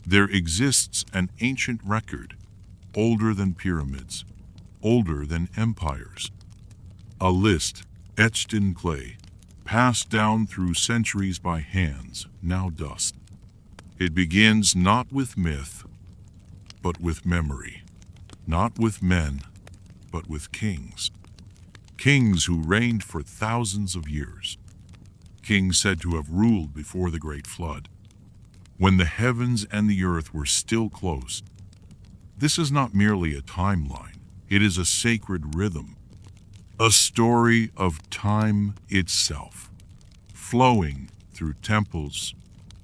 There exists an ancient record, older than pyramids, older than empires. A list, etched in clay, passed down through centuries by hands, now dust. It begins not with myth, but with memory. Not with men, but with kings. Kings who reigned for thousands of years. Kings said to have ruled before the Great Flood, when the heavens and the earth were still close. This is not merely a timeline, it is a sacred rhythm, a story of time itself, flowing through temples,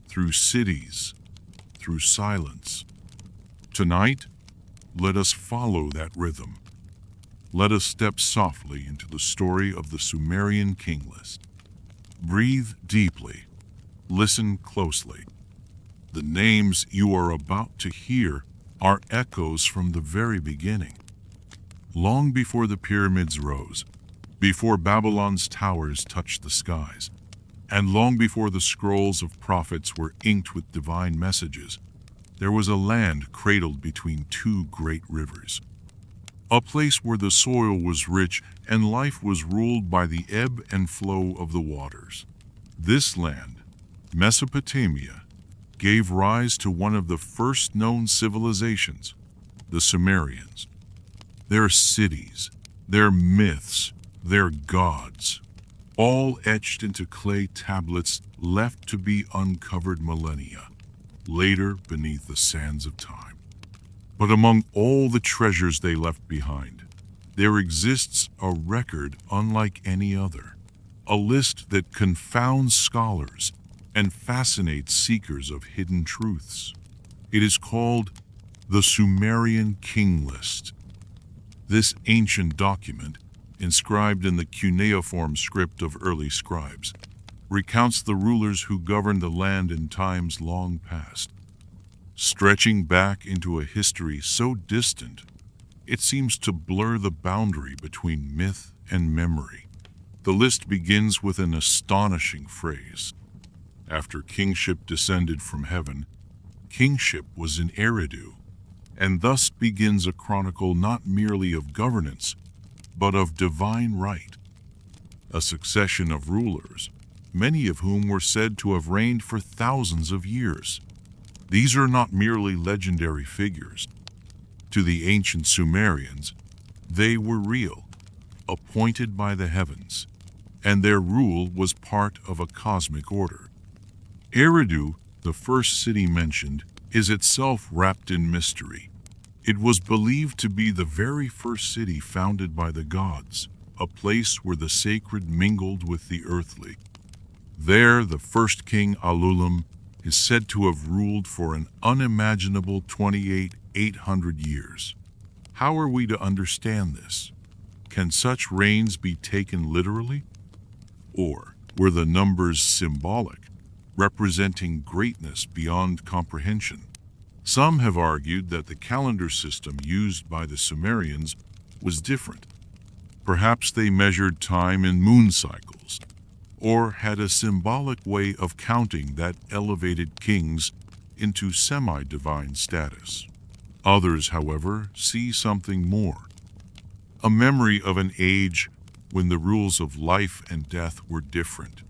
through cities, through silence. Tonight, let us follow that rhythm. Let us step softly into the story of the Sumerian King List. Breathe deeply. Listen closely. The names you are about to hear are echoes from the very beginning. Long before the pyramids rose, before Babylon's towers touched the skies, and long before the scrolls of prophets were inked with divine messages, there was a land cradled between two great rivers. A place where the soil was rich and life was ruled by the ebb and flow of the waters. This land, Mesopotamia, gave rise to one of the first known civilizations, the Sumerians. Their cities, their myths, their gods, all etched into clay tablets left to be uncovered millennia, later beneath the sands of time. But among all the treasures they left behind, there exists a record unlike any other, a list that confounds scholars and fascinates seekers of hidden truths. It is called the Sumerian King List. This ancient document, inscribed in the cuneiform script of early scribes, recounts the rulers who governed the land in times long past. Stretching back into a history so distant, it seems to blur the boundary between myth and memory. The list begins with an astonishing phrase. After kingship descended from heaven, kingship was in Eridu, and thus begins a chronicle not merely of governance, but of divine right. A succession of rulers, many of whom were said to have reigned for thousands of years. These are not merely legendary figures. To the ancient Sumerians, they were real, appointed by the heavens, and their rule was part of a cosmic order. Eridu, the first city mentioned, is itself wrapped in mystery. It was believed to be the very first city founded by the gods, a place where the sacred mingled with the earthly. There, the first king Alulim is said to have ruled for an unimaginable 800 years. How are we to understand this? Can such reigns be taken literally? Or were the numbers symbolic, representing greatness beyond comprehension? Some have argued that the calendar system used by the Sumerians was different. Perhaps they measured time in moon cycles, or had a symbolic way of counting that elevated kings into semi-divine status. Others, however, see something more. A memory of an age when the rules of life and death were different,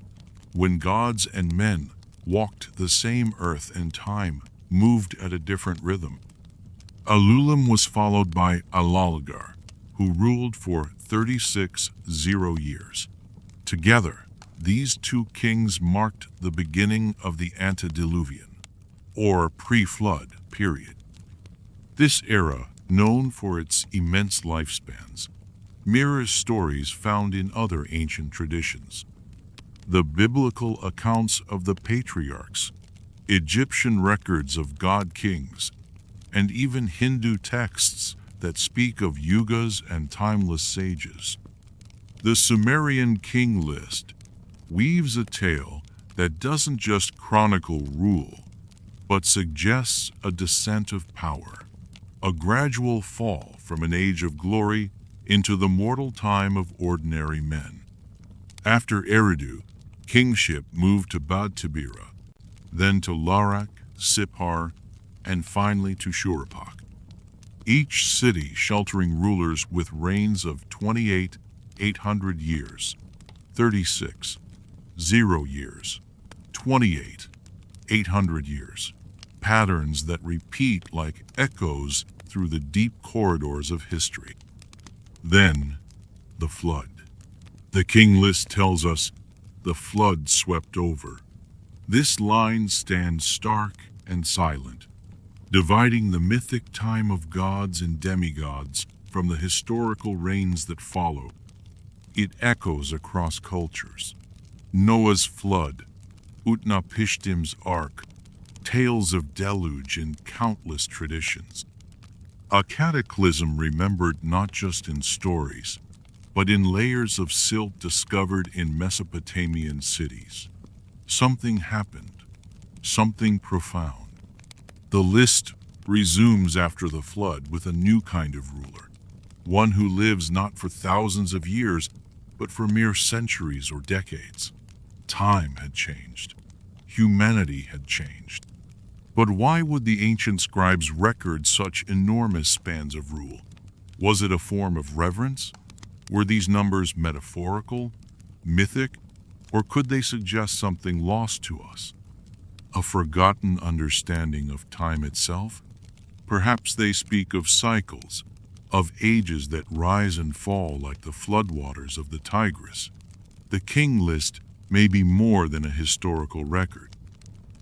when gods and men walked the same earth and time moved at a different rhythm. Alulim was followed by Alalgar, who ruled for 36 years. Together, these two kings marked the beginning of the antediluvian, or pre-flood, period. This era, known for its immense lifespans, mirrors stories found in other ancient traditions. The biblical accounts of the patriarchs, Egyptian records of god-kings, and even Hindu texts that speak of yugas and timeless sages. The Sumerian King List weaves a tale that doesn't just chronicle rule, but suggests a descent of power, a gradual fall from an age of glory into the mortal time of ordinary men. After Eridu, kingship moved to Bad Tabira, then to Larak, Sippar, and finally to Shuruppak. Each city sheltering rulers with reigns of 800 years, 36, 0 years, 800 years. Patterns that repeat like echoes through the deep corridors of history. Then, the flood. The King List tells us the flood swept over. This line stands stark and silent, dividing the mythic time of gods and demigods from the historical reigns that follow. It echoes across cultures. Noah's flood, Utnapishtim's ark, tales of deluge in countless traditions. A cataclysm remembered not just in stories, but in layers of silt discovered in Mesopotamian cities. Something happened, something profound. The list resumes after the flood with a new kind of ruler, one who lives not for thousands of years, but for mere centuries or decades. Time had changed. Humanity had changed. But why would the ancient scribes record such enormous spans of rule? Was it a form of reverence? Were these numbers metaphorical, mythic, or could they suggest something lost to us? A forgotten understanding of time itself? Perhaps they speak of cycles, of ages that rise and fall like the floodwaters of the Tigris. The King List may be more than a historical record.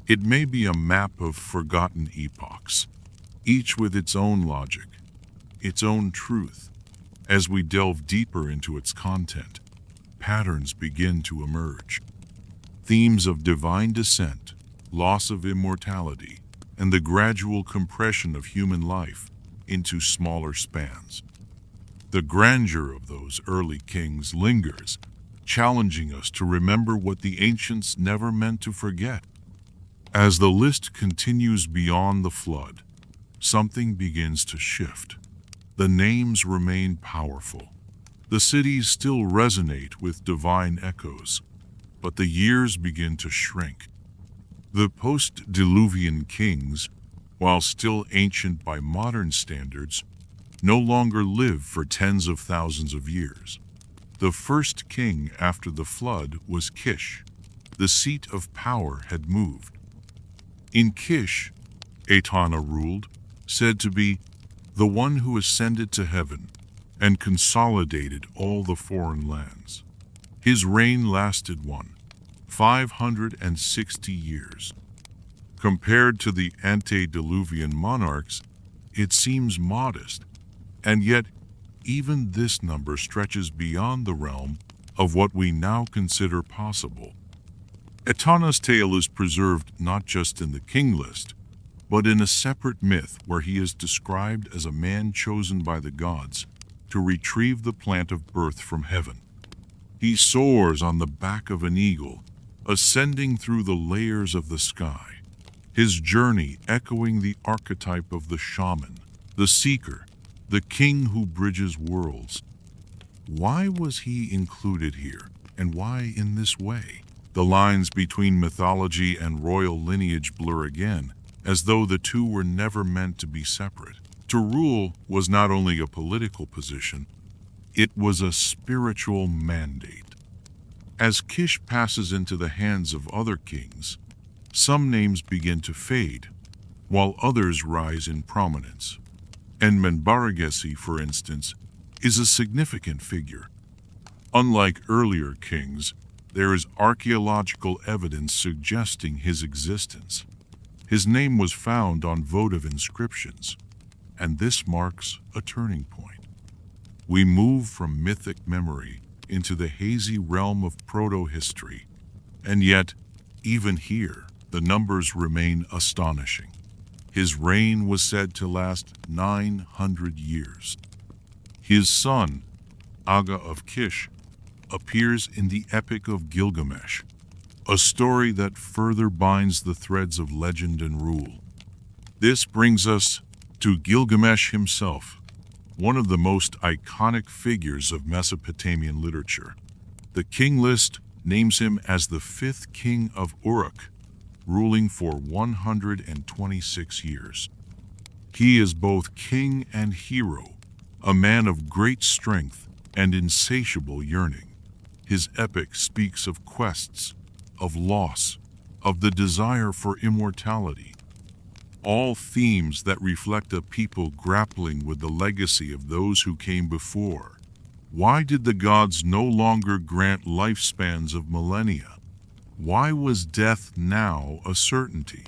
It may be a map of forgotten epochs, each with its own logic, its own truth. As we delve deeper into its content, patterns begin to emerge. Themes of divine descent, loss of immortality, and the gradual compression of human life into smaller spans. The grandeur of those early kings lingers, challenging us to remember what the ancients never meant to forget. As the list continues beyond the flood, something begins to shift. The names remain powerful. The cities still resonate with divine echoes, but the years begin to shrink. The post-Diluvian kings, while still ancient by modern standards, no longer live for tens of thousands of years. The first king after the flood was Kish. The seat of power had moved. In Kish, Etana ruled, said to be the one who ascended to heaven and consolidated all the foreign lands. His reign lasted 560 years. Compared to the antediluvian monarchs, it seems modest, and yet even this number stretches beyond the realm of what we now consider possible. Etana's tale is preserved not just in the King List, but in a separate myth where he is described as a man chosen by the gods to retrieve the plant of birth from heaven. He soars on the back of an eagle, ascending through the layers of the sky, his journey echoing the archetype of the shaman, the seeker, the king who bridges worlds. Why was he included here, and why in this way? The lines between mythology and royal lineage blur again, as though the two were never meant to be separate. To rule was not only a political position, it was a spiritual mandate. As Kish passes into the hands of other kings, some names begin to fade, while others rise in prominence. Enmenbaragesi, for instance, is a significant figure. Unlike earlier kings, there is archaeological evidence suggesting his existence. His name was found on votive inscriptions, and this marks a turning point. We move from mythic memory into the hazy realm of proto-history, and yet, even here, the numbers remain astonishing. His reign was said to last 900 years. His son, Aga of Kish, appears in the Epic of Gilgamesh, a story that further binds the threads of legend and rule. This brings us to Gilgamesh himself, one of the most iconic figures of Mesopotamian literature. The King List names him as the fifth king of Uruk, ruling for 126 years. He is both king and hero, a man of great strength and insatiable yearning. His epic speaks of quests, of loss, of the desire for immortality, all themes that reflect a people grappling with the legacy of those who came before. Why did the gods no longer grant lifespans of millennia? Why was death now a certainty?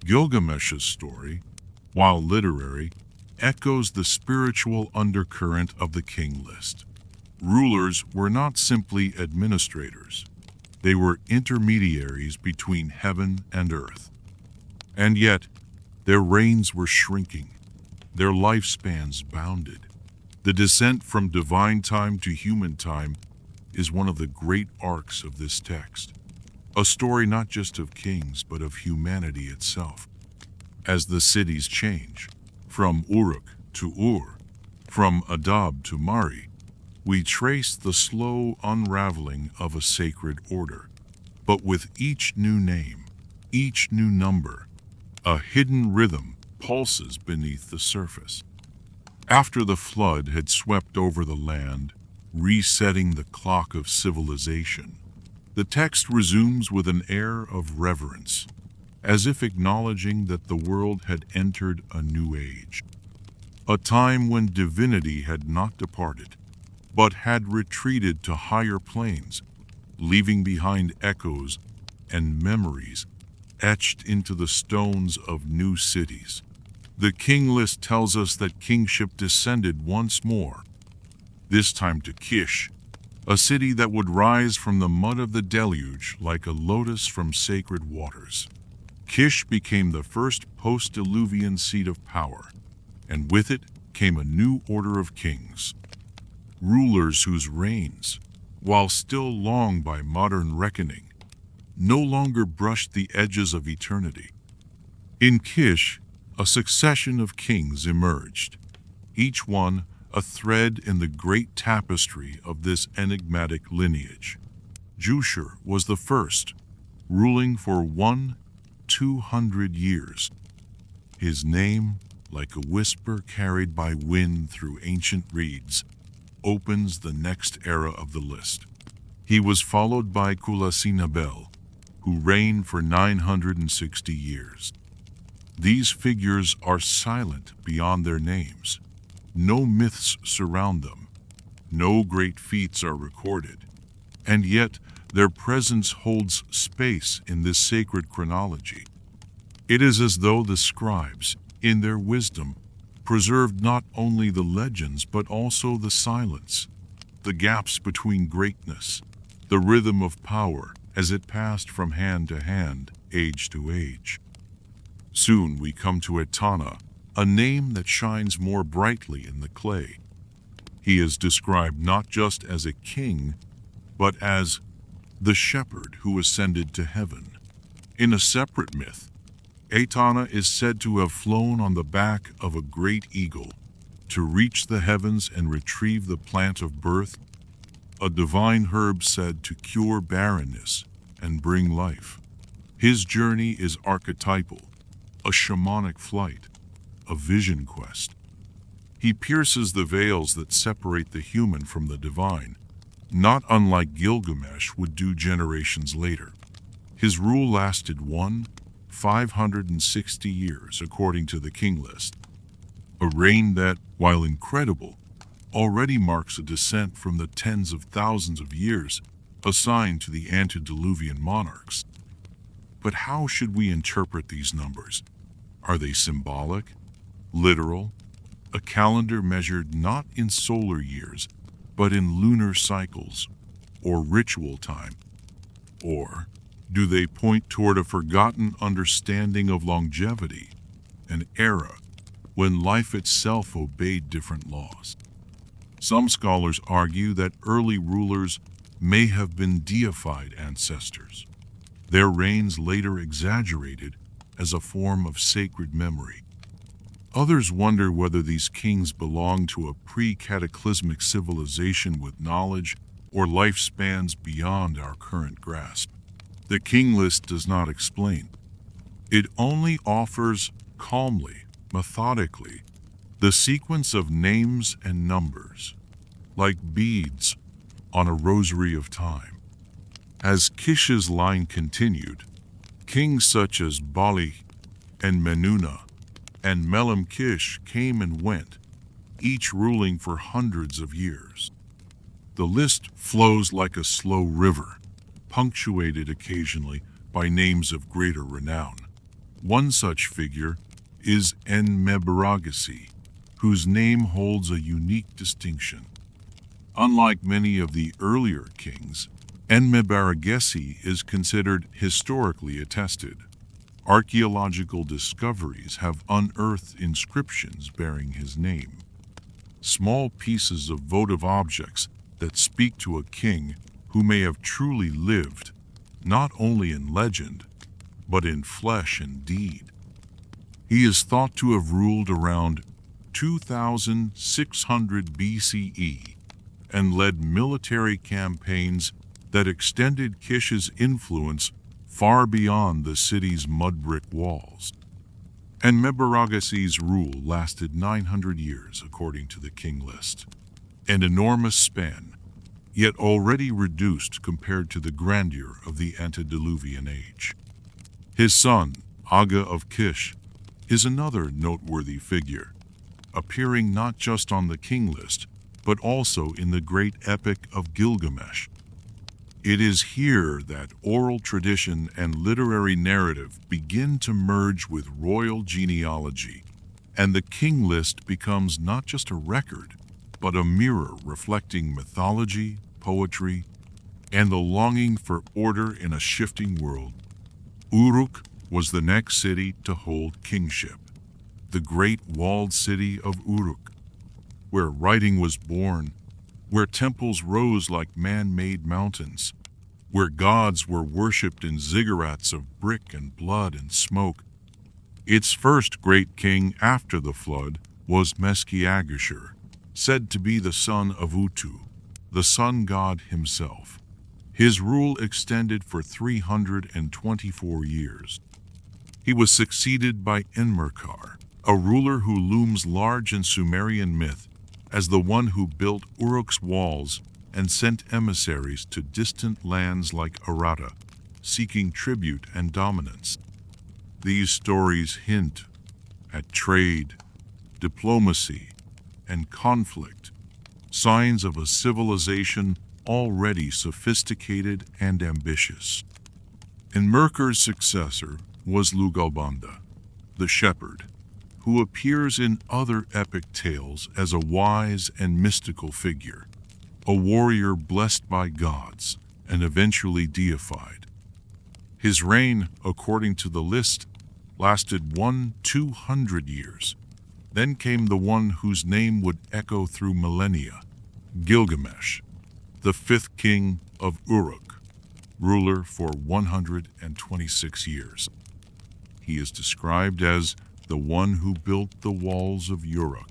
Gilgamesh's story, while literary, echoes the spiritual undercurrent of the King List. Rulers were not simply administrators. They were intermediaries between heaven and earth. And yet, their reigns were shrinking, their lifespans bounded. The descent from divine time to human time is one of the great arcs of this text, a story not just of kings but of humanity itself. As the cities change, from Uruk to Ur, from Adab to Mari, we trace the slow unraveling of a sacred order. But with each new name, each new number, a hidden rhythm pulses beneath the surface. After the flood had swept over the land, resetting the clock of civilization, the text resumes with an air of reverence, as if acknowledging that the world had entered a new age, a time when divinity had not departed, but had retreated to higher planes, leaving behind echoes and memories etched into the stones of new cities. The King List tells us that kingship descended once more, this time to Kish, a city that would rise from the mud of the deluge like a lotus from sacred waters. Kish became the first post-diluvian seat of power, and with it came a new order of kings, rulers whose reigns, while still long by modern reckoning, no longer brushed the edges of eternity. In Kish, a succession of kings emerged, each one a thread in the great tapestry of this enigmatic lineage. Jushur was the first, ruling for 200 years. His name, like a whisper carried by wind through ancient reeds, opens the next era of the list. He was followed by Kulasinavel, who reigned for 960 years. These figures are silent beyond their names. No myths surround them. No great feats are recorded. And yet, their presence holds space in this sacred chronology. It is as though the scribes, in their wisdom, preserved not only the legends but also the silence, the gaps between greatness, the rhythm of power as it passed from hand to hand, age to age. Soon we come to Etana, a name that shines more brightly in the clay. He is described not just as a king, but as the shepherd who ascended to heaven. In a separate myth, Etana is said to have flown on the back of a great eagle to reach the heavens and retrieve the plant of birth, a divine herb said to cure barrenness and bring life. His journey is archetypal, a shamanic flight, a vision quest. He pierces the veils that separate the human from the divine, not unlike Gilgamesh would do generations later. His rule lasted 560 years, according to the King List, a reign that, while incredible, already marks a descent from the tens of thousands of years assigned to the antediluvian monarchs. But how should we interpret these numbers? Are they symbolic, literal, a calendar measured not in solar years, but in lunar cycles or ritual time? Or do they point toward a forgotten understanding of longevity, an era when life itself obeyed different laws? Some scholars argue that early rulers may have been deified ancestors, their reigns later exaggerated as a form of sacred memory. Others wonder whether these kings belong to a pre-cataclysmic civilization with knowledge or lifespans beyond our current grasp. The King List does not explain. It only offers calmly, methodically, the sequence of names and numbers, like beads on a rosary of time. As Kish's line continued, kings such as Bali and Menuna and Melam Kish came and went, each ruling for hundreds of years. The list flows like a slow river, punctuated occasionally by names of greater renown. One such figure is Enmebaragesi, whose name holds a unique distinction. Unlike many of the earlier kings, Enmebaragesi is considered historically attested. Archaeological discoveries have unearthed inscriptions bearing his name. Small pieces of votive objects that speak to a king who may have truly lived, not only in legend, but in flesh and deed. He is thought to have ruled around 2600 BCE and led military campaigns that extended Kish's influence far beyond the city's mud-brick walls. And Mebaragesi's rule lasted 900 years, according to the King List, an enormous span, yet already reduced compared to the grandeur of the antediluvian age. His son, Aga of Kish, is another noteworthy figure, appearing not just on the King List, but also in the great epic of Gilgamesh. It is here that oral tradition and literary narrative begin to merge with royal genealogy, and the King List becomes not just a record, but a mirror reflecting mythology, poetry, and the longing for order in a shifting world. Uruk was the next city to hold kingship, the great walled city of Uruk, where writing was born, where temples rose like man-made mountains, where gods were worshipped in ziggurats of brick and blood and smoke. Its first great king after the flood was Meskiagashur, said to be the son of Utu, the sun god himself. His rule extended for 324 years. He was succeeded by Enmerkar, a ruler who looms large in Sumerian myth as the one who built Uruk's walls and sent emissaries to distant lands like Arata, seeking tribute and dominance. These stories hint at trade, diplomacy, and conflict, signs of a civilization already sophisticated and ambitious. Enmerkar's successor was Lugalbanda, the shepherd, who appears in other epic tales as a wise and mystical figure, a warrior blessed by gods and eventually deified. His reign, according to the list, lasted 200 years. Then came the one whose name would echo through millennia, Gilgamesh, the fifth king of Uruk, ruler for 126 years. He is described as the one who built the walls of Uruk.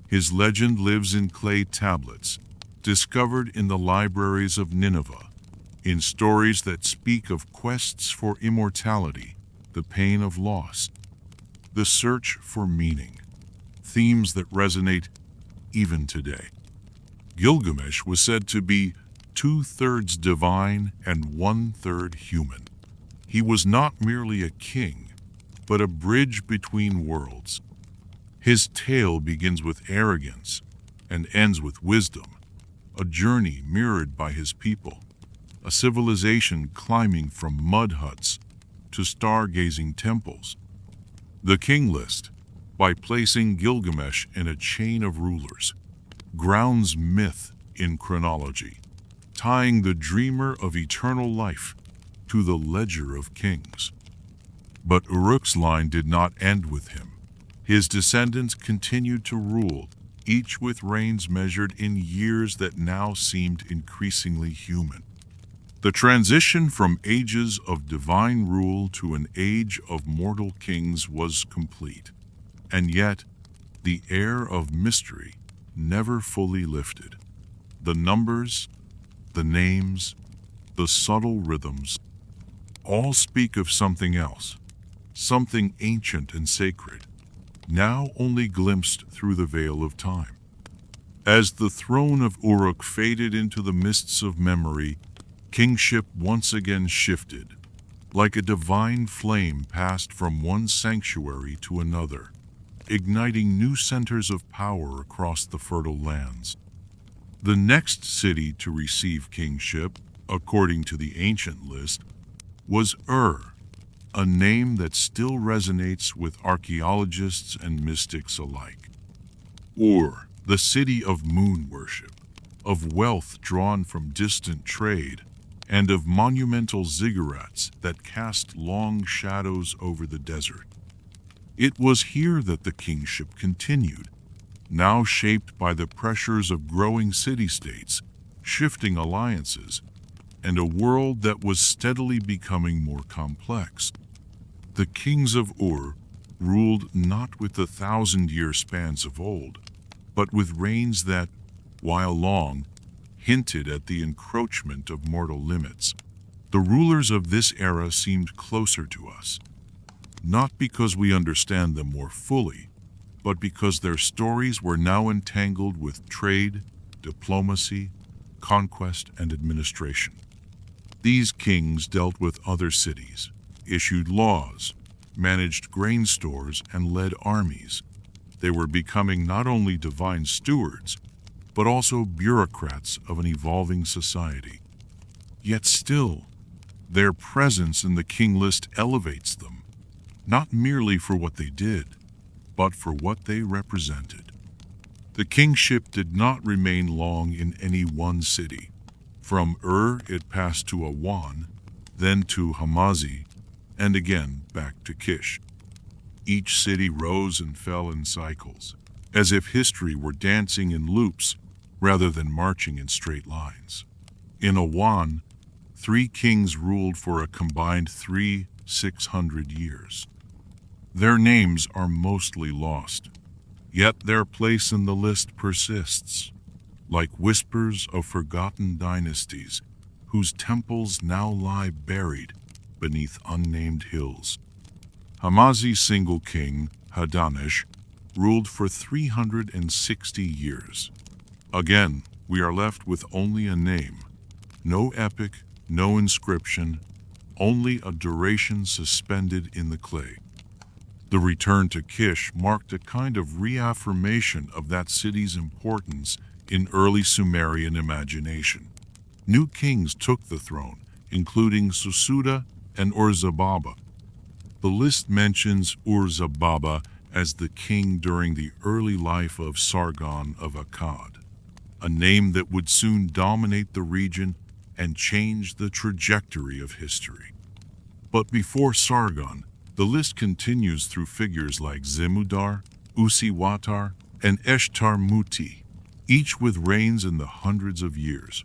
His legend lives in clay tablets, discovered in the libraries of Nineveh, in stories that speak of quests for immortality, the pain of loss, the search for meaning, themes that resonate even today. Gilgamesh was said to be 2/3 divine and 1/3 human. He was not merely a king, but a bridge between worlds. His tale begins with arrogance and ends with wisdom, a journey mirrored by his people, a civilization climbing from mud huts to stargazing temples. The King List, by placing Gilgamesh in a chain of rulers, grounds myth in chronology, tying the dreamer of eternal life to the ledger of kings. But Uruk's line did not end with him. His descendants continued to rule, each with reigns measured in years that now seemed increasingly human. The transition from ages of divine rule to an age of mortal kings was complete, and yet the air of mystery never fully lifted. The numbers, the names, the subtle rhythms, all speak of something else, something ancient and sacred, now only glimpsed through the veil of time. As the throne of Uruk faded into the mists of memory, kingship once again shifted, like a divine flame passed from one sanctuary to another, igniting new centers of power across the fertile lands. The next city to receive kingship, according to the ancient list, was a name that still resonates with archaeologists and mystics alike. The city of moon worship, of wealth drawn from distant trade, and of monumental ziggurats that cast long shadows over the desert. It was here that the kingship continued, now shaped by the pressures of growing city-states, shifting alliances, and a world that was steadily becoming more complex. The kings of ruled not with the thousand-year spans of old, but with reigns that, while long, hinted at the encroachment of mortal limits. The rulers of this era seemed closer to us, not because we understand them more fully, but because their stories were now entangled with trade, diplomacy, conquest, and administration. These kings dealt with other cities, issued laws, managed grain stores, and led armies. They were becoming not only divine stewards, but also bureaucrats of an evolving society. Yet still, their presence in the king list elevates them, not merely for what they did, but for what they represented. The kingship did not remain long in any one city. From it passed to Awan, then to Hamazi, and again back to Kish. Each city rose and fell in cycles, as if history were dancing in loops rather than marching in straight lines. In Awan, 3 kings ruled for a combined 600 years. Their names are mostly lost, yet their place in the list persists, like whispers of forgotten dynasties whose temples now lie buried beneath unnamed hills. Hamazi's single king, Hadanesh, ruled for 360 years. Again, we are left with only a name, no epic, no inscription, only a duration suspended in the clay. The return to Kish marked a kind of reaffirmation of that city's importance in early Sumerian imagination. New kings took the throne, including Soothe and Ur-Zababa. The list mentions Ur-Zababa as the king during the early life of Sargon of Akkad, a name that would soon dominate the region and change the trajectory of history. But before Sargon, the list continues through figures like Zimudar, Usiwatar, and Eshtar-Muti, each with reigns in the hundreds of years.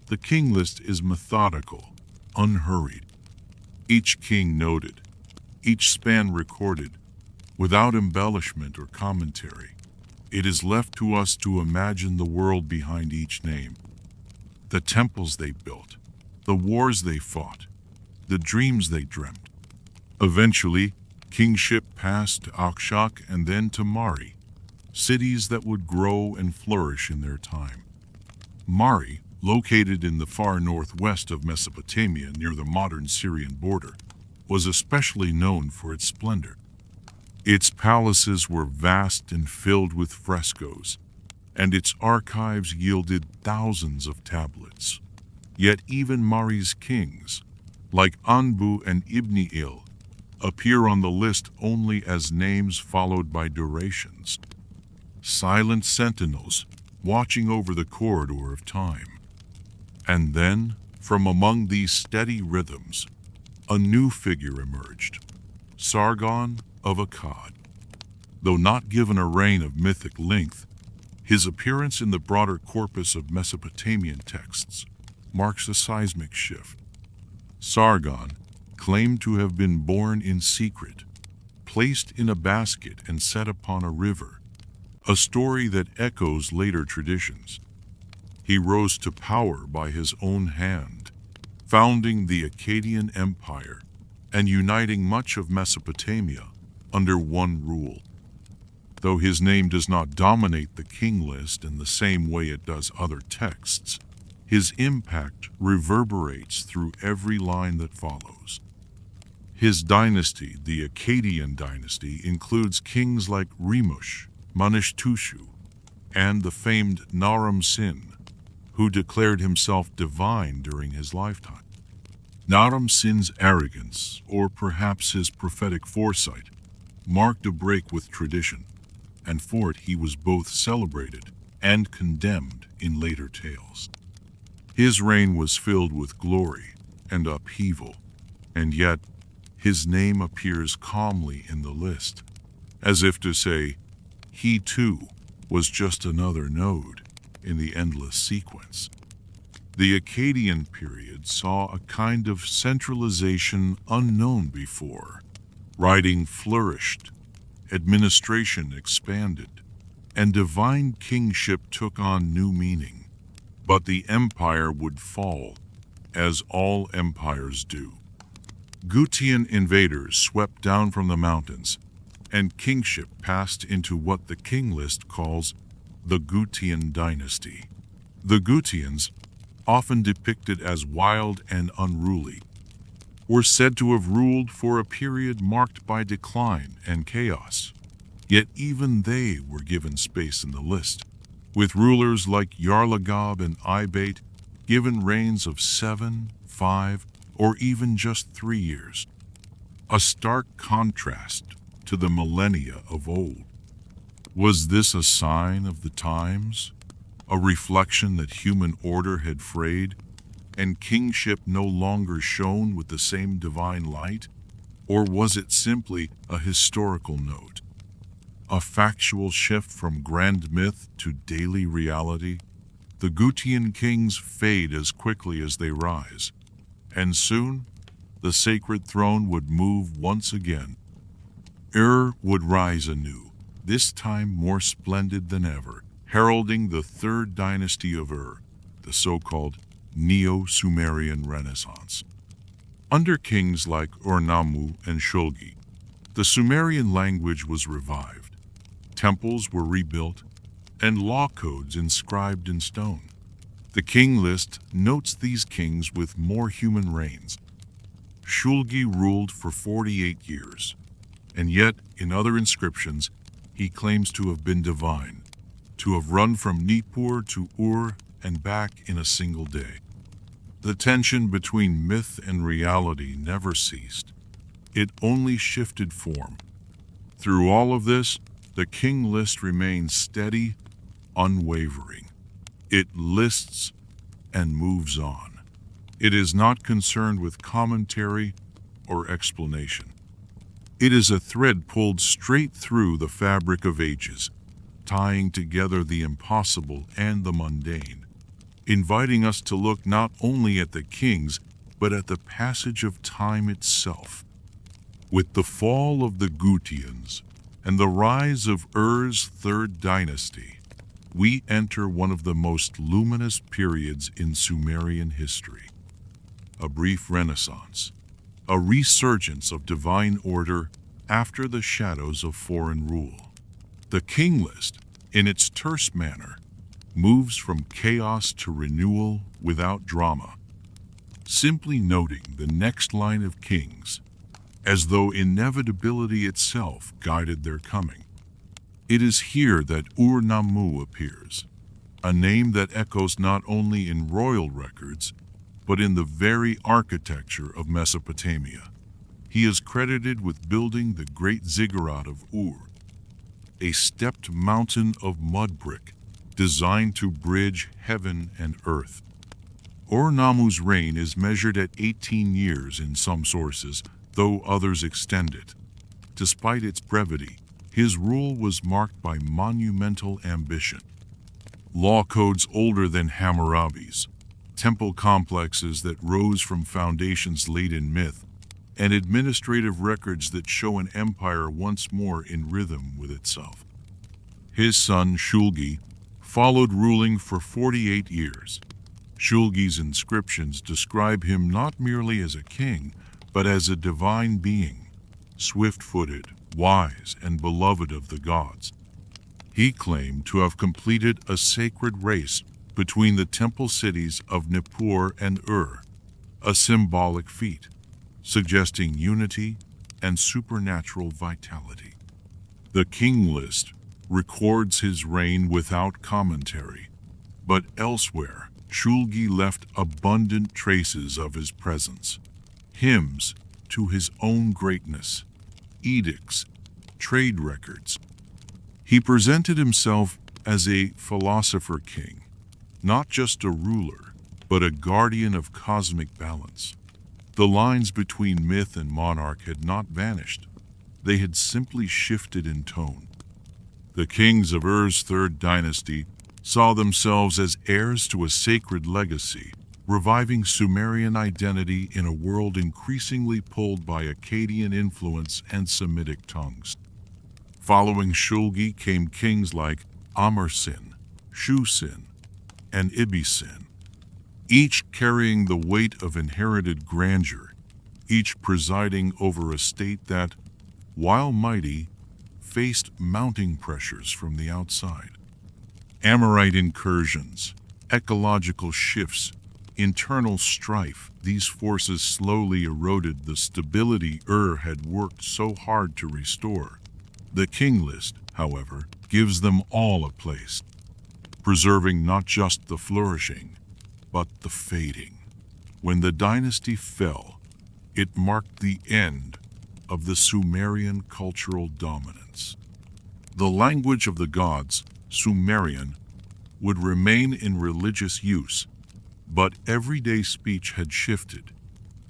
The king list is methodical, unhurried. Each king noted, each span recorded, without embellishment or commentary. It is left to us to imagine the world behind each name. The temples they built, the wars they fought, the dreams they dreamt. Eventually, kingship passed to Akshak and then to Mari, cities that would grow and flourish in their time. Mari, located in the far northwest of Mesopotamia near the modern Syrian border, was especially known for its splendor. Its palaces were vast and filled with frescoes, and its archives yielded thousands of tablets. Yet even Mari's kings, like Anbu and Ibni-Il, appear on the list only as names followed by durations. Silent sentinels watching over the corridor of time. And then, from among these steady rhythms, a new figure emerged, Sargon of Akkad. Though not given a reign of mythic length, his appearance in the broader corpus of Mesopotamian texts marks a seismic shift. Sargon, claimed to have been born in secret, placed in a basket and set upon a river, a story that echoes later traditions. He rose to power by his own hand, founding the Akkadian Empire and uniting much of Mesopotamia under one rule. Though his name does not dominate the king list in the same way it does other texts, his impact reverberates through every line that follows. His dynasty, the Akkadian dynasty, includes kings like Rimush, Manishtushu, and the famed Naram-Sin, who declared himself divine during his lifetime. Naram-Sin's arrogance, or perhaps his prophetic foresight, marked a break with tradition, and for it he was both celebrated and condemned in later tales. His reign was filled with glory and upheaval, and yet his name appears calmly in the list, as if to say, he too was just another node in the endless sequence. The Akkadian period saw a kind of centralization unknown before. Writing flourished, administration expanded, and divine kingship took on new meaning. But the empire would fall, as all empires do. Gutian invaders swept down from the mountains, and kingship passed into what the king list calls the Gutian dynasty. The Gutians, often depicted as wild and unruly, were said to have ruled for a period marked by decline and chaos. Yet even they were given space in the list, with rulers like Yarlagab and Ibate given reigns of 7, 5, or even just 3 years. A stark contrast to the millennia of old. Was this a sign of the times? A reflection that human order had frayed, and kingship no longer shone with the same divine light? Or was it simply a historical note? A factual shift from grand myth to daily reality? The Gutian kings fade as quickly as they rise, and soon the sacred throne would move once again. Would rise anew, this time more splendid than ever, heralding the third dynasty of the so-called Neo-Sumerian Renaissance. Under kings like Ur-Nammu and Shulgi, the Sumerian language was revived. Temples were rebuilt, and law codes inscribed in stone. The king list notes these kings with more human reigns. Shulgi ruled for 48 years, and yet in other inscriptions he claims to have been divine, to have run from Nippur to Ur and back in a single day. The tension between myth and reality never ceased. It only shifted form. Through all of this, the king list remains steady, unwavering. It lists and moves on. It is not concerned with commentary or explanation. It is a thread pulled straight through the fabric of ages, tying together the impossible and the mundane, inviting us to look not only at the kings, but at the passage of time itself. With the fall of the Gutians and the rise of Ur's third dynasty, we enter one of the most luminous periods in Sumerian history. A brief renaissance, a resurgence of divine order after the shadows of foreign rule. The king list, in its terse manner, moves from chaos to renewal without drama, simply noting the next line of kings, as though inevitability itself guided their coming. It is here that Ur-Nammu appears, a name that echoes not only in royal records, but in the very architecture of Mesopotamia. He is credited with building the great ziggurat of Ur, a stepped mountain of mud brick designed to bridge heaven and earth. Ur-Nammu's reign is measured at 18 years in some sources, though others extend it. Despite its brevity, his rule was marked by monumental ambition. Law codes older than Hammurabi's, temple complexes that rose from foundations laid in myth, and administrative records that show an empire once more in rhythm with itself. His son Shulgi followed, ruling for 48 years, Shulgi's inscriptions describe him not merely as a king, but as a divine being, swift-footed, wise, and beloved of the gods. He claimed to have completed a sacred race between the temple cities of Nippur and Ur, a symbolic feat, suggesting unity and supernatural vitality. The King List records his reign without commentary, but elsewhere, Shulgi left abundant traces of his presence, hymns to his own greatness, edicts, trade records. He presented himself as a philosopher king, not just a ruler, but a guardian of cosmic balance. The lines between myth and monarch had not vanished. They had simply shifted in tone. The kings of Ur's third dynasty saw themselves as heirs to a sacred legacy, reviving Sumerian identity in a world increasingly pulled by Akkadian influence and Semitic tongues. Following Shulgi came kings like Amarsin, Shusin, and Ibisin, each carrying the weight of inherited grandeur, each presiding over a state that, while mighty, faced mounting pressures from the outside. Amorite incursions, ecological shifts, internal strife, these forces slowly eroded the stability Ur had worked so hard to restore. The King List, however, gives them all a place, preserving not just the flourishing, but the fading. When the dynasty fell, it marked the end of the Sumerian cultural dominance. The language of the gods, Sumerian, would remain in religious use, but everyday speech had shifted.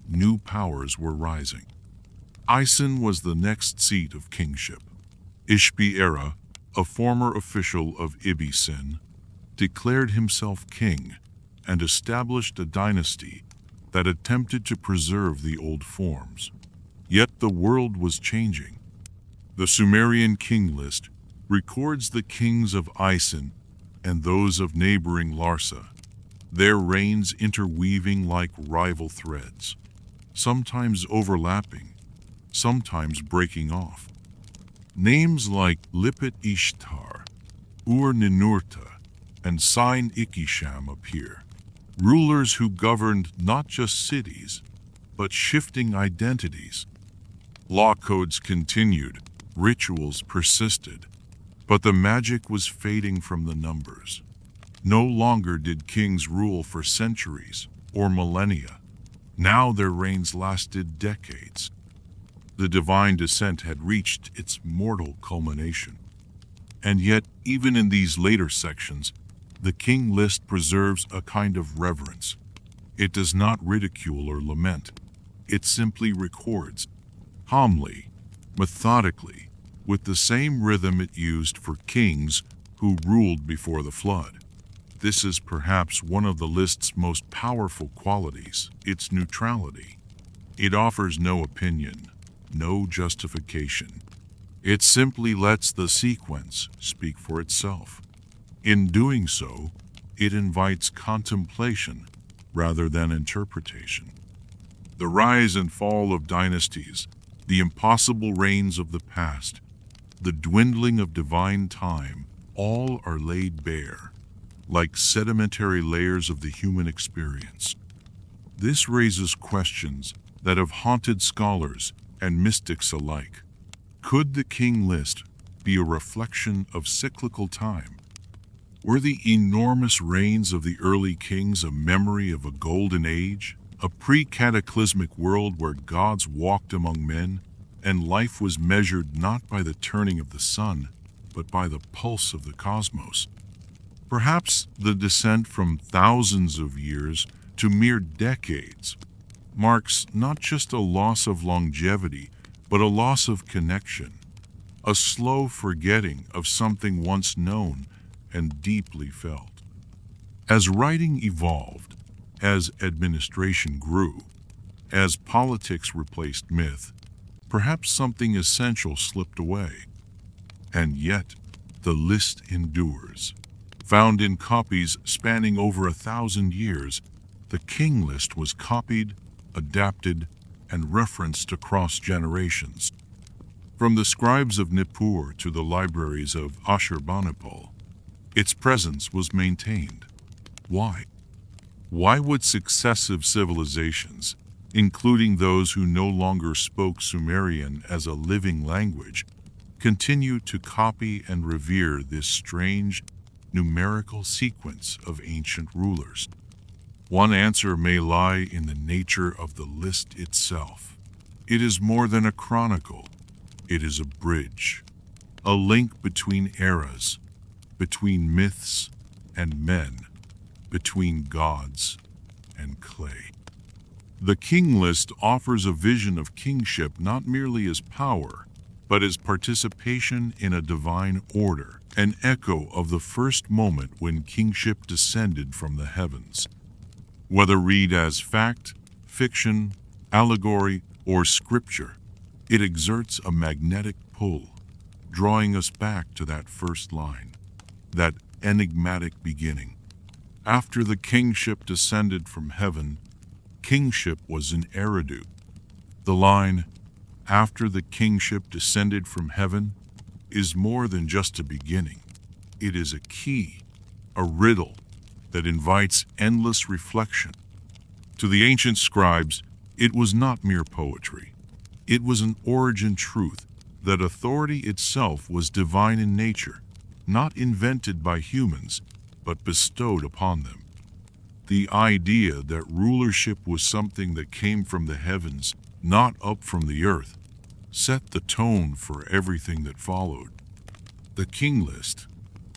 New powers were rising. Isin was the next seat of kingship. Ishbi-Era, a former official of Ibisin, declared himself king and established a dynasty that attempted to preserve the old forms. Yet the world was changing. The Sumerian King List records the kings of Isin and those of neighboring Larsa, their reigns interweaving like rival threads, sometimes overlapping, sometimes breaking off. Names like Lipit Ishtar, Ur-Ninurta, and Sin-Ikisham appear, rulers who governed not just cities, but shifting identities. Law codes continued, rituals persisted, but the magic was fading from the numbers. No longer did kings rule for centuries or millennia. Now their reigns lasted decades. The divine descent had reached its mortal culmination. And yet, even in these later sections, the King List preserves a kind of reverence. It does not ridicule or lament. It simply records, calmly, methodically, with the same rhythm it used for kings who ruled before the flood. This is perhaps one of the list's most powerful qualities, its neutrality. It offers no opinion, no justification. It simply lets the sequence speak for itself. In doing so, it invites contemplation rather than interpretation. The rise and fall of dynasties, the impossible reigns of the past, the dwindling of divine time, all are laid bare, like sedimentary layers of the human experience. This raises questions that have haunted scholars and mystics alike. Could the King List be a reflection of cyclical time? Were the enormous reigns of the early kings a memory of a golden age, a pre-cataclysmic world where gods walked among men, and life was measured not by the turning of the sun, but by the pulse of the cosmos? Perhaps the descent from thousands of years to mere decades marks not just a loss of longevity, but a loss of connection, a slow forgetting of something once known and deeply felt. As writing evolved, as administration grew, as politics replaced myth, perhaps something essential slipped away. And yet, the list endures. Found in copies spanning over 1,000 years, the King List was copied, adapted, and referenced across generations. From the scribes of Nippur to the libraries of Ashurbanipal, its presence was maintained. Why? Why would successive civilizations, including those who no longer spoke Sumerian as a living language, continue to copy and revere this strange, numerical sequence of ancient rulers? One answer may lie in the nature of the list itself. It is more than a chronicle. It is a bridge, a link between eras, between myths and men, between gods and clay. The King List offers a vision of kingship not merely as power, but as participation in a divine order, an echo of the first moment when kingship descended from the heavens. Whether read as fact, fiction, allegory, or scripture, it exerts a magnetic pull, drawing us back to that first line, that enigmatic beginning. After the kingship descended from heaven, kingship was in Eridu. The line, "After the kingship descended from heaven," is more than just a beginning. It is a key, a riddle that invites endless reflection. To the ancient scribes, it was not mere poetry. It was an origin truth that authority itself was divine in nature, not invented by humans, but bestowed upon them. The idea that rulership was something that came from the heavens, not up from the earth, set the tone for everything that followed. The King List,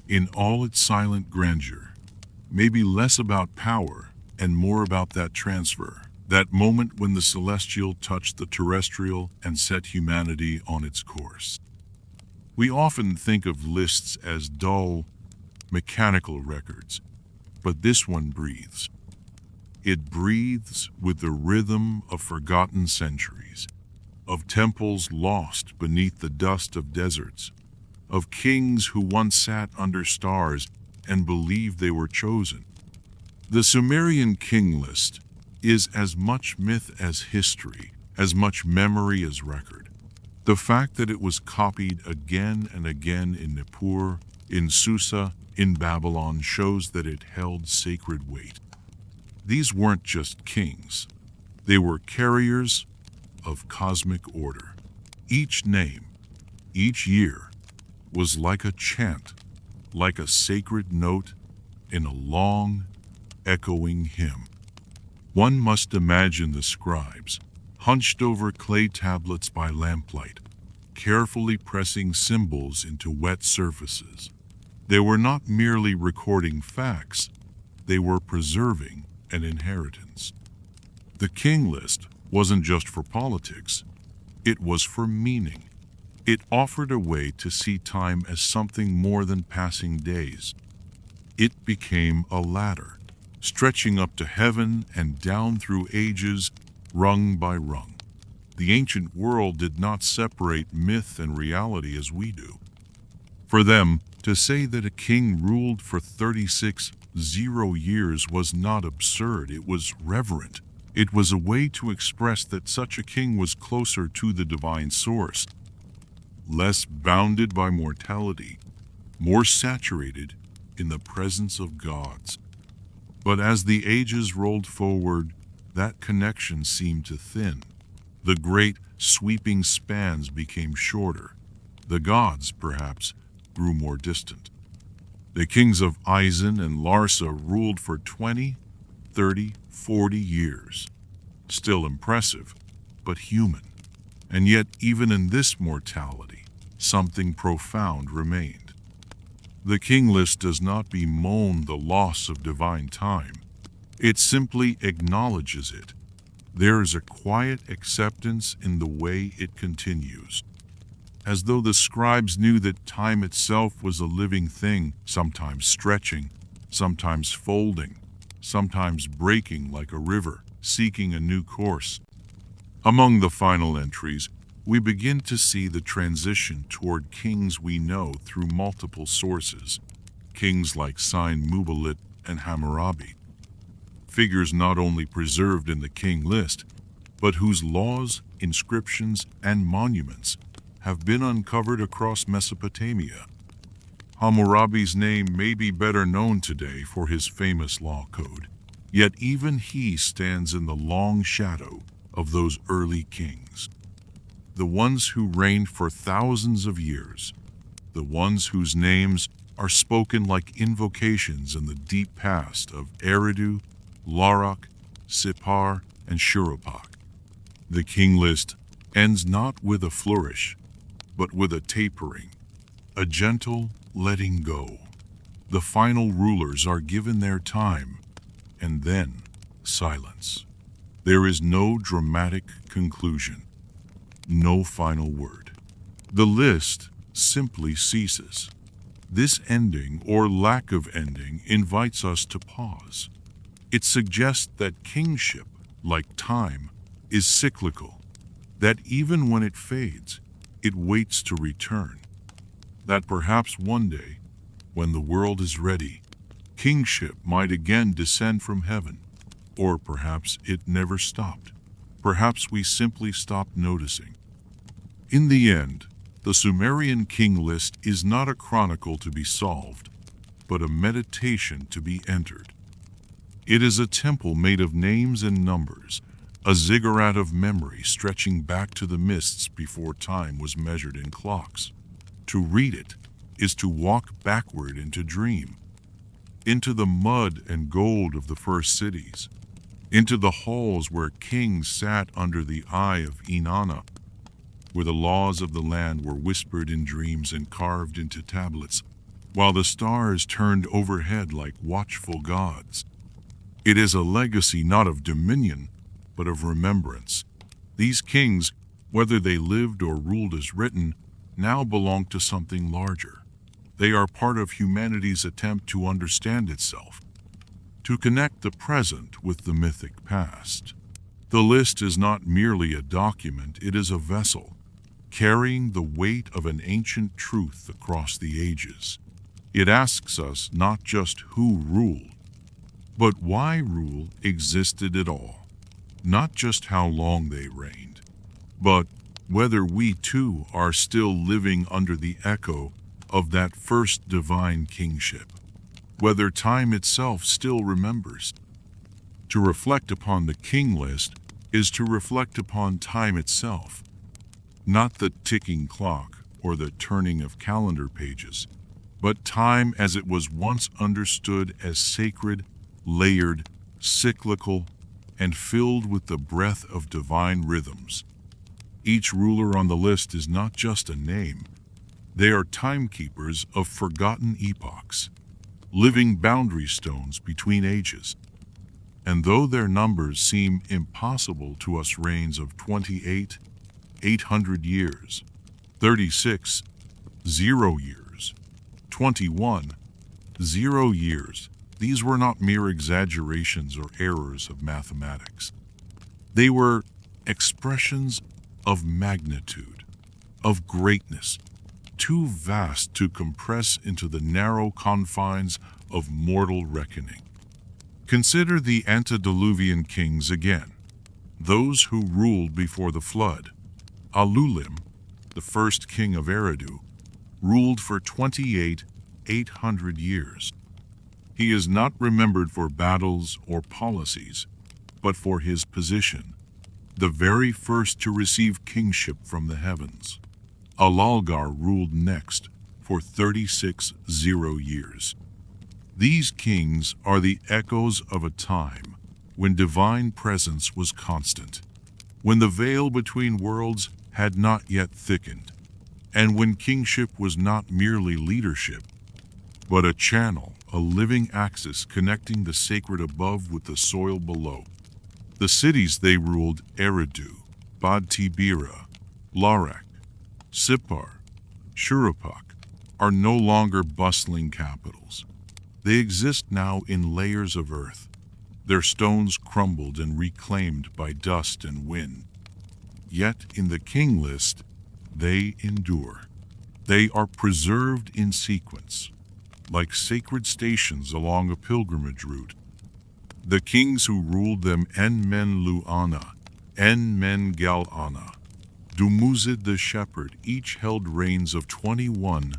in all its silent grandeur, may be less about power and more about that transfer, that moment when the celestial touched the terrestrial and set humanity on its course. We often think of lists as dull, mechanical records, but this one breathes. It breathes with the rhythm of forgotten centuries, of temples lost beneath the dust of deserts, of kings who once sat under stars and believed they were chosen. The Sumerian King List is as much myth as history, as much memory as record. The fact that it was copied again and again in Nippur, in Susa, in Babylon shows that it held sacred weight. These weren't just kings. They were carriers of cosmic order. Each name, each year, was like a chant, like a sacred note in a long, echoing hymn. One must imagine the scribes, hunched over clay tablets by lamplight, carefully pressing symbols into wet surfaces. They were not merely recording facts, they were preserving an inheritance. The King List wasn't just for politics, it was for meaning. It offered a way to see time as something more than passing days. It became a ladder, stretching up to heaven and down through ages, rung by rung. The ancient world did not separate myth and reality as we do. For them, to say that a king ruled for 36 years was not absurd, it was reverent. It was a way to express that such a king was closer to the divine source, less bounded by mortality, more saturated in the presence of gods. But as the ages rolled forward, that connection seemed to thin. The great, sweeping spans became shorter. The gods, perhaps, grew more distant. The kings of Isin and Larsa ruled for 20, 30, 40 years. Still impressive, but human. And yet, even in this mortality, something profound remained. The King List does not bemoan the loss of divine time. It simply acknowledges it. There is a quiet acceptance in the way it continues, as though the scribes knew that time itself was a living thing, sometimes stretching, sometimes folding, sometimes breaking like a river, seeking a new course. Among the final entries, we begin to see the transition toward kings we know through multiple sources. kings like Sin-Muballit and Hammurabi, figures not only preserved in the King List, but whose laws, inscriptions, and monuments have been uncovered across Mesopotamia. Hammurabi's name may be better known today for his famous law code, yet even he stands in the long shadow of those early kings. The ones who reigned for thousands of years, the ones whose names are spoken like invocations in the deep past of Eridu, Uruk, Sippar, and Shuruppak. The King List ends not with a flourish, but with a tapering, a gentle letting go. The final rulers are given their time, and then silence. There is no dramatic conclusion, no final word. The list simply ceases. This ending or lack of ending invites us to pause. It suggests that kingship, like time, is cyclical, that even when it fades, it waits to return, that perhaps one day, when the world is ready, kingship might again descend from heaven, or perhaps it never stopped. Perhaps we simply stopped noticing. In the end, the Sumerian King List is not a chronicle to be solved, but a meditation to be entered. It is a temple made of names and numbers, a ziggurat of memory stretching back to the mists before time was measured in clocks. To read it is to walk backward into dream, into the mud and gold of the first cities, into the halls where kings sat under the eye of Inanna, where the laws of the land were whispered in dreams and carved into tablets, while the stars turned overhead like watchful gods. It is a legacy not of dominion, but of remembrance. These kings, whether they lived or ruled as written, now belong to something larger. They are part of humanity's attempt to understand itself, to connect the present with the mythic past. The list is not merely a document, it is a vessel, carrying the weight of an ancient truth across the ages. It asks us not just who ruled, but why rule existed at all. Not just how long they reigned, but whether we too are still living under the echo of that first divine kingship, whether time itself still remembers. To reflect upon the King List is to reflect upon time itself, not the ticking clock or the turning of calendar pages, but time as it was once understood as sacred, layered, cyclical, and filled with the breath of divine rhythms. Each ruler on the list is not just a name. They are timekeepers of forgotten epochs, living boundary stones between ages. And though their numbers seem impossible to us reigns of 28, 800 years, 36, 0 years, 21, 0 years, these were not mere exaggerations or errors of mathematics. They were expressions of magnitude, of greatness, too vast to compress into the narrow confines of mortal reckoning. Consider the antediluvian kings again, those who ruled before the flood. Alulim, the first king of Eridu, ruled for 800 years. He is not remembered for battles or policies, but for his position, the very first to receive kingship from the heavens. Alalgar ruled next for 36 years. These kings are the echoes of a time when divine presence was constant, when the veil between worlds had not yet thickened, and when kingship was not merely leadership, but a channel, a living axis connecting the sacred above with the soil below. The cities they ruled, Eridu, Bad-Tibira, Uruk, Sippar, Shuruppak, are no longer bustling capitals. They exist now in layers of earth, their stones crumbled and reclaimed by dust and wind. Yet in the King List, they endure. They are preserved in sequence. like sacred stations along a pilgrimage route. The kings who ruled them En-men Lu-ana, En-men Gal-ana, Dumuzid the shepherd each held reigns of 21,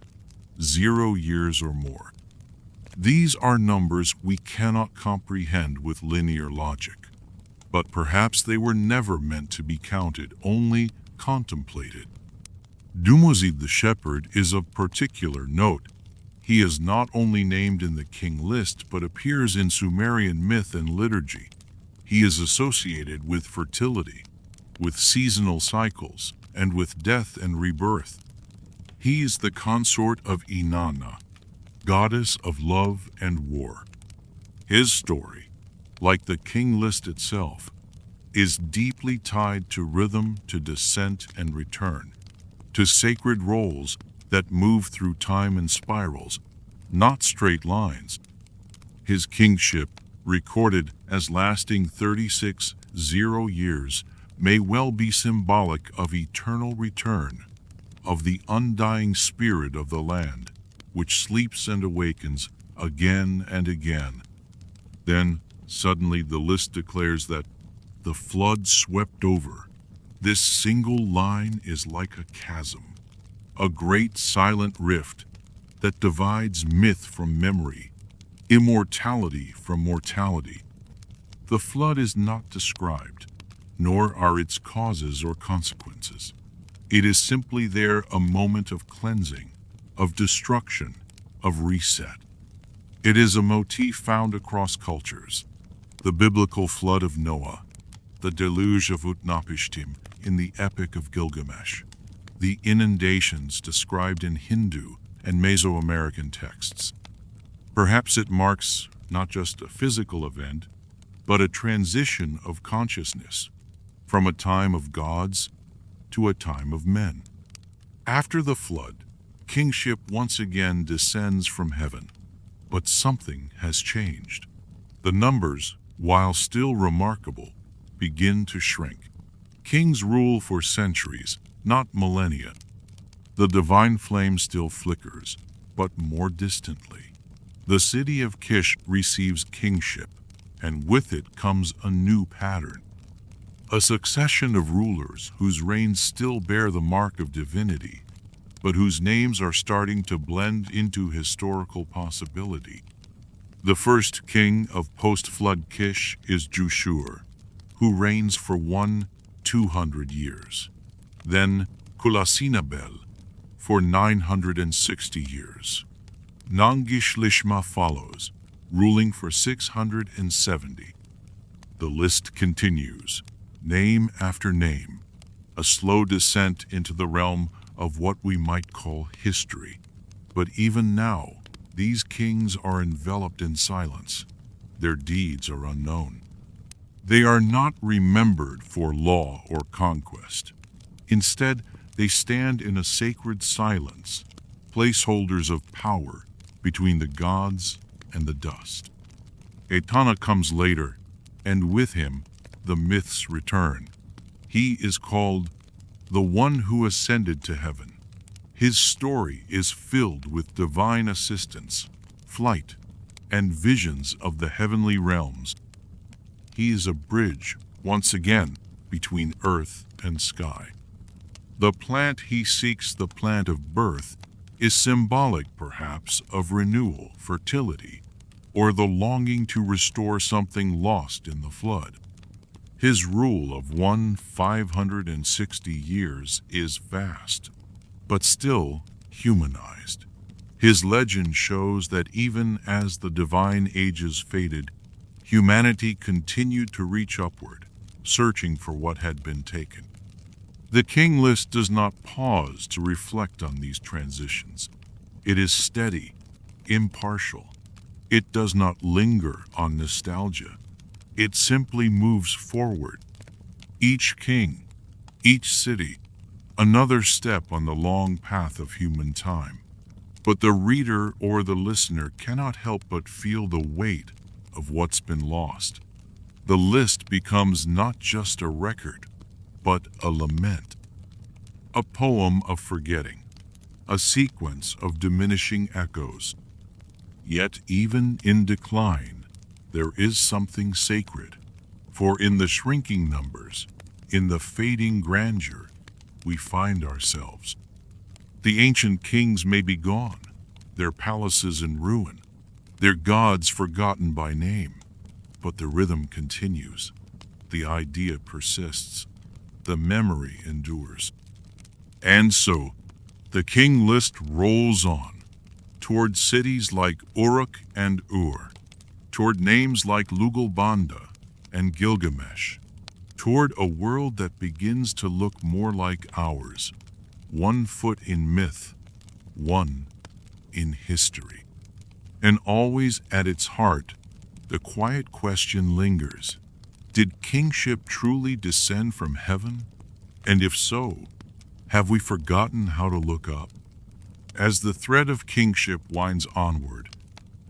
0 years or more. These are numbers we cannot comprehend with linear logic, but perhaps they were never meant to be counted, only contemplated. Dumuzid the shepherd is of particular note. He is not only named in the King List but appears in Sumerian myth and liturgy. He is associated with fertility, with seasonal cycles, and with death and rebirth. He is the consort of Inanna, goddess of love and war. His story, like the King List itself, is deeply tied to rhythm, to descent and return, to sacred roles that move through time in spirals, not straight lines. His kingship, recorded as lasting 36, 0 years, may well be symbolic of eternal return, of the undying spirit of the land, which sleeps and awakens again and again. Then, suddenly the list declares that the flood swept over. This single line is like a chasm, a great silent rift that divides myth from memory, immortality from mortality. The flood is not described, nor are its causes or consequences. It is simply there, a moment of cleansing, of destruction, of reset. It is a motif found across cultures. The biblical flood of Noah, the deluge of Utnapishtim in the Epic of Gilgamesh, the inundations described in Hindu and Mesoamerican texts. Perhaps it marks not just a physical event, but a transition of consciousness from a time of gods to a time of men. After the flood, kingship once again descends from heaven, but something has changed. The numbers, while still remarkable, begin to shrink. Kings rule for centuries, not millennia. The divine flame still flickers, but more distantly. The city of Kish receives kingship, and with it comes a new pattern. A succession of rulers whose reigns still bear the mark of divinity, but whose names are starting to blend into historical possibility. The first king of post-flood Kish is Jushur, who reigns for 200 years. Then Kulasinabel for 960 years. Nangishlishma follows, ruling for 670. The list continues, name after name, a slow descent into the realm of what we might call history. But even now, these kings are enveloped in silence. Their deeds are unknown. They are not remembered for law or conquest. Instead, they stand in a sacred silence, placeholders of power between the gods and the dust. Etana comes later, and with him, the myths return. He is called the one who ascended to heaven. His story is filled with divine assistance, flight, and visions of the heavenly realms. He is a bridge, once again, between earth and sky. The plant he seeks, the plant of birth, is symbolic, perhaps, of renewal, fertility, or the longing to restore something lost in the flood. His rule of 560 years is vast, but still humanized. His legend shows that even as the divine ages faded, humanity continued to reach upward, searching for what had been taken. The King List does not pause to reflect on these transitions. It is steady, impartial. It does not linger on nostalgia. It simply moves forward. Each king, each city, another step on the long path of human time. But the reader or the listener cannot help but feel the weight of what's been lost. The list becomes not just a record, but a lament, a poem of forgetting, a sequence of diminishing echoes. Yet even in decline, there is something sacred. For in the shrinking numbers, in the fading grandeur, we find ourselves. The ancient kings may be gone, their palaces in ruin, their gods forgotten by name, but the rhythm continues, the idea persists, the memory endures. And so, the king list rolls on, toward cities like Uruk and Ur, toward names like Lugalbanda and Gilgamesh, toward a world that begins to look more like ours, 1 foot in myth, 1 in history. And always at its heart, the quiet question lingers. Did kingship truly descend from heaven? And if so, have we forgotten how to look up? As the thread of kingship winds onward,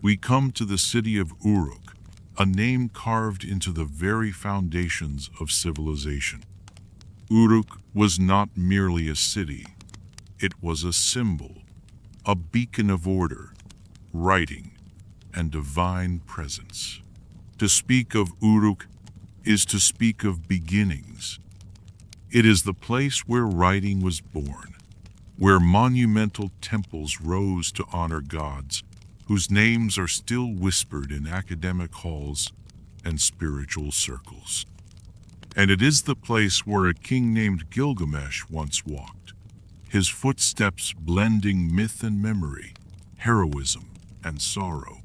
we come to the city of Uruk, a name carved into the very foundations of civilization. Uruk was not merely a city. It was a symbol, a beacon of order, writing, and divine presence. To speak of Uruk is to speak of beginnings. It is the place where writing was born, where monumental temples rose to honor gods whose names are still whispered in academic halls and spiritual circles. And it is the place where a king named Gilgamesh once walked, his footsteps blending myth and memory, heroism and sorrow.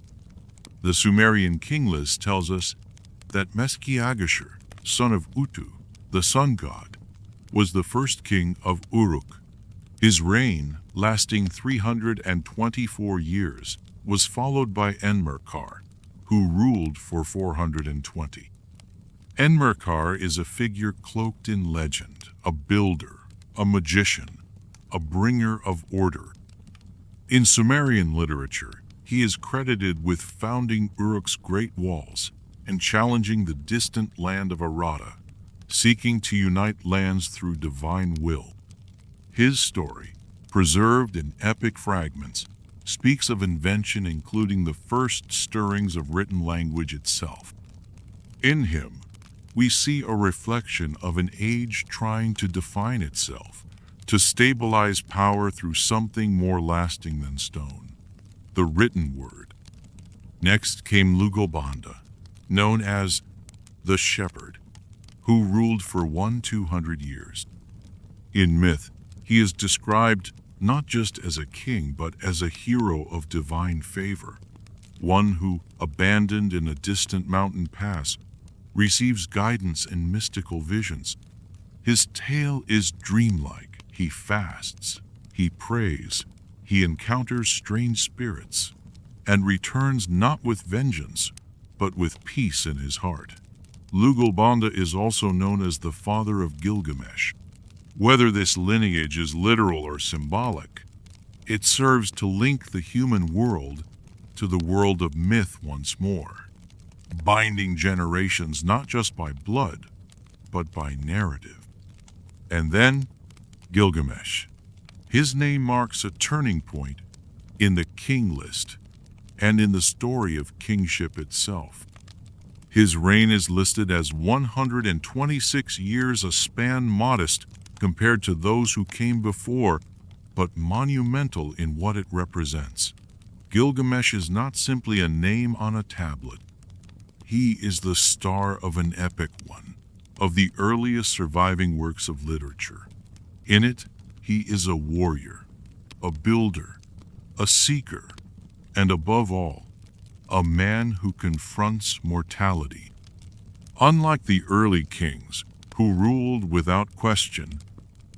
The Sumerian King List tells us that Meskiagashur, son of Utu, the sun god, was the first king of Uruk. His reign, lasting 324 years, was followed by Enmerkar, who ruled for 420. Enmerkar is a figure cloaked in legend, a builder, a magician, a bringer of order. In Sumerian literature, he is credited with founding Uruk's great walls and challenging the distant land of Arata, seeking to unite lands through divine will. His story, preserved in epic fragments, speaks of invention including the first stirrings of written language itself. In him, we see a reflection of an age trying to define itself, to stabilize power through something more lasting than stone, the written word. Next came Lugalbanda, known as the Shepherd, who ruled for 200 years. In myth, he is described not just as a king, but as a hero of divine favor, one who, abandoned in a distant mountain pass, receives guidance and mystical visions. His tale is dreamlike. He fasts, he prays, he encounters strange spirits, and returns not with vengeance, but with peace in his heart. Lugalbanda is also known as the father of Gilgamesh. Whether this lineage is literal or symbolic, it serves to link the human world to the world of myth once more, binding generations not just by blood, but by narrative. And then, Gilgamesh. His name marks a turning point in the king list and in the story of kingship itself. His reign is listed as 126 years, a span modest compared to those who came before, but monumental in what it represents. Gilgamesh is not simply a name on a tablet. He is the star of an epic one, of the earliest surviving works of literature. In it, he is a warrior, a builder, a seeker, and above all, a man who confronts mortality. Unlike the early kings, who ruled without question,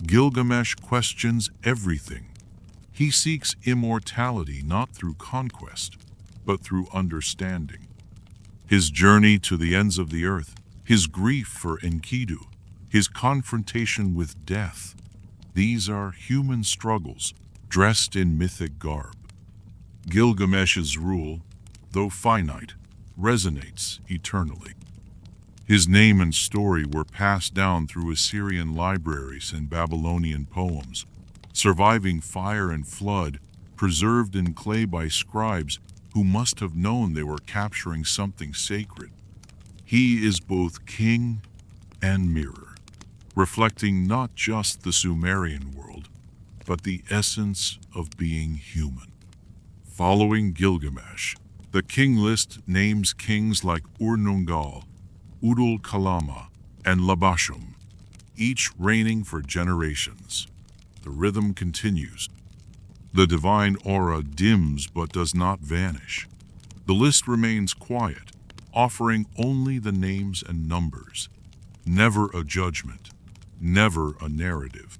Gilgamesh questions everything. He seeks immortality not through conquest, but through understanding. His journey to the ends of the earth, his grief for Enkidu, his confrontation with death, these are human struggles dressed in mythic garb. Gilgamesh's rule, though finite, resonates eternally. His name and story were passed down through Assyrian libraries and Babylonian poems, surviving fire and flood, preserved in clay by scribes, who must have known they were capturing something sacred. He is both king and mirror, reflecting not just the Sumerian world, but the essence of being human. Following Gilgamesh, the king list names kings like Ur-Nungal, Udul-Kalama, and Labashum, each reigning for generations. The rhythm continues. The divine aura dims but does not vanish. The list remains quiet, offering only the names and numbers. Never a judgment, never a narrative.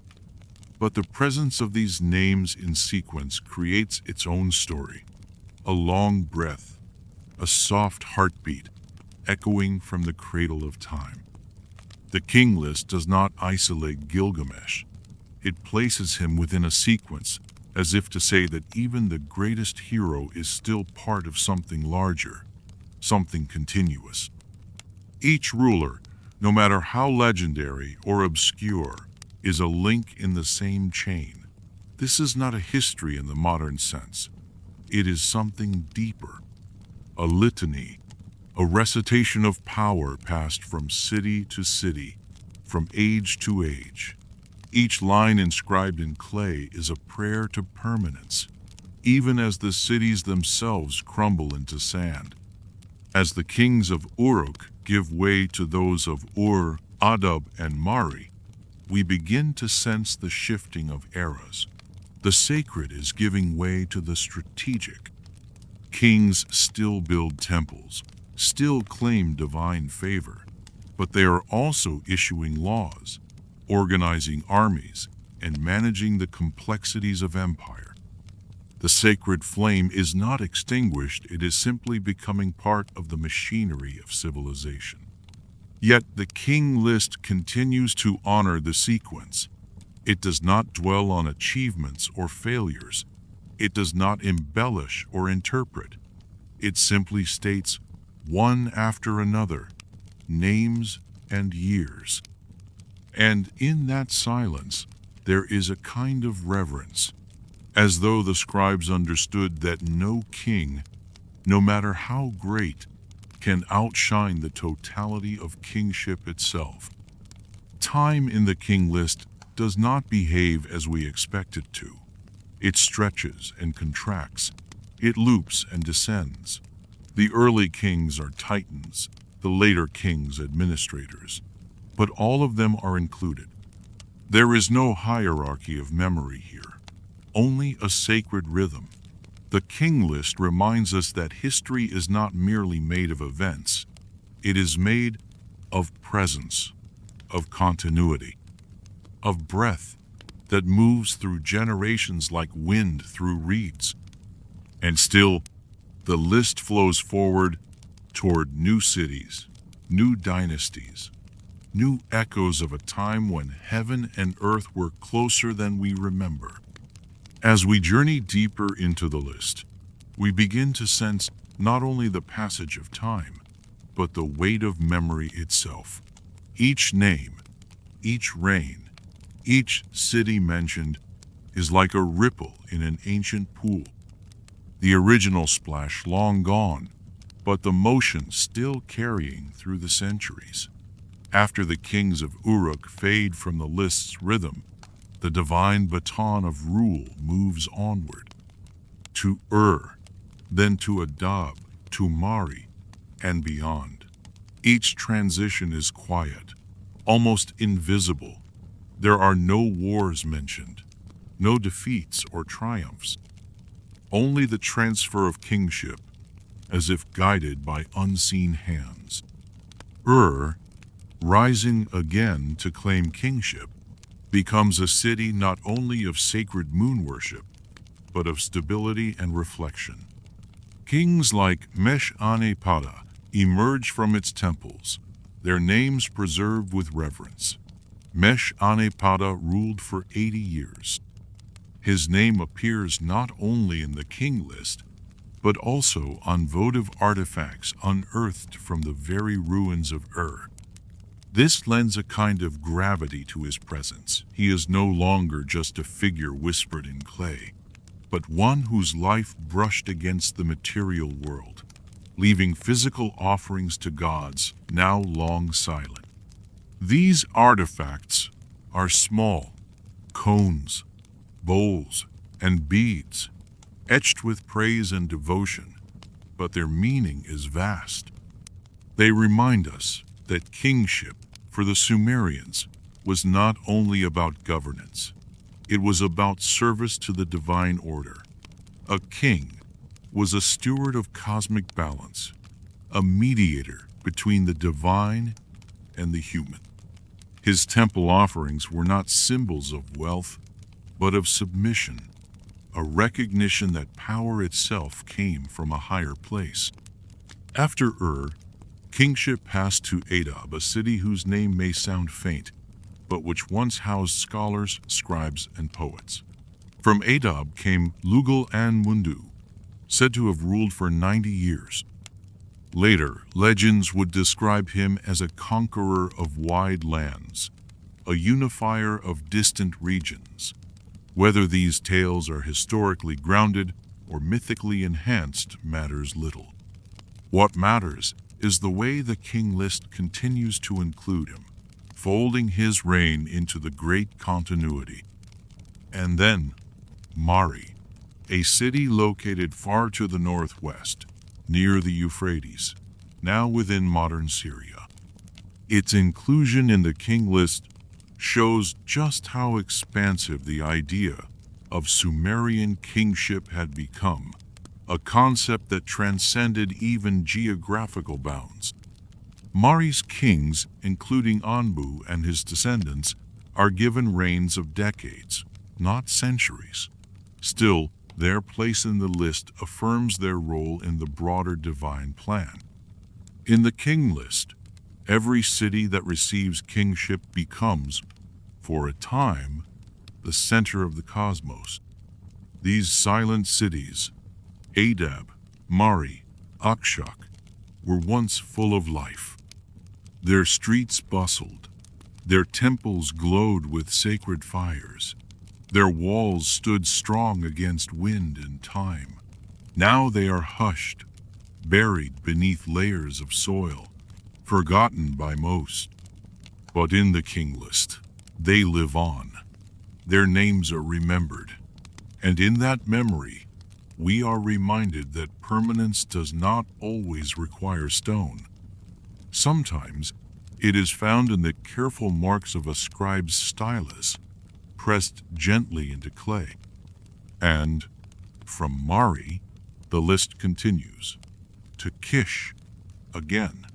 But the presence of these names in sequence creates its own story. A long breath, a soft heartbeat, echoing from the cradle of time. The king list does not isolate Gilgamesh. It places him within a sequence, as if to say that even the greatest hero is still part of something larger, something continuous. Each ruler, no matter how legendary or obscure, is a link in the same chain. This is not a history in the modern sense. It is something deeper. A litany, a recitation of power passed from city to city, from age to age. Each line inscribed in clay is a prayer to permanence, even as the cities themselves crumble into sand. As the kings of Uruk give way to those of Ur, Adab, and Mari, we begin to sense the shifting of eras. The sacred is giving way to the strategic. Kings still build temples, still claim divine favor, but they are also issuing laws, organizing armies, and managing the complexities of empire. The sacred flame is not extinguished, it is simply becoming part of the machinery of civilization. Yet the king list continues to honor the sequence. It does not dwell on achievements or failures. It does not embellish or interpret. It simply states, one after another, names and years. And in that silence, there is a kind of reverence, as though the scribes understood that no king, no matter how great, can outshine the totality of kingship itself. Time in the king list does not behave as we expect it to. It stretches and contracts. It loops and descends. The early kings are titans, the later kings administrators, but all of them are included. There is no hierarchy of memory here, only a sacred rhythm. The king list reminds us that history is not merely made of events. It is made of presence, of continuity, of breath that moves through generations like wind through reeds. And still, the list flows forward toward new cities, new dynasties, new echoes of a time when heaven and earth were closer than we remember. As we journey deeper into the list, we begin to sense not only the passage of time, but the weight of memory itself. Each name, each reign, each city mentioned is like a ripple in an ancient pool. The original splash long gone, but the motion still carrying through the centuries. After the kings of Uruk fade from the list's rhythm, the divine baton of rule moves onward. To then to Adab, to Mari, and beyond. Each transition is quiet, almost invisible. There are no wars mentioned, no defeats or triumphs. Only the transfer of kingship, as if guided by unseen hands. Rising again to claim kingship, becomes a city not only of sacred moon worship, but of stability and reflection. Kings like Mesh-Ane-Pada emerge from its temples, their names preserved with reverence. Mesh-Ane-Pada ruled for 80 years. His name appears not only in the king list, but also on votive artifacts unearthed from the very ruins of Ur. This lends a kind of gravity to his presence. He is no longer just a figure whispered in clay. but one whose life brushed against the material world, leaving physical offerings to gods now long silent. These artifacts are small, cones, bowls, and beads, etched with praise and devotion, but their meaning is vast. They remind us that kingship, for the Sumerians, was not only about governance. It was about service to the divine order. A king was a steward of cosmic balance, a mediator between the divine and the human. His temple offerings were not symbols of wealth, but of submission, a recognition that power itself came from a higher place. After kingship passed to Adab, a city whose name may sound faint, but which once housed scholars, scribes, and poets. From Adab came Lugal-an-Mundu, said to have ruled for 90 years. Later, legends would describe him as a conqueror of wide lands, a unifier of distant regions. Whether these tales are historically grounded or mythically enhanced matters little. What matters is the way the King List continues to include him, folding his reign into the great continuity. And then, Mari, a city located far to the northwest, near the Euphrates, now within modern Syria. Its inclusion in the King List shows just how expansive the idea of Sumerian kingship had become, a concept that transcended even geographical bounds. Mari's kings, including Anbu and his descendants, are given reigns of decades, not centuries. Still, their place in the list affirms their role in the broader divine plan. In the King List, every city that receives kingship becomes, for a time, the center of the cosmos. These silent cities, Adab, Mari, Akshak, were once full of life. Their streets bustled, their temples glowed with sacred fires. Their walls stood strong against wind and time. Now they are hushed, buried beneath layers of soil, forgotten by most. But in the King List, they live on. Their names are remembered. And in that memory, we are reminded that permanence does not always require stone. Sometimes, it is found in the careful marks of a scribe's stylus, pressed gently into clay. And, from Mari, the list continues. To Kish, again.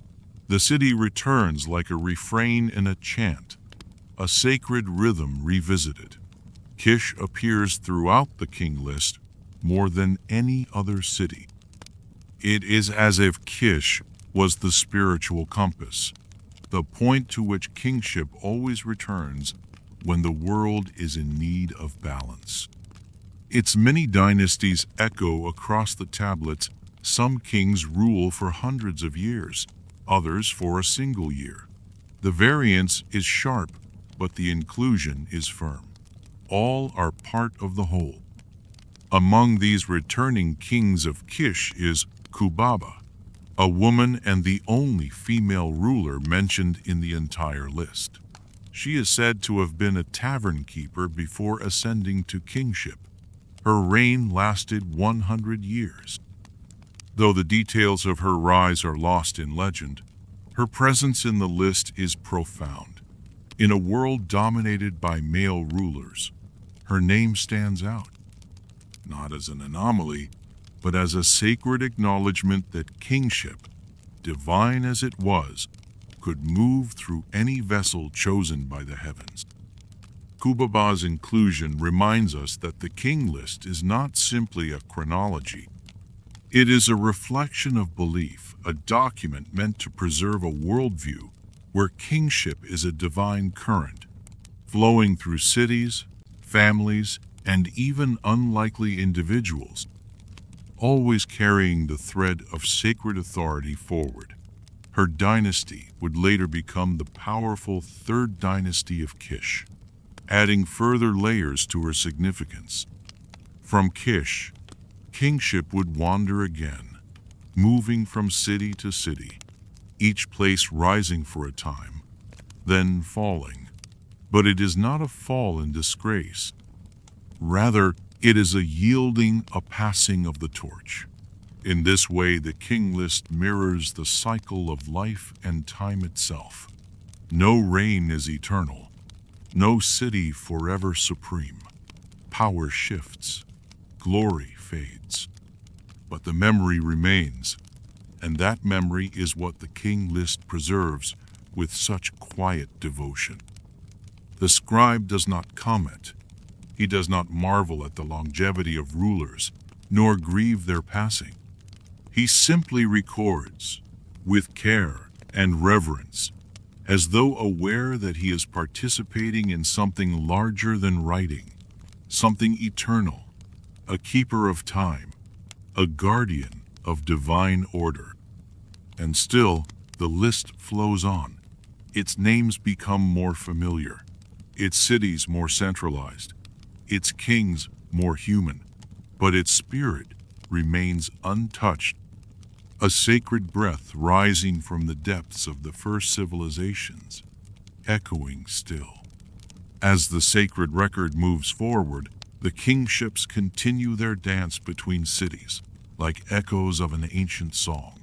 The city returns like a refrain in a chant, a sacred rhythm revisited. Kish appears throughout the King List more than any other city. It is as if Kish was the spiritual compass, the point to which kingship always returns when the world is in need of balance. Its many dynasties echo across the tablets. Some kings rule for hundreds of years, others for a single year. The variance is sharp, but the inclusion is firm. All are part of the whole. Among these returning kings of Kish is Kubaba, a woman and the only female ruler mentioned in the entire list. She is said to have been a tavern keeper before ascending to kingship. Her reign lasted 100 years. Though the details of her rise are lost in legend, her presence in the list is profound. In a world dominated by male rulers, her name stands out, not as an anomaly, but as a sacred acknowledgement that kingship, divine as it was, could move through any vessel chosen by the heavens. Kubaba's inclusion reminds us that the King List is not simply a chronology. It is a reflection of belief, a document meant to preserve a worldview where kingship is a divine current, flowing through cities, families, and even unlikely individuals, always carrying the thread of sacred authority forward. Her dynasty would later become the powerful Third Dynasty of Kish, adding further layers to her significance. From Kish, kingship would wander again, moving from city to city, each place rising for a time, then falling. But it is not a fall in disgrace. Rather, it is a yielding, a passing of the torch. In this way, the King List mirrors the cycle of life and time itself. No reign is eternal, no city forever supreme. Power shifts, glory fades, but the memory remains, and that memory is what the King List preserves with such quiet devotion. The scribe does not comment. He does not marvel at the longevity of rulers, nor grieve their passing. He simply records, with care and reverence, as though aware that he is participating in something larger than writing, something eternal, a keeper of time, a guardian of divine order. And still, the list flows on. Its names become more familiar, its cities more centralized, its kings more human, but its spirit remains untouched, a sacred breath rising from the depths of the first civilizations, echoing still. As the sacred record moves forward, the kingships continue their dance between cities, like echoes of an ancient song,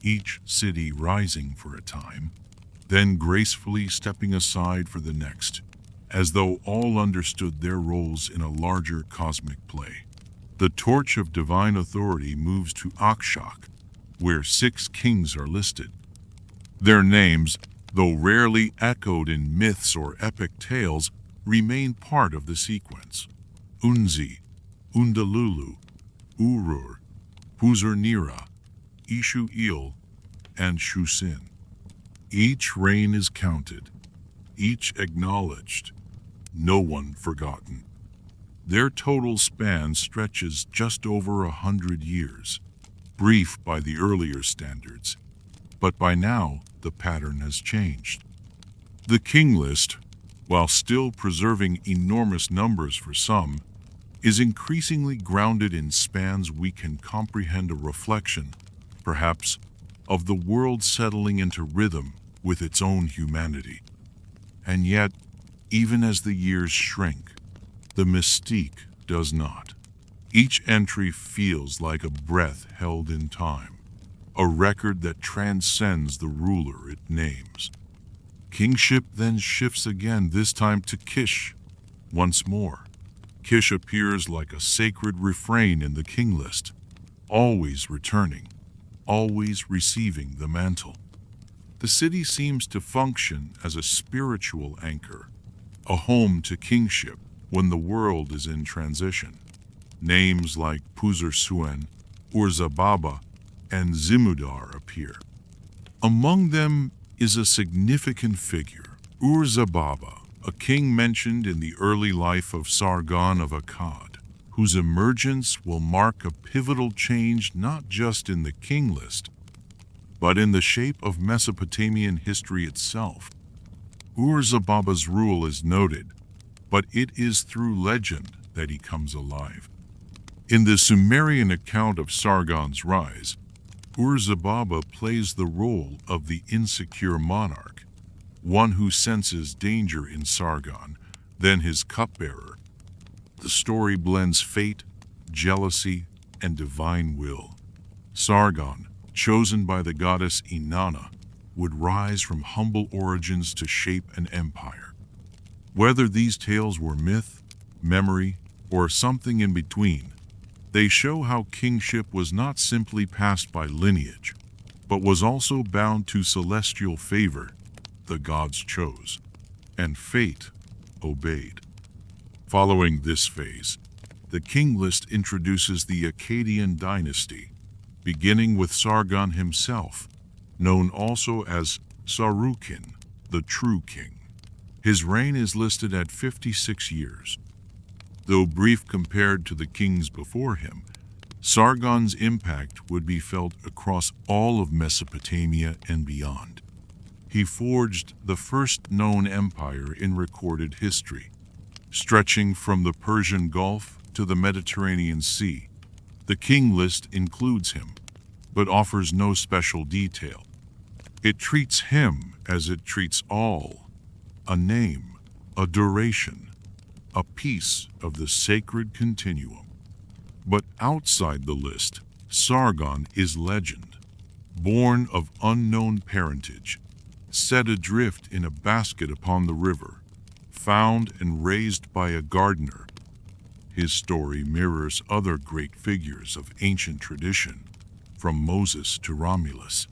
each city rising for a time, then gracefully stepping aside for the next, as though all understood their roles in a larger cosmic play. The torch of divine authority moves to Akshak, where 6 kings are listed. Their names, though rarely echoed in myths or epic tales, remain part of the sequence. Unzi, Undalulu, Urur, Puzurnira, Ishu-il, and Shusin. Each reign is counted, each acknowledged, no one forgotten. Their total span stretches just over 100 years, brief by the earlier standards, but by now the pattern has changed. The King List, while still preserving enormous numbers for some, is increasingly grounded in spans we can comprehend, a reflection, perhaps, of the world settling into rhythm with its own humanity. And yet, even as the years shrink, the mystique does not. Each entry feels like a breath held in time, a record that transcends the ruler it names. Kingship then shifts again, this time to Kish. Once more, Kish appears like a sacred refrain in the King List, always returning, always receiving the mantle. The city seems to function as a spiritual anchor, a home to kingship when the world is in transition. Names like Puzur-Suen, Urzababa, and Zimudar appear. Among them is a significant figure, Urzababa, a king mentioned in the early life of Sargon of Akkad, whose emergence will mark a pivotal change not just in the King List, but in the shape of Mesopotamian history itself. Urzababa's rule is noted, but it is through legend that he comes alive. In the Sumerian account of Sargon's rise, Urzababa plays the role of the insecure monarch, one who senses danger in Sargon, then his cupbearer. The story blends fate, jealousy, and divine will. Sargon, chosen by the goddess Inanna, would rise from humble origins to shape an empire. Whether these tales were myth, memory, or something in between, they show how kingship was not simply passed by lineage, but was also bound to celestial favor. The gods chose, and fate obeyed. Following this phase, the King List introduces the Akkadian dynasty, beginning with Sargon himself, known also as Sarukin, the true king. His reign is listed at 56 years. Though brief compared to the kings before him, Sargon's impact would be felt across all of Mesopotamia and beyond. He forged the first known empire in recorded history, stretching from the Persian Gulf to the Mediterranean Sea. The King List includes him, but offers no special detail. It treats him as it treats all: a name, a duration, a piece of the sacred continuum. But outside the list, Sargon is legend, born of unknown parentage, set adrift in a basket upon the river, found and raised by a gardener. His story mirrors other great figures of ancient tradition, from Moses to Romulus.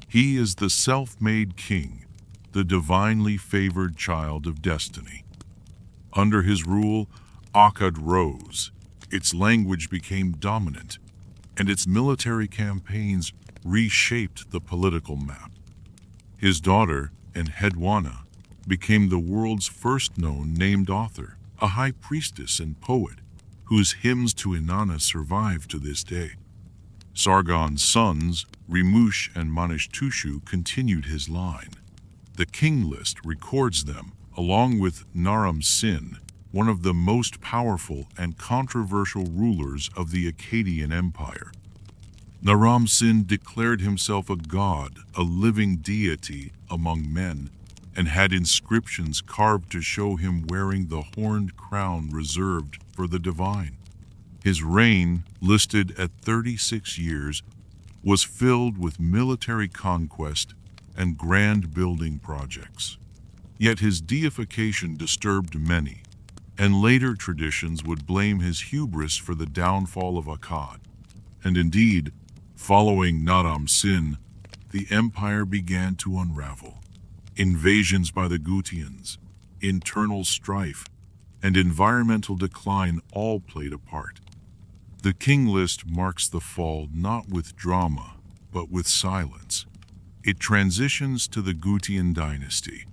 He is the self-made king, the divinely favored child of destiny. Under his rule, Akkad rose, its language became dominant, and its military campaigns reshaped the political map. His daughter, Enheduanna, became the world's first known named author, a high priestess and poet, whose hymns to Inanna survive to this day. Sargon's sons, Rimush and Manishtushu, continued his line. The King List records them, along with Naram-Sin, one of the most powerful and controversial rulers of the Akkadian Empire. Naram-Sin declared himself a god, a living deity among men, and had inscriptions carved to show him wearing the horned crown reserved for the divine. His reign, listed at 36 years, was filled with military conquest and grand building projects. Yet his deification disturbed many, and later traditions would blame his hubris for the downfall of Akkad. And indeed, following Naram-Sin, the empire began to unravel. Invasions by the Gutians, internal strife, and environmental decline all played a part. The King List marks the fall not with drama, but with silence. It transitions to the Gutian dynasty,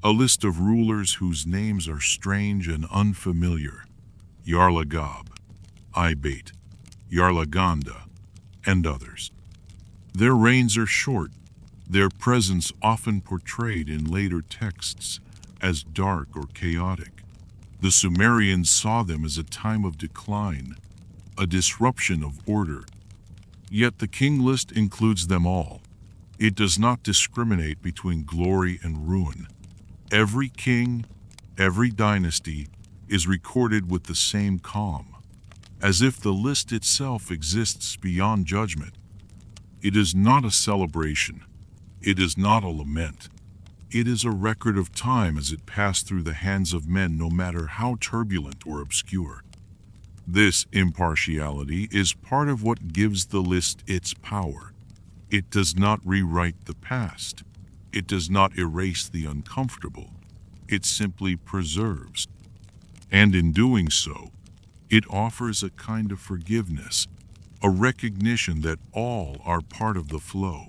a list of rulers whose names are strange and unfamiliar: Yarlagab, Ibate, Yarlaganda, and others. Their reigns are short, their presence often portrayed in later texts as dark or chaotic. The Sumerians saw them as a time of decline, a disruption of order. Yet the King List includes them all. It does not discriminate between glory and ruin. Every king, every dynasty is recorded with the same calm, as if the list itself exists beyond judgment. It is not a celebration. It is not a lament. It is a record of time as it passed through the hands of men, no matter how turbulent or obscure. This impartiality is part of what gives the list its power. It does not rewrite the past. It does not erase the uncomfortable. It simply preserves. And in doing so, it offers a kind of forgiveness, a recognition that all are part of the flow.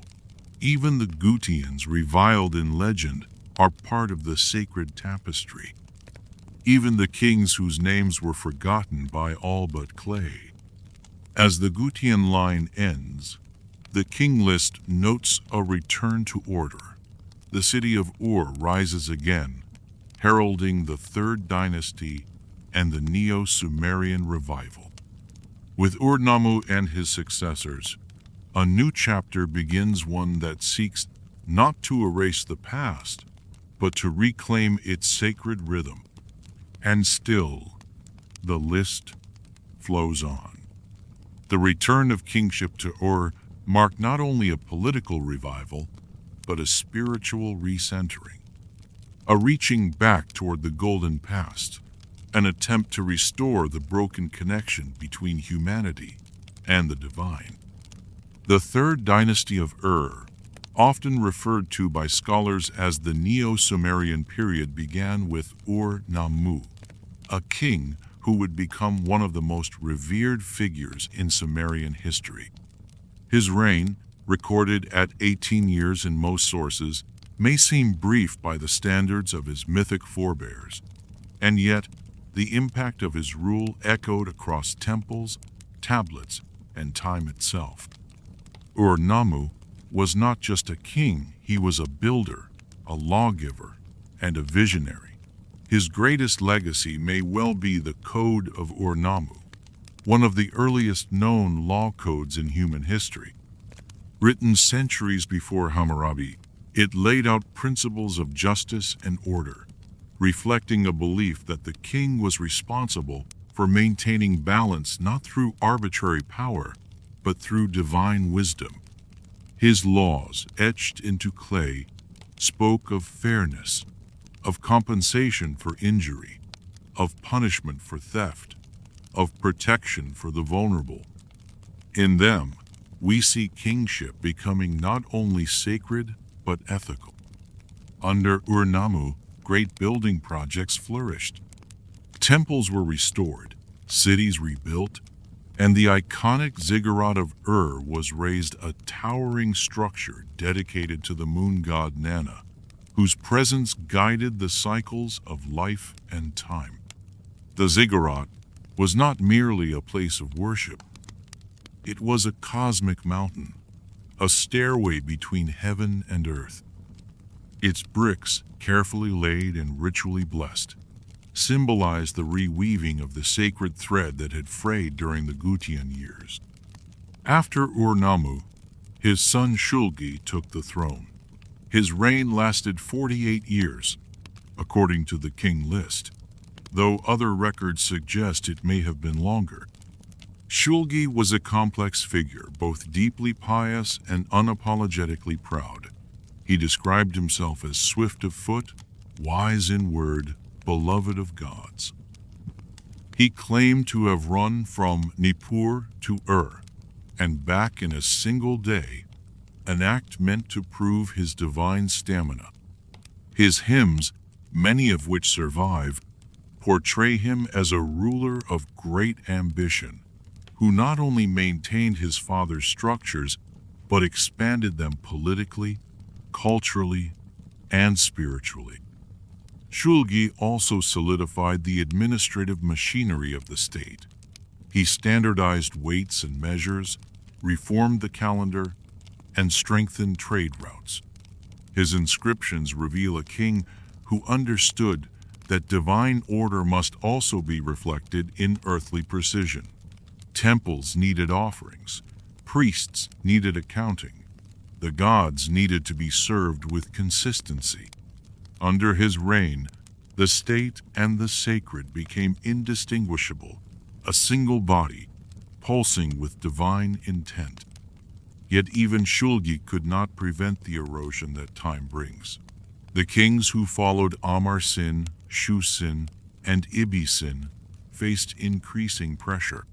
Even the Gutians, reviled in legend, are part of the sacred tapestry. Even the kings whose names were forgotten by all but clay. As the Gutian line ends, the King List notes a return to order. The city of Ur rises again, heralding the Third Dynasty and the Neo-Sumerian revival. With Ur-Nammu and his successors, a new chapter begins, one that seeks not to erase the past, but to reclaim its sacred rhythm. And still, the list flows on. The return of kingship to Ur marked not only a political revival, but a spiritual recentering, a reaching back toward the golden past, an attempt to restore the broken connection between humanity and the divine. The Third Dynasty of Ur, often referred to by scholars as the Neo-Sumerian period, began with Ur-Nammu, a king who would become one of the most revered figures in Sumerian history. His reign, recorded at 18 years in most sources, may seem brief by the standards of his mythic forebears, and yet the impact of his rule echoed across temples, tablets, and time itself. Ur-Nammu was not just a king, he was a builder, a lawgiver, and a visionary. His greatest legacy may well be the Code of Ur-Nammu, one of the earliest known law codes in human history. Written centuries before Hammurabi, it laid out principles of justice and order, reflecting a belief that the king was responsible for maintaining balance not through arbitrary power, but through divine wisdom. His laws, etched into clay, spoke of fairness, of compensation for injury, of punishment for theft, of protection for the vulnerable. In them, we see kingship becoming not only sacred but ethical. Under Ur-Nammu, great building projects flourished. Temples were restored, cities rebuilt, and the iconic ziggurat of Ur was raised, a towering structure dedicated to the moon god Nana, whose presence guided the cycles of life and time. The ziggurat was not merely a place of worship. It was a cosmic mountain, a stairway between heaven and earth. Its bricks, carefully laid and ritually blessed, symbolized the reweaving of the sacred thread that had frayed during the Gutian years. After Ur-Nammu, his son Shulgi took the throne. His reign lasted 48 years, according to the King List, though other records suggest it may have been longer. Shulgi was a complex figure, both deeply pious and unapologetically proud. He described himself as swift of foot, wise in word, beloved of gods. He claimed to have run from Nippur to Ur and back in a single day, an act meant to prove his divine stamina. His hymns, many of which survive, portray him as a ruler of great ambition, who not only maintained his father's structures, but expanded them politically, culturally, and spiritually. Shulgi also solidified the administrative machinery of the state. He standardized weights and measures, reformed the calendar, and strengthened trade routes. His inscriptions reveal a king who understood that divine order must also be reflected in earthly precision. Temples needed offerings, priests needed accounting, the gods needed to be served with consistency. Under his reign, the state and the sacred became indistinguishable, a single body, pulsing with divine intent. Yet even Shulgi could not prevent the erosion that time brings. The kings who followed Amar-Sin, Shu-Sin, and Ibi-Sin faced increasing pressure.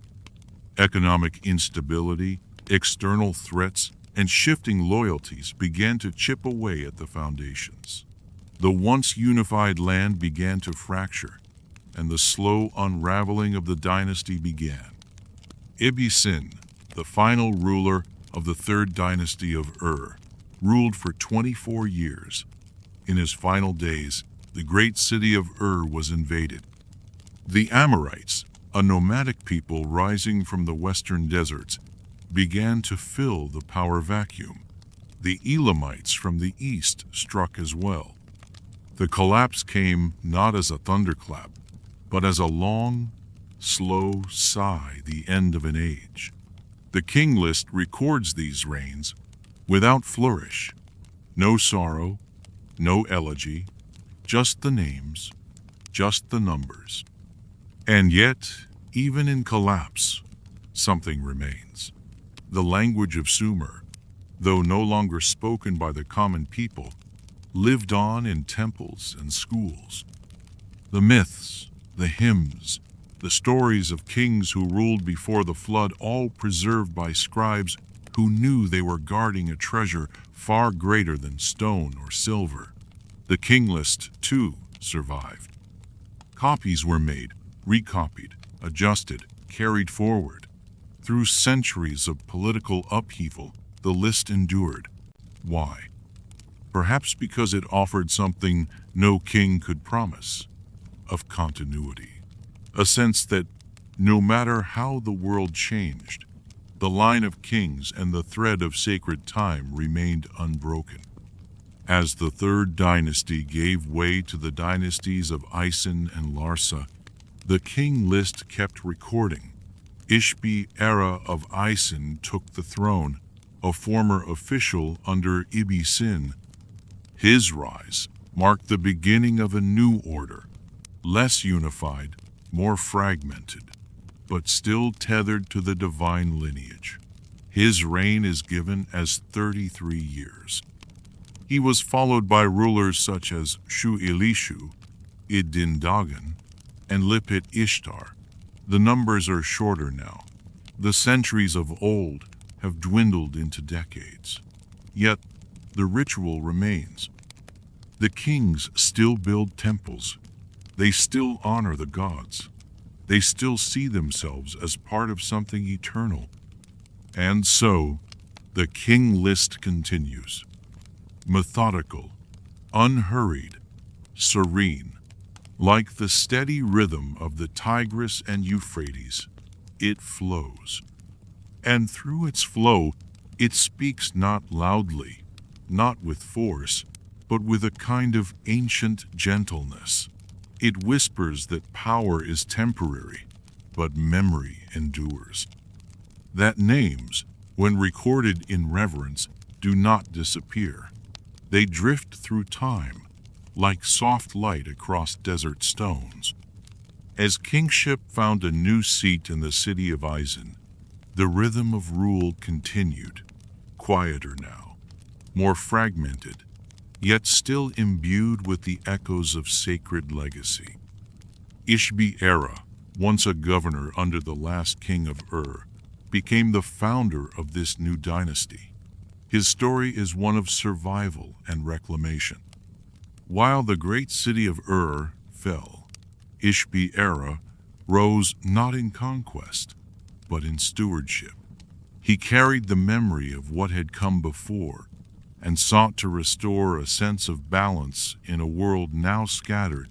Economic instability, external threats, and shifting loyalties began to chip away at the foundations. The once unified land began to fracture, and the slow unraveling of the dynasty began. Ibi-Sin, the final ruler of the third dynasty of Ur, ruled for 24 years. In his final days, the great city of Ur was invaded. The Amorites, a nomadic people rising from the western deserts, began to fill the power vacuum. The Elamites from the east struck as well. The collapse came not as a thunderclap, but as a long, slow sigh, the end of an age. The King List records these reigns without flourish, no sorrow, no elegy, just the names, just the numbers. And yet, even in collapse, something remains. The language of Sumer, though no longer spoken by the common people, lived on in temples and schools. The myths, the hymns, the stories of kings who ruled before the flood, all preserved by scribes who knew they were guarding a treasure far greater than stone or silver. The King List, too, survived. Copies were made, recopied, adjusted, carried forward. Through centuries of political upheaval, the list endured. Why? Perhaps because it offered something no king could promise: of continuity. A sense that no matter how the world changed, the line of kings and the thread of sacred time remained unbroken. As the third dynasty gave way to the dynasties of Isin and Larsa, the King List kept recording, Ishbi-Era of Isin took the throne, a former official under Isin. His rise marked the beginning of a new order, less unified, more fragmented, but still tethered to the divine lineage. His reign is given as 33 years. He was followed by rulers such as Shu-ilishu, Idin-Dagan, and Lipit-Ishtar. The numbers are shorter now. The centuries of old have dwindled into decades. Yet, the ritual remains. The kings still build temples. They still honor the gods. They still see themselves as part of something eternal. And so, the king list continues. Methodical, unhurried, serene. Like the steady rhythm of the Tigris and Euphrates, it flows. And through its flow, it speaks not loudly, not with force, but with a kind of ancient gentleness. It whispers that power is temporary, but memory endures. That names, when recorded in reverence, do not disappear. They drift through time, like soft light across desert stones. As kingship found a new seat in the city of Isin, the rhythm of rule continued, quieter now, more fragmented, yet still imbued with the echoes of sacred legacy. Ishbi-Era, once a governor under the last king of became the founder of this new dynasty. His story is one of survival and reclamation. While the great city of fell, Ishbi-Era rose not in conquest, but in stewardship. He carried the memory of what had come before and sought to restore a sense of balance in a world now scattered.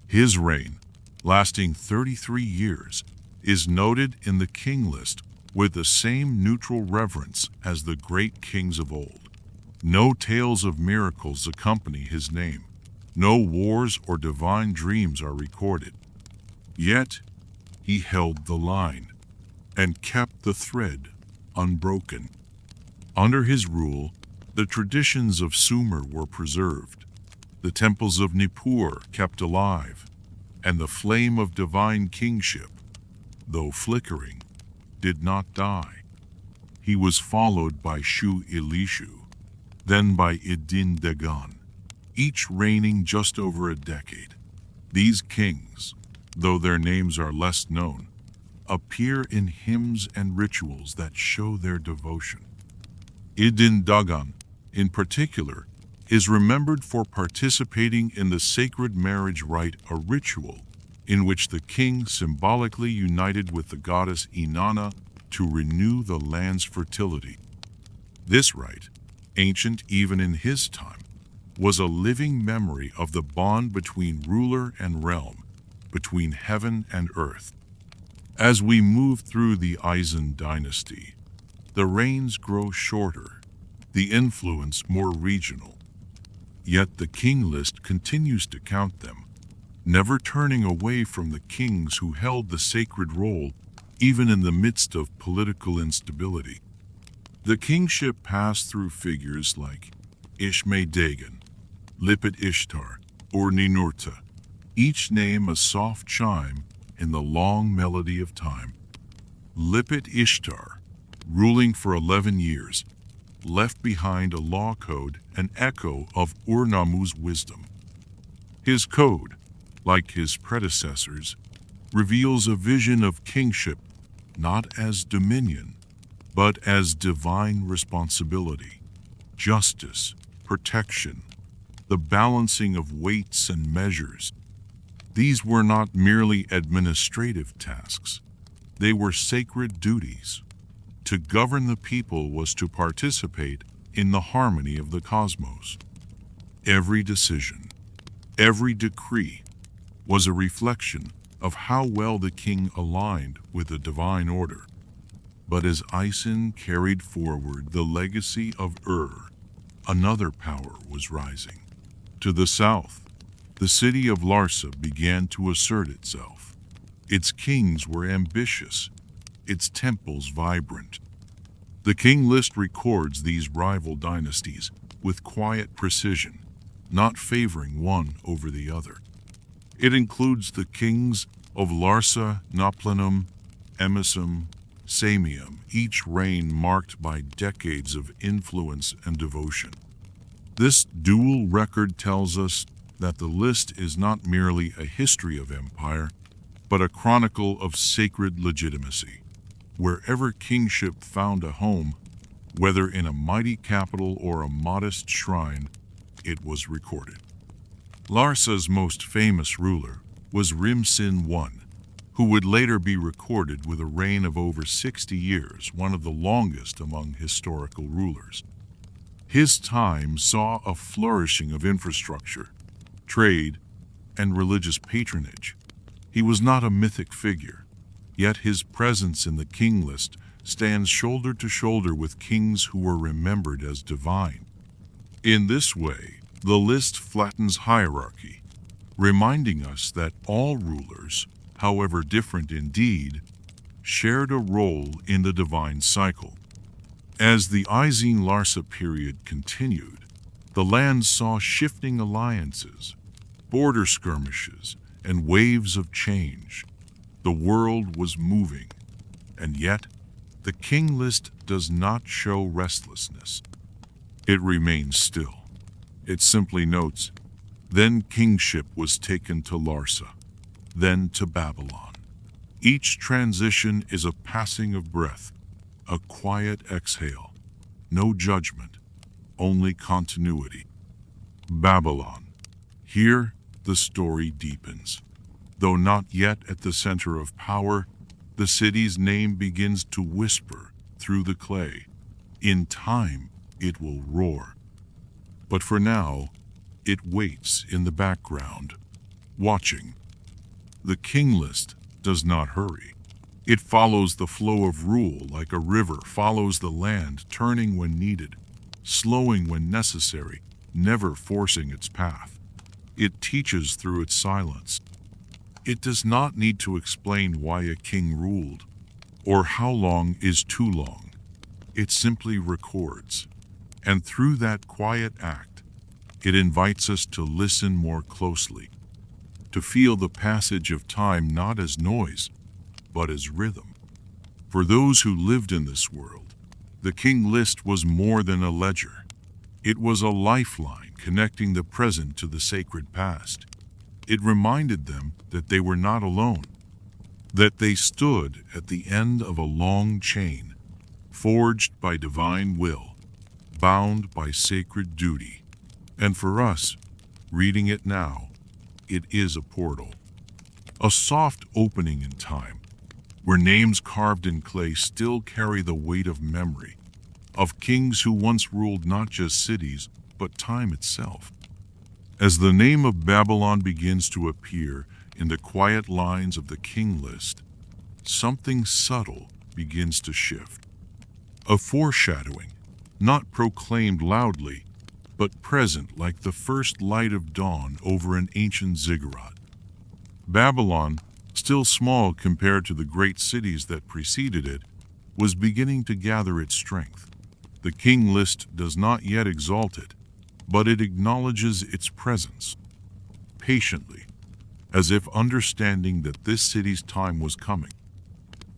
His reign, lasting 33 years, is noted in the king list with the same neutral reverence as the great kings of old. No tales of miracles accompany his name. No wars or divine dreams are recorded. Yet, he held the line and kept the thread unbroken. Under his rule, the traditions of Sumer were preserved, the temples of Nippur kept alive, and the flame of divine kingship, though flickering, did not die. He was followed by Shu-ilishu, then by Idin-Dagan, each reigning just over a decade. These kings, though their names are less known, appear in hymns and rituals that show their devotion. Idin-Dagan, in particular, is remembered for participating in the sacred marriage rite, a ritual in which the king symbolically united with the goddess Inanna to renew the land's fertility. This rite, ancient even in his time, was a living memory of the bond between ruler and realm, between heaven and earth. As we move through the Isin dynasty, the reigns grow shorter, the influence more regional. Yet the king list continues to count them, never turning away from the kings who held the sacred role even in the midst of political instability. The kingship passed through figures like Ishme-Dagan, Lipit-Ishtar, or Ninurta, each name a soft chime in the long melody of time. Lipit-Ishtar, ruling for 11 years, left behind a law code, an echo of Ur-Nammu's wisdom. His code, like his predecessors, reveals a vision of kingship not as dominion, but as divine responsibility, justice, protection, the balancing of weights and measures. These were not merely administrative tasks. They were sacred duties. To govern the people was to participate in the harmony of the cosmos. Every decision, every decree, was a reflection of how well the king aligned with the divine order. But as Isin carried forward the legacy of another power was rising. To the south, the city of Larsa began to assert itself. Its kings were ambitious, its temples vibrant. The King List records these rival dynasties with quiet precision, not favoring one over the other. It includes the kings of Larsa, Naplanum, Emesum, Samium, each reign marked by decades of influence and devotion. This dual record tells us that the list is not merely a history of empire, but a chronicle of sacred legitimacy. Wherever kingship found a home, whether in a mighty capital or a modest shrine, it was recorded. Larsa's most famous ruler was Rimsin I, who would later be recorded with a reign of over 60 years, one of the longest among historical rulers. His time saw a flourishing of infrastructure, trade, and religious patronage. He was not a mythic figure, yet his presence in the King List stands shoulder to shoulder with kings who were remembered as divine. In this way, the list flattens hierarchy, reminding us that all rulers, however different indeed, shared a role in the divine cycle. As the Isin and Larsa period continued, the land saw shifting alliances, border skirmishes, and waves of change. The world was moving, and yet the King List does not show restlessness. It remains still. It simply notes, then kingship was taken to Larsa, then to Babylon. Each transition is a passing of breath, a quiet exhale, no judgment, only continuity. Babylon. Here, the story deepens. Though not yet at the center of power, the city's name begins to whisper through the clay. In time, it will roar. But for now, it waits in the background, watching. The King List does not hurry. It follows the flow of rule like a river follows the land, turning when needed, slowing when necessary, never forcing its path. It teaches through its silence. It does not need to explain why a king ruled, or how long is too long. It simply records. And through that quiet act, it invites us to listen more closely, to feel the passage of time not as noise, but as rhythm. For those who lived in this world, the King List was more than a ledger. It was a lifeline connecting the present to the sacred past. It reminded them that they were not alone, that they stood at the end of a long chain, forged by divine will, bound by sacred duty. And for us, reading it now, it is a portal, a soft opening in time, where names carved in clay still carry the weight of memory, of kings who once ruled not just cities, but time itself. As the name of Babylon begins to appear in the quiet lines of the King List, something subtle begins to shift. A foreshadowing, not proclaimed loudly, but present like the first light of dawn over an ancient ziggurat. Babylon, still small compared to the great cities that preceded it, was beginning to gather its strength. The King List does not yet exalt it, but it acknowledges its presence, patiently, as if understanding that this city's time was coming.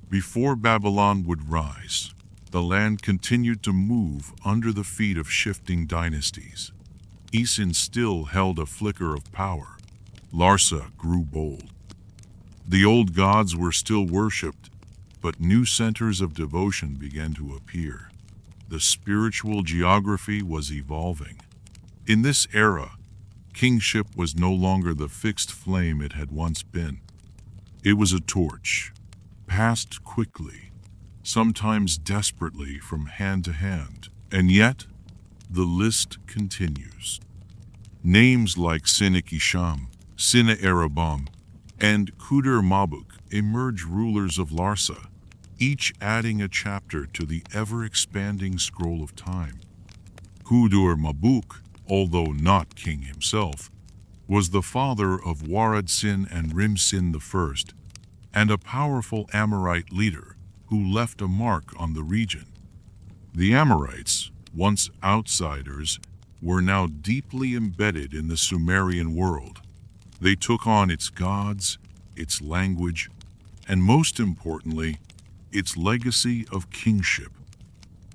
Before Babylon would rise, the land continued to move under the feet of shifting dynasties. Isin still held a flicker of power. Larsa grew bold. The old gods were still worshipped, but new centers of devotion began to appear. The spiritual geography was evolving. In this era, kingship was no longer the fixed flame it had once been. It was a torch, passed quickly, sometimes desperately from hand to hand. And yet, the list continues. Names like Sinikisham, Sina-Arabam, and Kudur-Mabuk emerge rulers of Larsa, each adding a chapter to the ever-expanding scroll of time. Kudur-Mabuk, although not king himself, was the father of Waradsin and Rimsin I, and a powerful Amorite leader who left a mark on the region. The Amorites, once outsiders, were now deeply embedded in the Sumerian world. They took on its gods, its language, and most importantly, its legacy of kingship.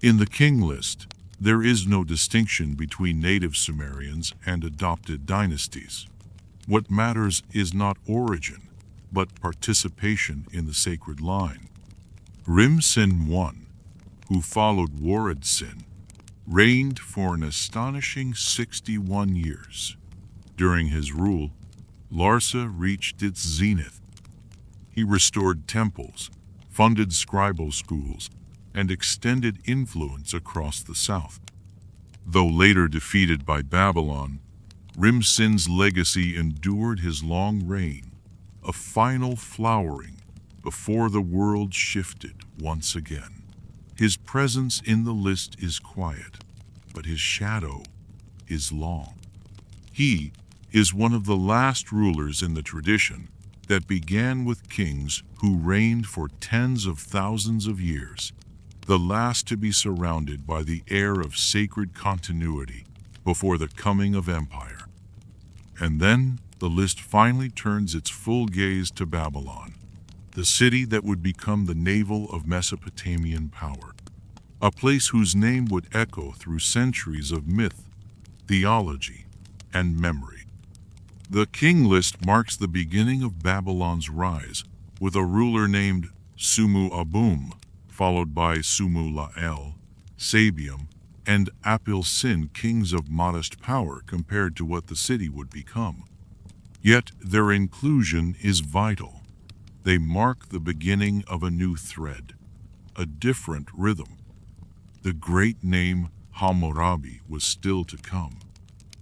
In the King List, there is no distinction between native Sumerians and adopted dynasties. What matters is not origin, but participation in the sacred line. Rim-Sin I, who followed Warid-Sin, reigned for an astonishing 61 years. During his rule, Larsa reached its zenith. He restored temples, funded scribal schools, and extended influence across the south. Though later defeated by Babylon, Rim-Sin's legacy endured his long reign, a final flowering before the world shifted once again. His presence in the list is quiet, but his shadow is long. He is one of the last rulers in the tradition that began with kings who reigned for tens of thousands of years, the last to be surrounded by the air of sacred continuity before the coming of empire. And then the list finally turns its full gaze to Babylon, the city that would become the navel of Mesopotamian power, a place whose name would echo through centuries of myth, theology, and memory. The King List marks the beginning of Babylon's rise, with a ruler named Sumu-Abum, followed by Sumu-La'el, Sabium, and Apil-Sin, kings of modest power compared to what the city would become. Yet their inclusion is vital. They mark the beginning of a new thread, a different rhythm. The great name Hammurabi was still to come,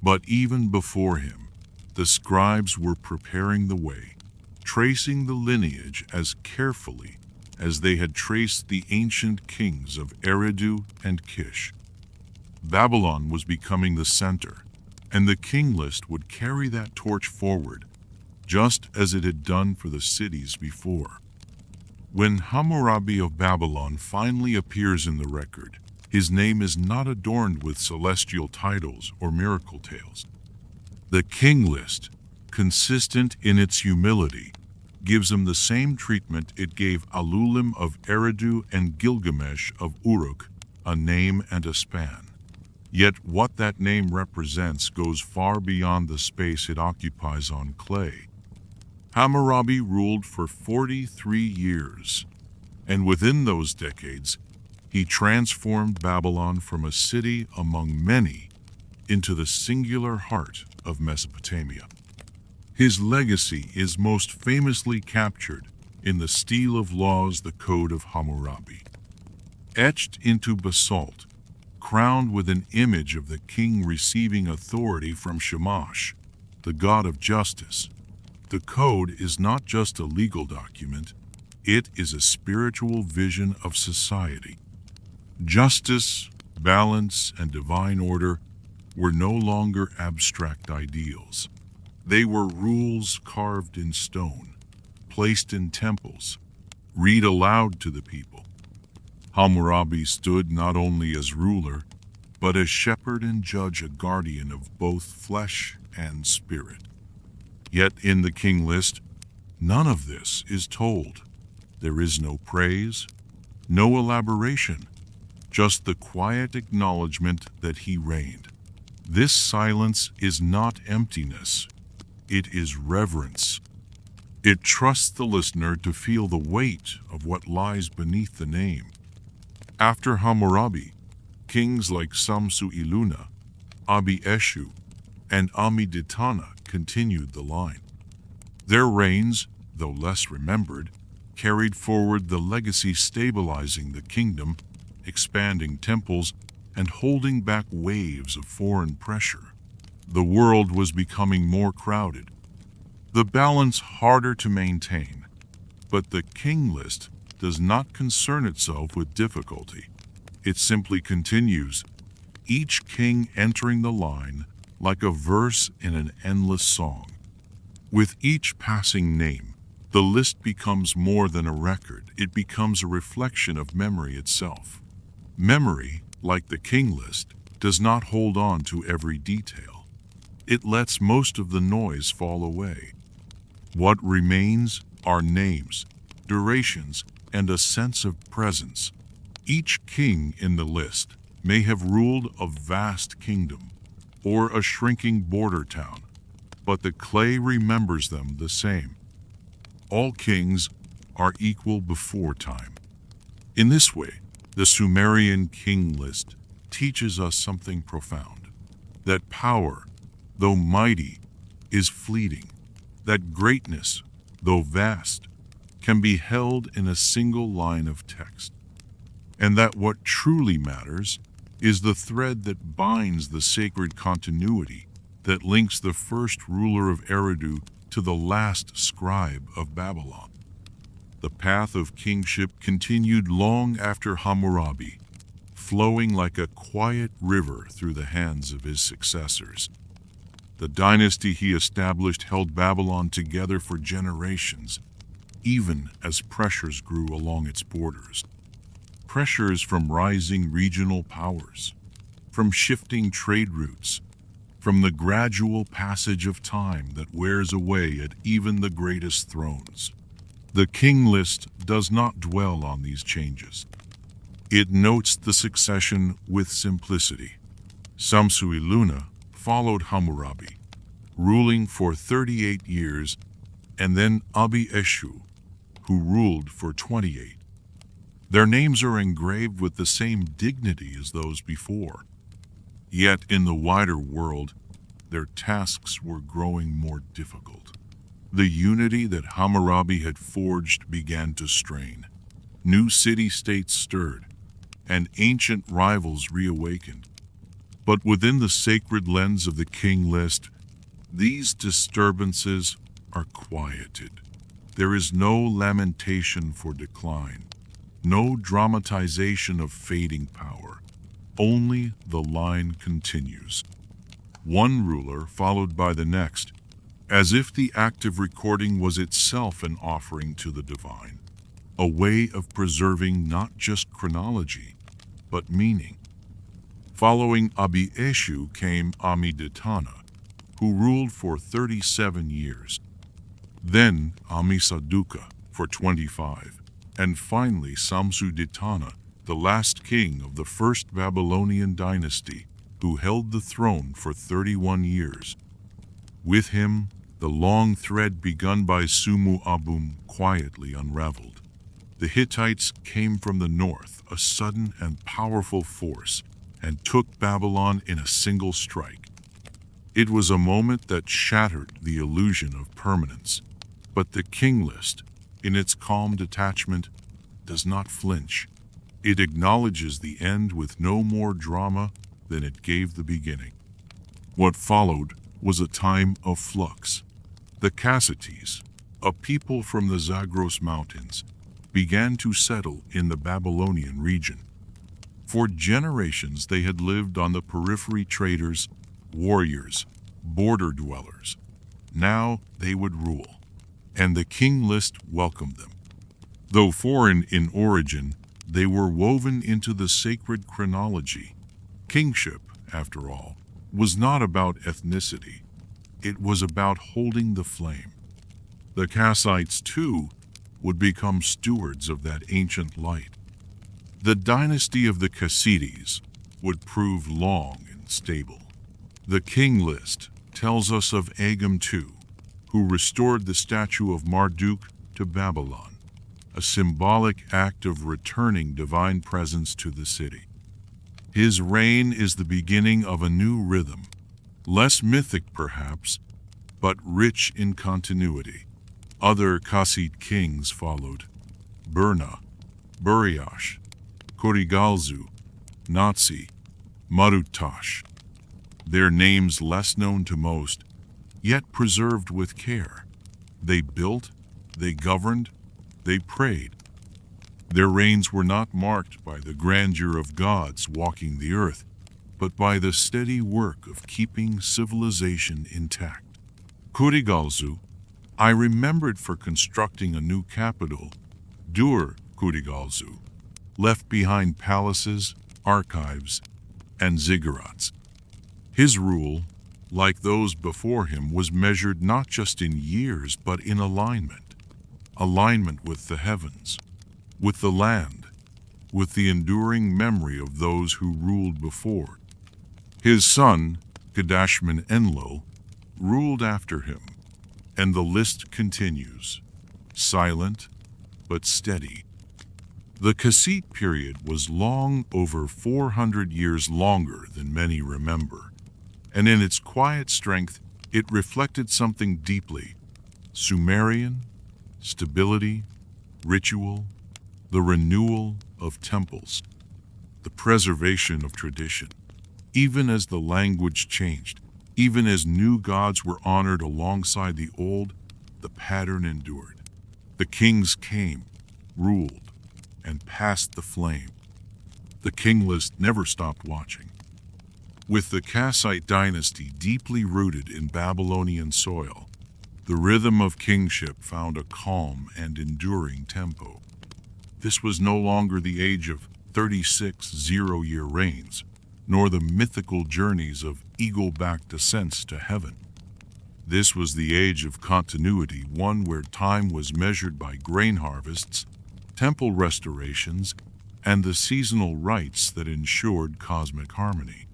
but even before him, the scribes were preparing the way, tracing the lineage as carefully as they had traced the ancient kings of Eridu and Kish. Babylon was becoming the center, and the King List would carry that torch forward, just as it had done for the cities before. When Hammurabi of Babylon finally appears in the record, his name is not adorned with celestial titles or miracle tales. The King List, consistent in its humility, gives him the same treatment it gave Alulim of Eridu and Gilgamesh of Uruk, a name and a span. Yet what that name represents goes far beyond the space it occupies on clay. Hammurabi ruled for 43 years, and within those decades, he transformed Babylon from a city among many into the singular heart of Mesopotamia. His legacy is most famously captured in the Stele of Laws, the Code of Hammurabi. Etched into basalt, crowned with an image of the king receiving authority from Shamash, the god of justice, the code is not just a legal document, it is a spiritual vision of society. Justice, balance, and divine order were no longer abstract ideals. They were rules carved in stone, placed in temples, read aloud to the people. Hammurabi stood not only as ruler, but as shepherd and judge, a guardian of both flesh and spirit. Yet in the King List, none of this is told. There is no praise, no elaboration, just the quiet acknowledgement that he reigned. This silence is not emptiness, it is reverence. It trusts the listener to feel the weight of what lies beneath the name. After Hammurabi, kings like Samsu-Iluna, Abi-Eshu, and Amiditana continued the line. Their reigns, though less remembered, carried forward the legacy, stabilizing the kingdom, expanding temples, and holding back waves of foreign pressure. The world was becoming more crowded, the balance harder to maintain, but the King List does not concern itself with difficulty. It simply continues, each king entering the line like a verse in an endless song. With each passing name, The list becomes more than a record. It becomes a reflection of memory itself. Memory, like the King List, does not hold on to every detail. It lets most of the noise fall away. What remains are names, durations, and a sense of presence. Each king in the list may have ruled a vast kingdom or a shrinking border town, but the clay remembers them the same. All kings are equal before time. In this way, the Sumerian King List teaches us something profound, that power, though mighty, is fleeting, that greatness, though vast, can be held in a single line of text, and that what truly matters is the thread that binds the sacred continuity that links the first ruler of Eridu to the last scribe of Babylon. The path of kingship continued long after Hammurabi, flowing like a quiet river through the hands of his successors. The dynasty he established held Babylon together for generations, even as pressures grew along its borders. Pressures from rising regional powers, from shifting trade routes, from the gradual passage of time that wears away at even the greatest thrones. The King List does not dwell on these changes. It notes the succession with simplicity. Samsu-iluna followed Hammurabi, ruling for 38 years, and then Abi-Eshu, who ruled for 28. Their names are engraved with the same dignity as those before. Yet in the wider world, their tasks were growing more difficult. The unity that Hammurabi had forged began to strain. New city-states stirred, and ancient rivals reawakened. But within the sacred lens of the King List, these disturbances are quieted. There is no lamentation for decline, no dramatization of fading power. Only the line continues. One ruler followed by the next, as if the act of recording was itself an offering to the divine, a way of preserving not just chronology, but meaning. Following Abi-Eshu came Ammi-Ditana, who ruled for 37 years, then Ammi-Saduqa for 25, and finally Samsu-Ditana, the last king of the first Babylonian dynasty, who held the throne for 31 years. With him, the long thread begun by Sumu-Abum quietly unraveled. The Hittites came from the north, a sudden and powerful force, and took Babylon in a single strike. It was a moment that shattered the illusion of permanence. But the King List, in its calm detachment, does not flinch. It acknowledges the end with no more drama than it gave the beginning. What followed was a time of flux. The Kassites, a people from the Zagros Mountains, began to settle in the Babylonian region. For generations they had lived on the periphery, traders, warriors, border dwellers. Now they would rule, and the King List welcomed them. Though foreign in origin, they were woven into the sacred chronology. Kingship, after all, was not about ethnicity. It was about holding the flame. The Kassites, too, would become stewards of that ancient light. The dynasty of the Kassites would prove long and stable. The King List tells us of Agum II, who restored the statue of Marduk to Babylon, a symbolic act of returning divine presence to the city. His reign is the beginning of a new rhythm, less mythic perhaps, but rich in continuity. Other Kassite kings followed: Burna, Buriash, Kurigalzu, Natsi, Marutash. Their names less known to most, yet preserved with care. They built, they governed, they prayed. Their reigns were not marked by the grandeur of gods walking the earth, but by the steady work of keeping civilization intact. Kurigalzu, I remembered for constructing a new capital, Dur Kudigalzu, left behind palaces, archives, and ziggurats. His rule, like those before him, was measured not just in years but in alignment. Alignment with the heavens, with the land, with the enduring memory of those who ruled before. His son, Kadashman Enlil, ruled after him, and the list continues, silent but steady. The Kassite period was long over 400 years longer than many remember, and in its quiet strength it reflected something deeply Sumerian, stability, ritual, the renewal of temples, the preservation of tradition. Even as the language changed, even as new gods were honored alongside the old, the pattern endured. The kings came, ruled, and passed the flame. The king list never stopped watching. With the Kassite dynasty deeply rooted in Babylonian soil, the rhythm of kingship found a calm and enduring tempo. This was no longer the age of 36 zero-year reigns, nor the mythical journeys of eagle-backed ascents to heaven. This was the age of continuity, one where time was measured by grain harvests, temple restorations, and the seasonal rites that ensured cosmic harmony.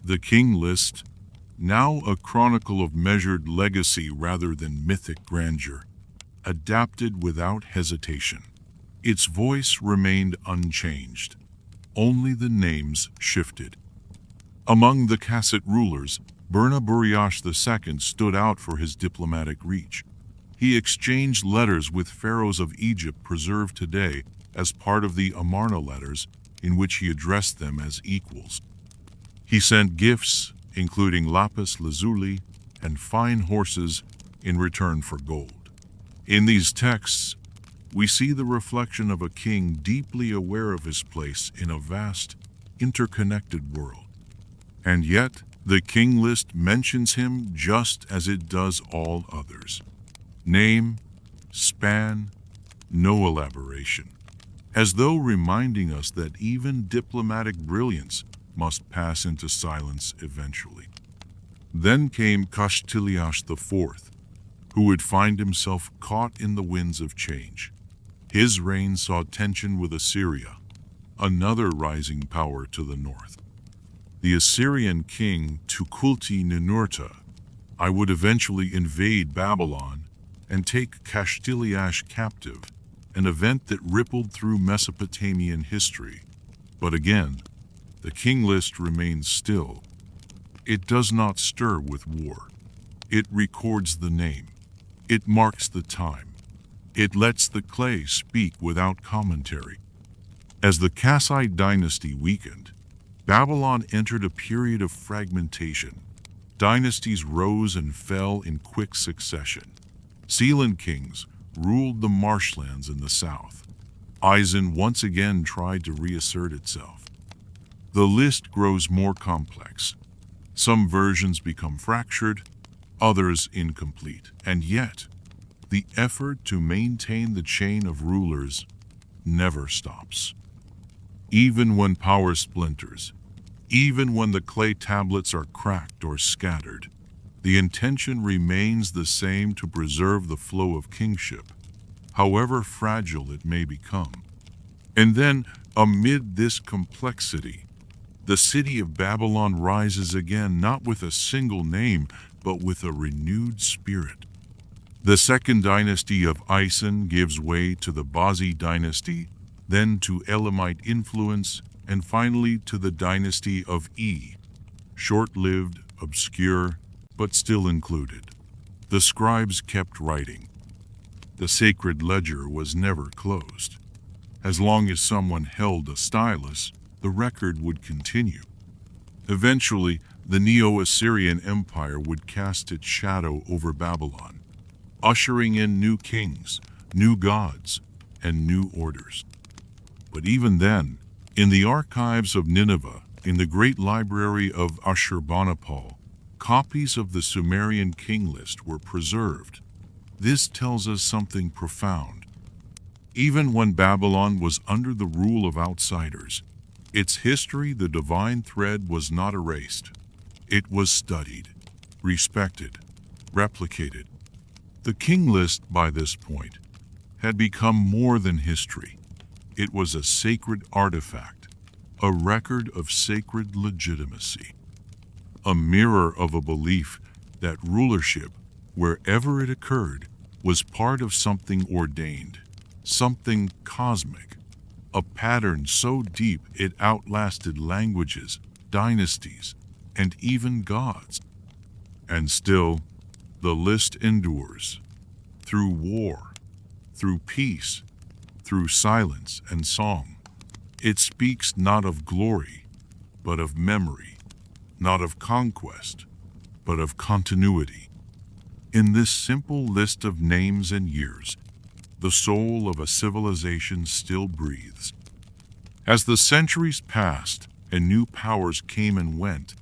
The King List, now a chronicle of measured legacy rather than mythic grandeur, adapted without hesitation. Its voice remained unchanged. Only the names shifted. Among the Kassite rulers, Burnaburiash II stood out for his diplomatic reach. He exchanged letters with pharaohs of Egypt preserved today as part of the Amarna letters, in which he addressed them as equals. He sent gifts, including lapis lazuli and fine horses, in return for gold. In these texts, we see the reflection of a king deeply aware of his place in a vast, interconnected world. And yet, the King List mentions him just as it does all others. Name, span, no elaboration, as though reminding us that even diplomatic brilliance must pass into silence eventually. Then came Kashtiliash IV, who would find himself caught in the winds of change. His reign saw tension with Assyria, another rising power to the north. The Assyrian king Tukulti-Ninurta I would eventually invade Babylon and take Kashtiliash captive, an event that rippled through Mesopotamian history. But again, the King List remains still. It does not stir with war. It records the name. It marks the time. It lets the clay speak without commentary. As the Kassite dynasty weakened, Babylon entered a period of fragmentation. Dynasties rose and fell in quick succession. Sealand kings ruled the marshlands in the south. Isin once again tried to reassert itself. The list grows more complex. Some versions become fractured, others incomplete, and yet, the effort to maintain the chain of rulers never stops. Even when power splinters, even when the clay tablets are cracked or scattered, the intention remains the same: to preserve the flow of kingship, however fragile it may become. And then, amid this complexity, the city of Babylon rises again, not with a single name, but with a renewed spirit. The second dynasty of Isin gives way to the Bazi dynasty, then to Elamite influence, and finally to the dynasty of E, short-lived, obscure, but still included. The scribes kept writing. The sacred ledger was never closed. As long as someone held a stylus, the record would continue. Eventually, the Neo-Assyrian Empire would cast its shadow over Babylon, ushering in new kings, new gods, and new orders. But even then, in the archives of Nineveh, in the great library of Ashurbanipal, copies of the Sumerian King List were preserved. This tells us something profound. Even when Babylon was under the rule of outsiders, its history, the divine thread, was not erased. It was studied, respected, replicated. The King List, by this point, had become more than history. It was a sacred artifact, a record of sacred legitimacy, a mirror of a belief that rulership, wherever it occurred, was part of something ordained, something cosmic, a pattern so deep it outlasted languages, dynasties, and even gods. And still, the list endures. Through war, through peace, through silence and song. It speaks not of glory, but of memory, not of conquest, but of continuity. In this simple list of names and years, the soul of a civilization still breathes. As the centuries passed and new powers came and went,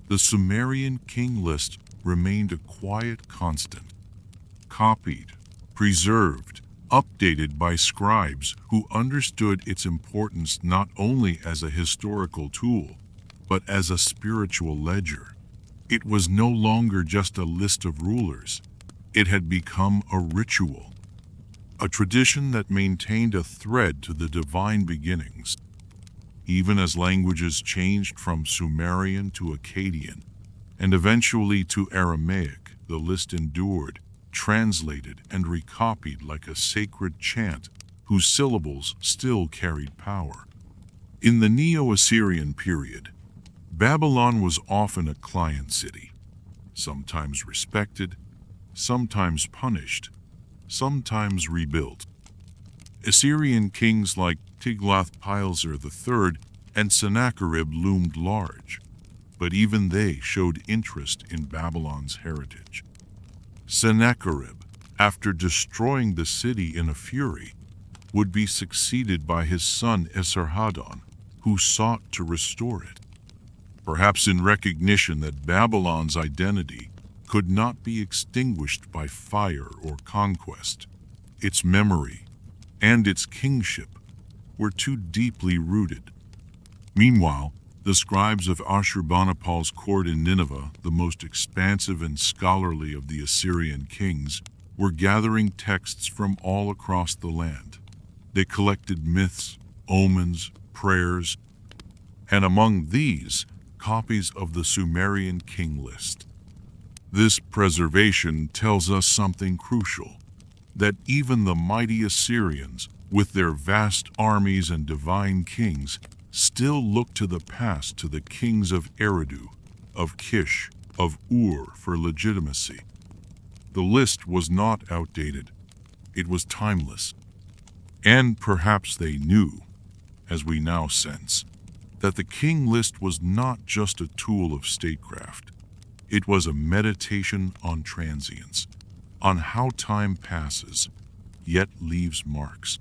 the Sumerian King List remained a quiet constant, copied, preserved, updated by scribes who understood its importance not only as a historical tool, but as a spiritual ledger. It was no longer just a list of rulers. It had become a ritual, a tradition that maintained a thread to the divine beginnings. Even as languages changed from Sumerian to Akkadian, and eventually to Aramaic, the list endured, translated and recopied like a sacred chant whose syllables still carried power. In the Neo-Assyrian period, Babylon was often a client city, sometimes respected, sometimes punished, sometimes rebuilt. Assyrian kings like Tiglath-Pileser III and Sennacherib loomed large, but even they showed interest in Babylon's heritage. Sennacherib, after destroying the city in a fury, would be succeeded by his son Esarhaddon, who sought to restore it. Perhaps in recognition that Babylon's identity could not be extinguished by fire or conquest, its memory and its kingship were too deeply rooted. Meanwhile, the scribes of Ashurbanipal's court in Nineveh, the most expansive and scholarly of the Assyrian kings, were gathering texts from all across the land. They collected myths, omens, prayers, and among these, copies of the Sumerian King List. This preservation tells us something crucial, that even the mighty Assyrians, with their vast armies and divine kings, still look to the past, to the kings of Eridu, of Kish, of Ur for legitimacy. The list was not outdated. It was timeless. And perhaps they knew, as we now sense, that the King List was not just a tool of statecraft. It was a meditation on transience, on how time passes, yet leaves marks.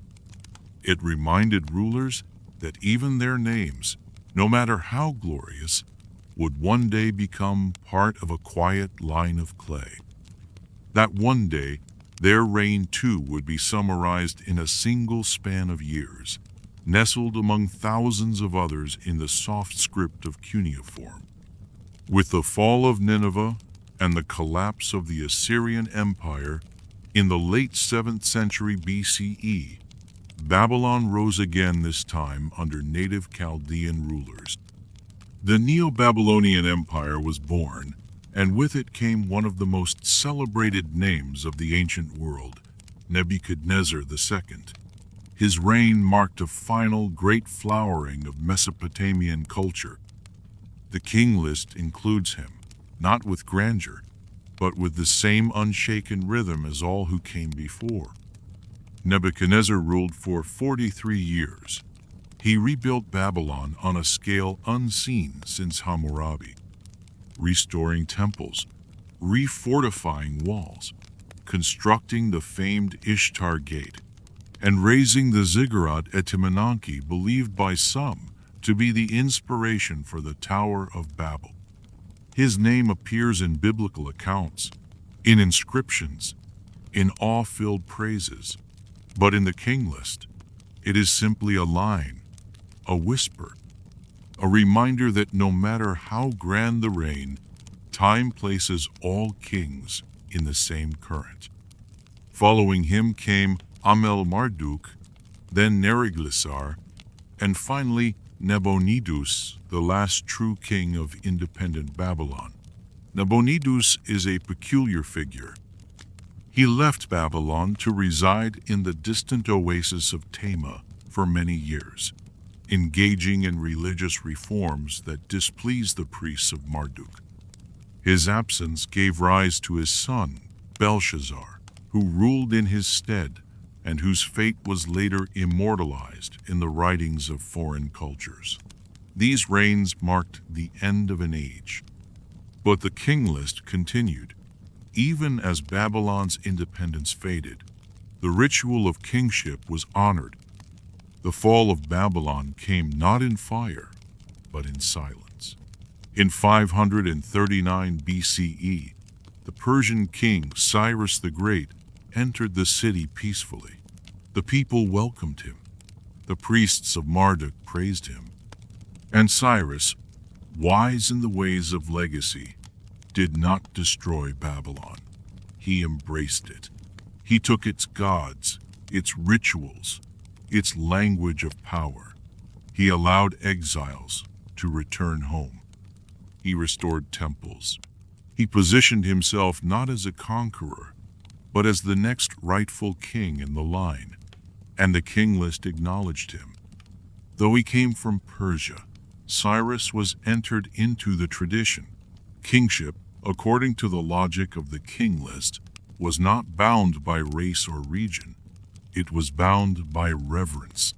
It reminded rulers that even their names, no matter how glorious, would one day become part of a quiet line of clay. That one day, their reign too would be summarized in a single span of years, nestled among thousands of others in the soft script of cuneiform. With the fall of Nineveh and the collapse of the Assyrian Empire in the late 7th century BCE, Babylon rose again, this time under native Chaldean rulers. The Neo-Babylonian Empire was born, and with it came one of the most celebrated names of the ancient world, Nebuchadnezzar II. His reign marked a final great flowering of Mesopotamian culture. The King List includes him, not with grandeur, but with the same unshaken rhythm as all who came before. Nebuchadnezzar ruled for 43 years. He rebuilt Babylon on a scale unseen since Hammurabi, restoring temples, refortifying walls, constructing the famed Ishtar Gate, and raising the ziggurat at Timananki, believed by some to be the inspiration for the Tower of Babel. His name appears in biblical accounts, in inscriptions, in awe-filled praises. But in the King List, it is simply a line, a whisper, a reminder that no matter how grand the reign, time places all kings in the same current. Following him came Amel-Marduk, then Neriglissar, and finally Nabonidus, the last true king of independent Babylon. Nabonidus is a peculiar figure. He left Babylon to reside in the distant oasis of Tema for many years, engaging in religious reforms that displeased the priests of Marduk. His absence gave rise to his son, Belshazzar, who ruled in his stead and whose fate was later immortalized in the writings of foreign cultures. These reigns marked the end of an age. But the King List continued. Even as Babylon's independence faded, the ritual of kingship was honored. The fall of Babylon came not in fire, but in silence. In 539 BCE, the Persian king Cyrus the Great entered the city peacefully. The people welcomed him. The priests of Marduk praised him. And Cyrus, wise in the ways of legacy, did not destroy Babylon. He embraced it. He took its gods, its rituals, its language of power. He allowed exiles to return home. He restored temples. He positioned himself not as a conqueror, but as the next rightful king in the line, and the King List acknowledged him. Though he came from Persia, Cyrus was entered into the tradition. Kingship, according to the logic of the King List, was not bound by race or region. It was bound by reverence.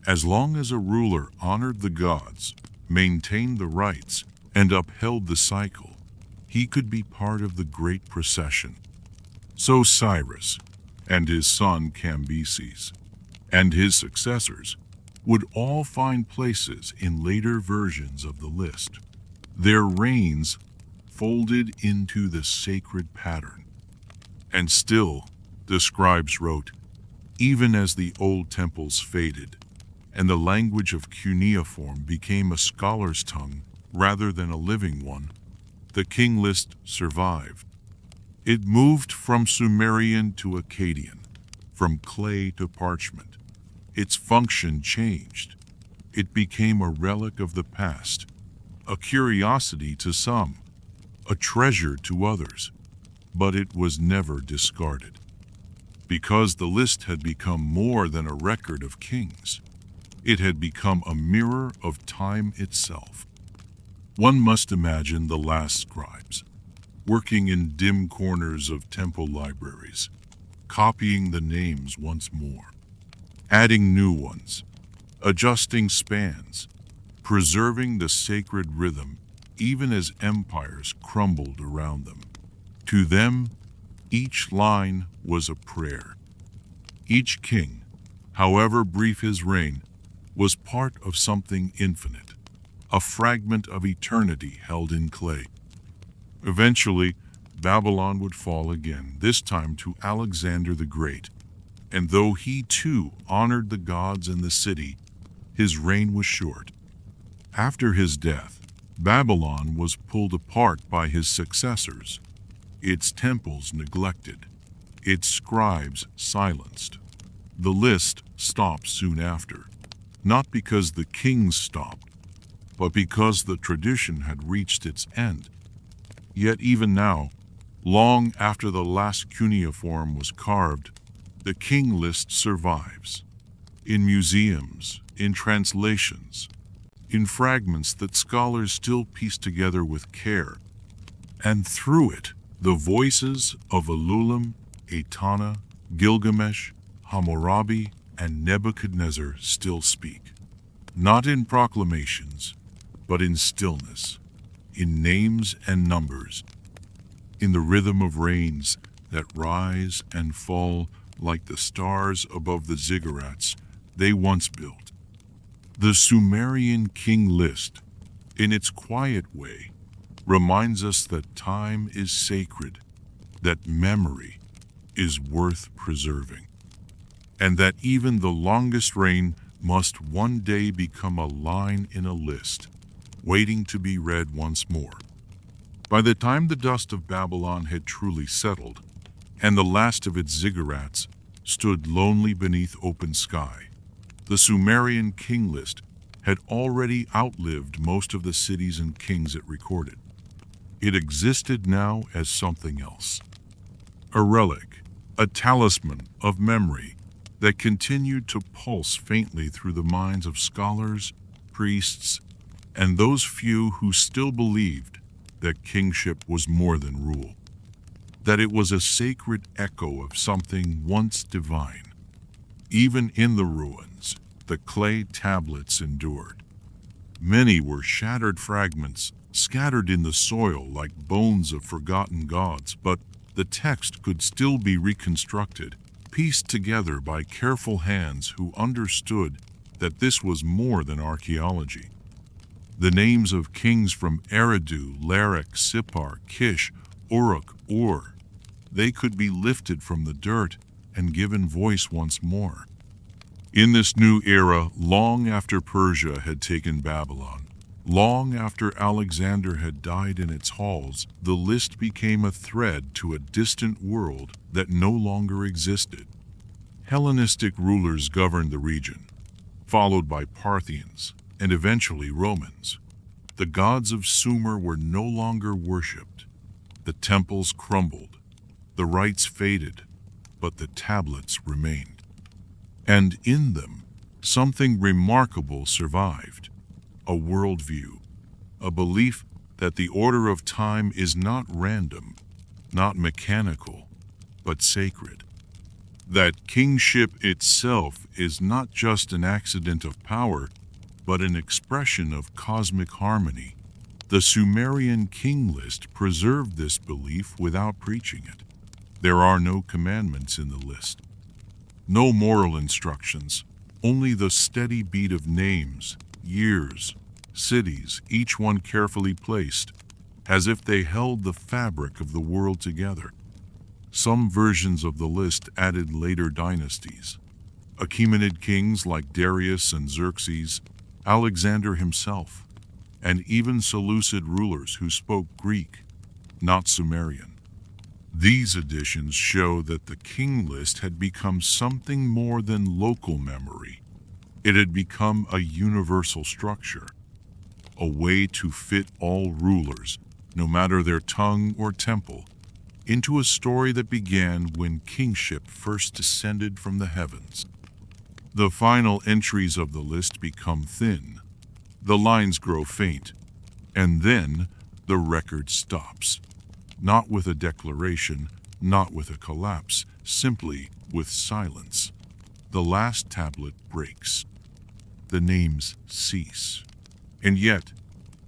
As long as a ruler honored the gods, maintained the rites, and upheld the cycle, he could be part of the great procession. So Cyrus, and his son Cambyses, and his successors would all find places in later versions of the list. Their reigns folded into the sacred pattern. And still, the scribes wrote, even as the old temples faded, and the language of cuneiform became a scholar's tongue rather than a living one, the King List survived. It moved from Sumerian to Akkadian, from clay to parchment. Its function changed. It became a relic of the past, a curiosity to some, a treasure to others, but it was never discarded. Because the list had become more than a record of kings, it had become a mirror of time itself. One must imagine the last scribes, working in dim corners of temple libraries, copying the names once more, adding new ones, adjusting spans, preserving the sacred rhythm even as empires crumbled around them. To them, each line was a prayer. Each king, however brief his reign, was part of something infinite, a fragment of eternity held in clay. Eventually, Babylon would fall again, this time to Alexander the Great, and though he too honored the gods and the city, his reign was short. After his death, Babylon was pulled apart by his successors, its temples neglected, its scribes silenced. The list stopped soon after, not because the kings stopped, but because the tradition had reached its end. Yet even now, long after the last cuneiform was carved, the King List survives. In museums, in translations, in fragments that scholars still piece together with care. And through it, the voices of Ululim, Etana, Gilgamesh, Hammurabi, and Nebuchadnezzar still speak. Not in proclamations, but in stillness, in names and numbers, in the rhythm of rains that rise and fall like the stars above the ziggurats they once built. The Sumerian King List, in its quiet way, reminds us that time is sacred, that memory is worth preserving, and that even the longest reign must one day become a line in a list, waiting to be read once more. By the time the dust of Babylon had truly settled, and the last of its ziggurats stood lonely beneath open sky, the Sumerian King List had already outlived most of the cities and kings it recorded. It existed now as something else. A relic, a talisman of memory that continued to pulse faintly through the minds of scholars, priests, and those few who still believed that kingship was more than rule, that it was a sacred echo of something once divine. Even in the ruins, the clay tablets endured. Many were shattered fragments, scattered in the soil like bones of forgotten gods, but the text could still be reconstructed, pieced together by careful hands who understood that this was more than archaeology. The names of kings from Eridu, Larsa, Sippar, Kish, Uruk, they could be lifted from the dirt and given voice once more. In this new era, long after Persia had taken Babylon, long after Alexander had died in its halls, the list became a thread to a distant world that no longer existed. Hellenistic rulers governed the region, followed by Parthians and eventually Romans. The gods of Sumer were no longer worshipped. The temples crumbled, the rites faded, but the tablets remained. And in them, something remarkable survived. A worldview, a belief that the order of time is not random, not mechanical, but sacred. That kingship itself is not just an accident of power, but an expression of cosmic harmony. The Sumerian King List preserved this belief without preaching it. There are no commandments in the list, no moral instructions, only the steady beat of names, years, cities, each one carefully placed, as if they held the fabric of the world together. Some versions of the list added later dynasties, Achaemenid kings like Darius and Xerxes, Alexander himself, and even Seleucid rulers who spoke Greek, not Sumerian. These additions show that the King List had become something more than local memory. It had become a universal structure, a way to fit all rulers, no matter their tongue or temple, into a story that began when kingship first descended from the heavens. The final entries of the list become thin, the lines grow faint, and then the record stops. Not with a declaration, not with a collapse, simply with silence. The last tablet breaks. The names cease. And yet,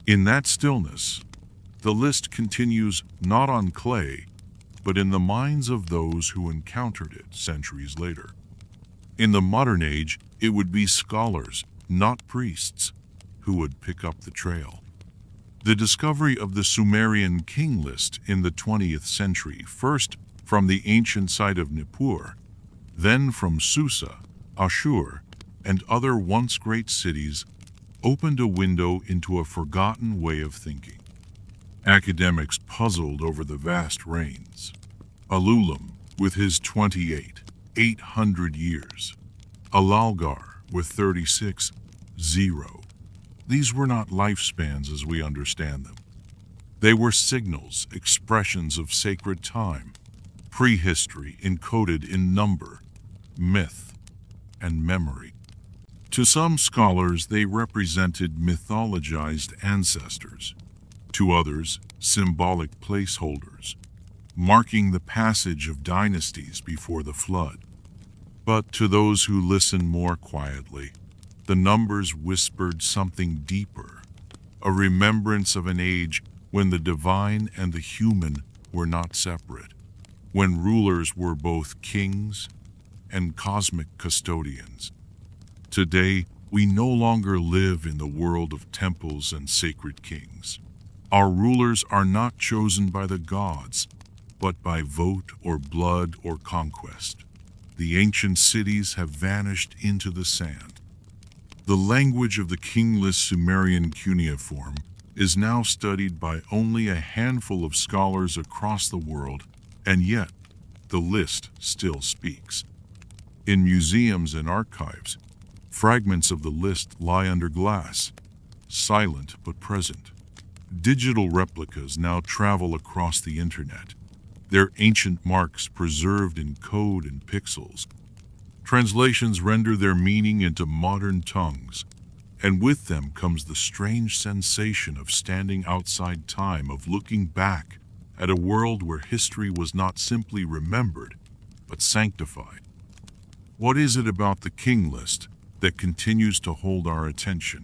in that stillness, the list continues not on clay, but in the minds of those who encountered it centuries later. In the modern age, it would be scholars, not priests, who would pick up the trail. The discovery of the Sumerian King List in the 20th century, first from the ancient site of Nippur, then from Susa, Ashur, and other once great cities, opened a window into a forgotten way of thinking. Academics puzzled over the vast reigns. Alulim, with his 800 years. Alalgar, with 36, 0. These were not lifespans as we understand them. They were signals, expressions of sacred time, prehistory encoded in number, myth, and memory. To some scholars, they represented mythologized ancestors. To others, symbolic placeholders, marking the passage of dynasties before the flood. But to those who listened more quietly, the numbers whispered something deeper, a remembrance of an age when the divine and the human were not separate, when rulers were both kings and cosmic custodians. Today, we no longer live in the world of temples and sacred kings. Our rulers are not chosen by the gods, but by vote or blood or conquest. The ancient cities have vanished into the sand. The language of the King List Sumerian cuneiform is now studied by only a handful of scholars across the world, and yet the list still speaks. In museums and archives, fragments of the list lie under glass, silent but present. Digital replicas now travel across the internet, their ancient marks preserved in code and pixels. Translations render their meaning into modern tongues, and with them comes the strange sensation of standing outside time, of looking back at a world where history was not simply remembered, but sanctified. What is it about the King List that continues to hold our attention?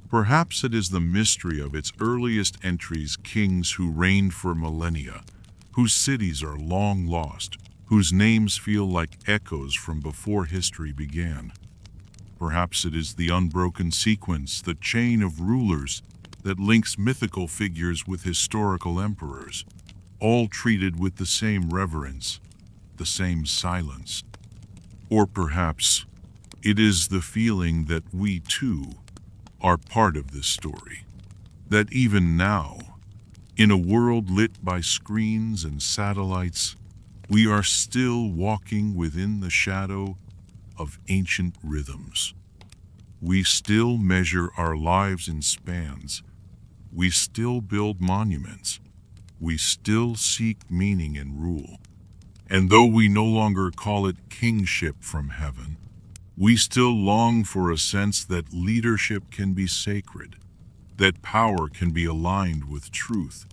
Perhaps it is the mystery of its earliest entries, kings who reigned for millennia, whose cities are long lost, whose names feel like echoes from before history began. Perhaps it is the unbroken sequence, the chain of rulers that links mythical figures with historical emperors, all treated with the same reverence, the same silence. Or perhaps it is the feeling that we too are part of this story, that even now, in a world lit by screens and satellites, we are still walking within the shadow of ancient rhythms. We still measure our lives in spans. We still build monuments. We still seek meaning and rule. And though we no longer call it kingship from heaven, we still long for a sense that leadership can be sacred, that power can be aligned with truth,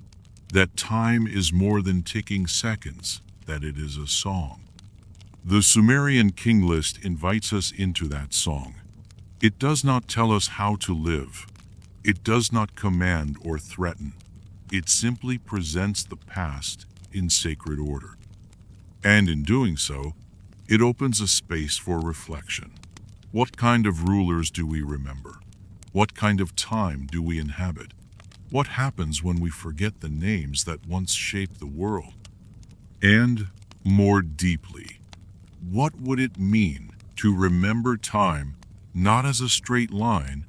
that time is more than ticking seconds, that it is a song. The Sumerian King List invites us into that song. It does not tell us how to live. It does not command or threaten. It simply presents the past in sacred order. And in doing so, it opens a space for reflection. What kind of rulers do we remember? What kind of time do we inhabit? What happens when we forget the names that once shaped the world? And, more deeply, what would it mean to remember time not as a straight line,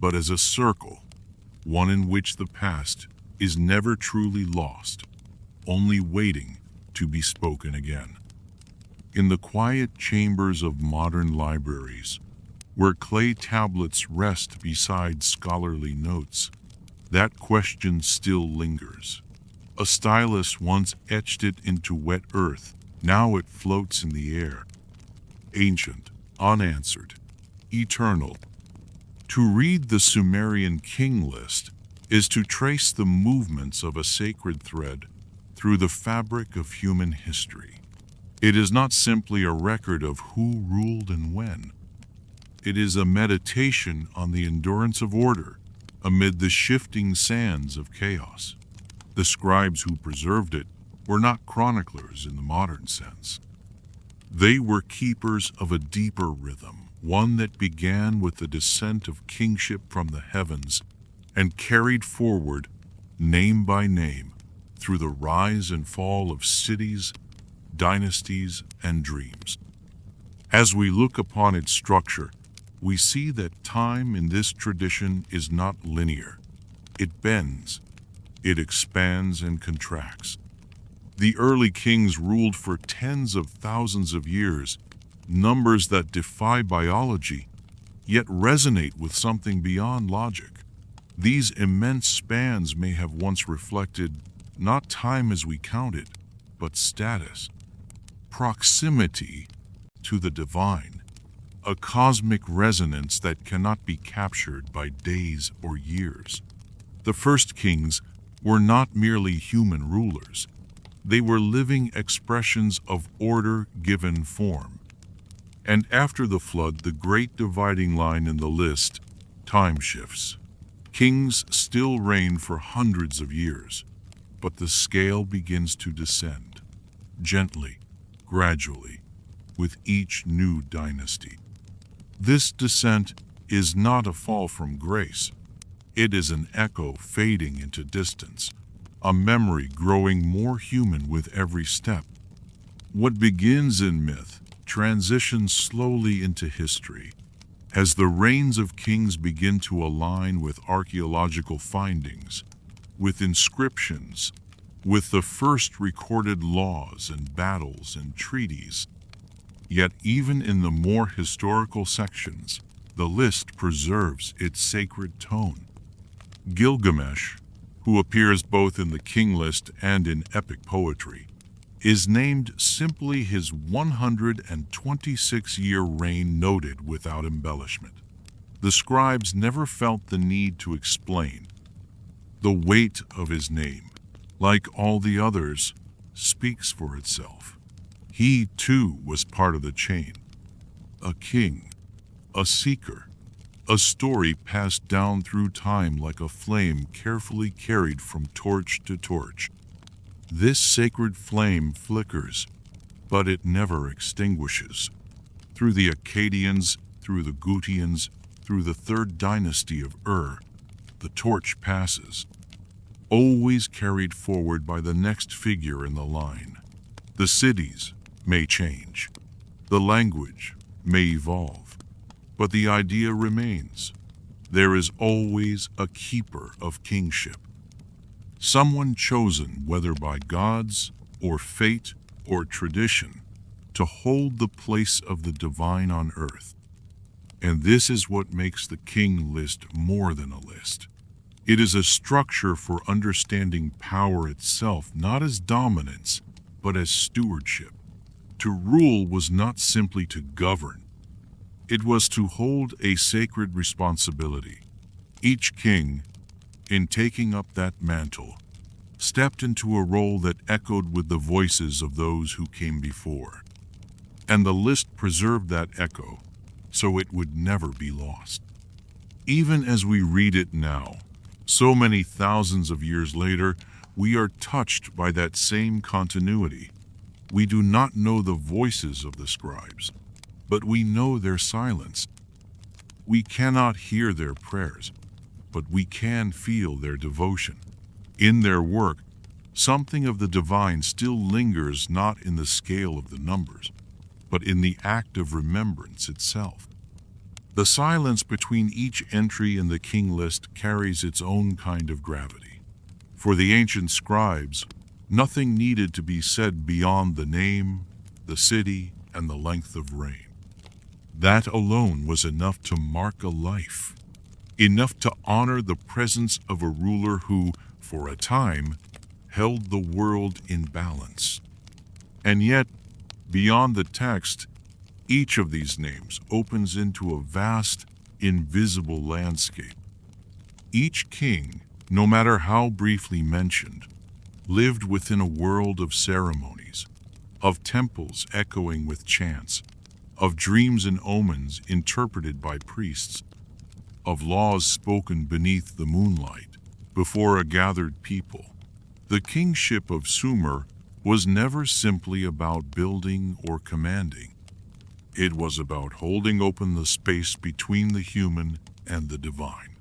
but as a circle, one in which the past is never truly lost, only waiting to be spoken again? In the quiet chambers of modern libraries, where clay tablets rest beside scholarly notes, that question still lingers. A stylus once etched it into wet earth, now it floats in the air. Ancient, unanswered, eternal. To read the Sumerian King List is to trace the movements of a sacred thread through the fabric of human history. It is not simply a record of who ruled and when. It is a meditation on the endurance of order amid the shifting sands of chaos. The scribes who preserved it were not chroniclers in the modern sense. They were keepers of a deeper rhythm, one that began with the descent of kingship from the heavens and carried forward, name by name, through the rise and fall of cities, dynasties, and dreams. As we look upon its structure, we see that time in this tradition is not linear. It bends, it expands and contracts. The early kings ruled for tens of thousands of years, numbers that defy biology, yet resonate with something beyond logic. These immense spans may have once reflected not time as we count it, but status, proximity to the divine, a cosmic resonance that cannot be captured by days or years. The first kings were not merely human rulers. They were living expressions of order given form. And after the flood, the great dividing line in the list, time shifts. Kings still reign for hundreds of years, but the scale begins to descend, gently, gradually, with each new dynasty. This descent is not a fall from grace. It is an echo fading into distance, a memory growing more human with every step. What begins in myth transitions slowly into history, as the reigns of kings begin to align with archaeological findings, with inscriptions, with the first recorded laws and battles and treaties. Yet even in the more historical sections, the list preserves its sacred tone. Gilgamesh, who appears both in the King List and in epic poetry, is named simply his 126-year reign, noted without embellishment. The scribes never felt the need to explain. The weight of his name, like all the others, speaks for itself. He, too, was part of the chain. A king, a seeker, a story passed down through time like a flame carefully carried from torch to torch. This sacred flame flickers, but it never extinguishes. Through the Akkadians, through the Gutians, through the third dynasty of the torch passes, always carried forward by the next figure in the line. The cities may change, the language may evolve, but the idea remains. There is always a keeper of kingship. Someone chosen, whether by gods or fate or tradition, to hold the place of the divine on earth. And this is what makes the King List more than a list. It is a structure for understanding power itself, not as dominance, but as stewardship. To rule was not simply to govern. It was to hold a sacred responsibility. Each king, in taking up that mantle, stepped into a role that echoed with the voices of those who came before. And the list preserved that echo, so it would never be lost. Even as we read it now, so many thousands of years later, we are touched by that same continuity. We do not know the voices of the scribes, but we know their silence. We cannot hear their prayers, but we can feel their devotion. In their work, something of the divine still lingers, not in the scale of the numbers, but in the act of remembrance itself. The silence between each entry in the King List carries its own kind of gravity. For the ancient scribes, nothing needed to be said beyond the name, the city, and the length of reign. That alone was enough to mark a life, enough to honor the presence of a ruler who, for a time, held the world in balance. And yet, beyond the text, each of these names opens into a vast, invisible landscape. Each king, no matter how briefly mentioned, lived within a world of ceremonies, of temples echoing with chants, of dreams and omens interpreted by priests, of laws spoken beneath the moonlight before a gathered people. The kingship of Sumer was never simply about building or commanding. It was about holding open the space between the human and the divine,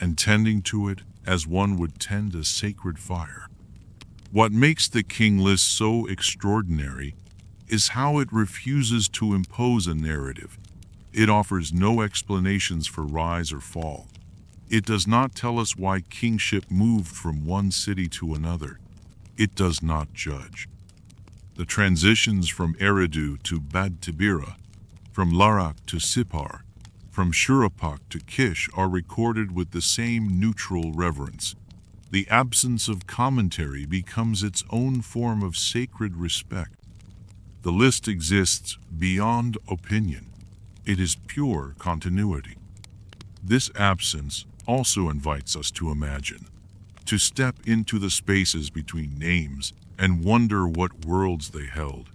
and tending to it as one would tend a sacred fire. What makes the King List so extraordinary is how it refuses to impose a narrative. It offers no explanations for rise or fall. It does not tell us why kingship moved from one city to another. It does not judge. The transitions from Eridu to Bad Tibira, from Uruk to Sippar, from Shuruppak to Kish are recorded with the same neutral reverence. The absence of commentary becomes its own form of sacred respect. The list exists beyond opinion. It is pure continuity. This absence also invites us to imagine, to step into the spaces between names and wonder what worlds they held.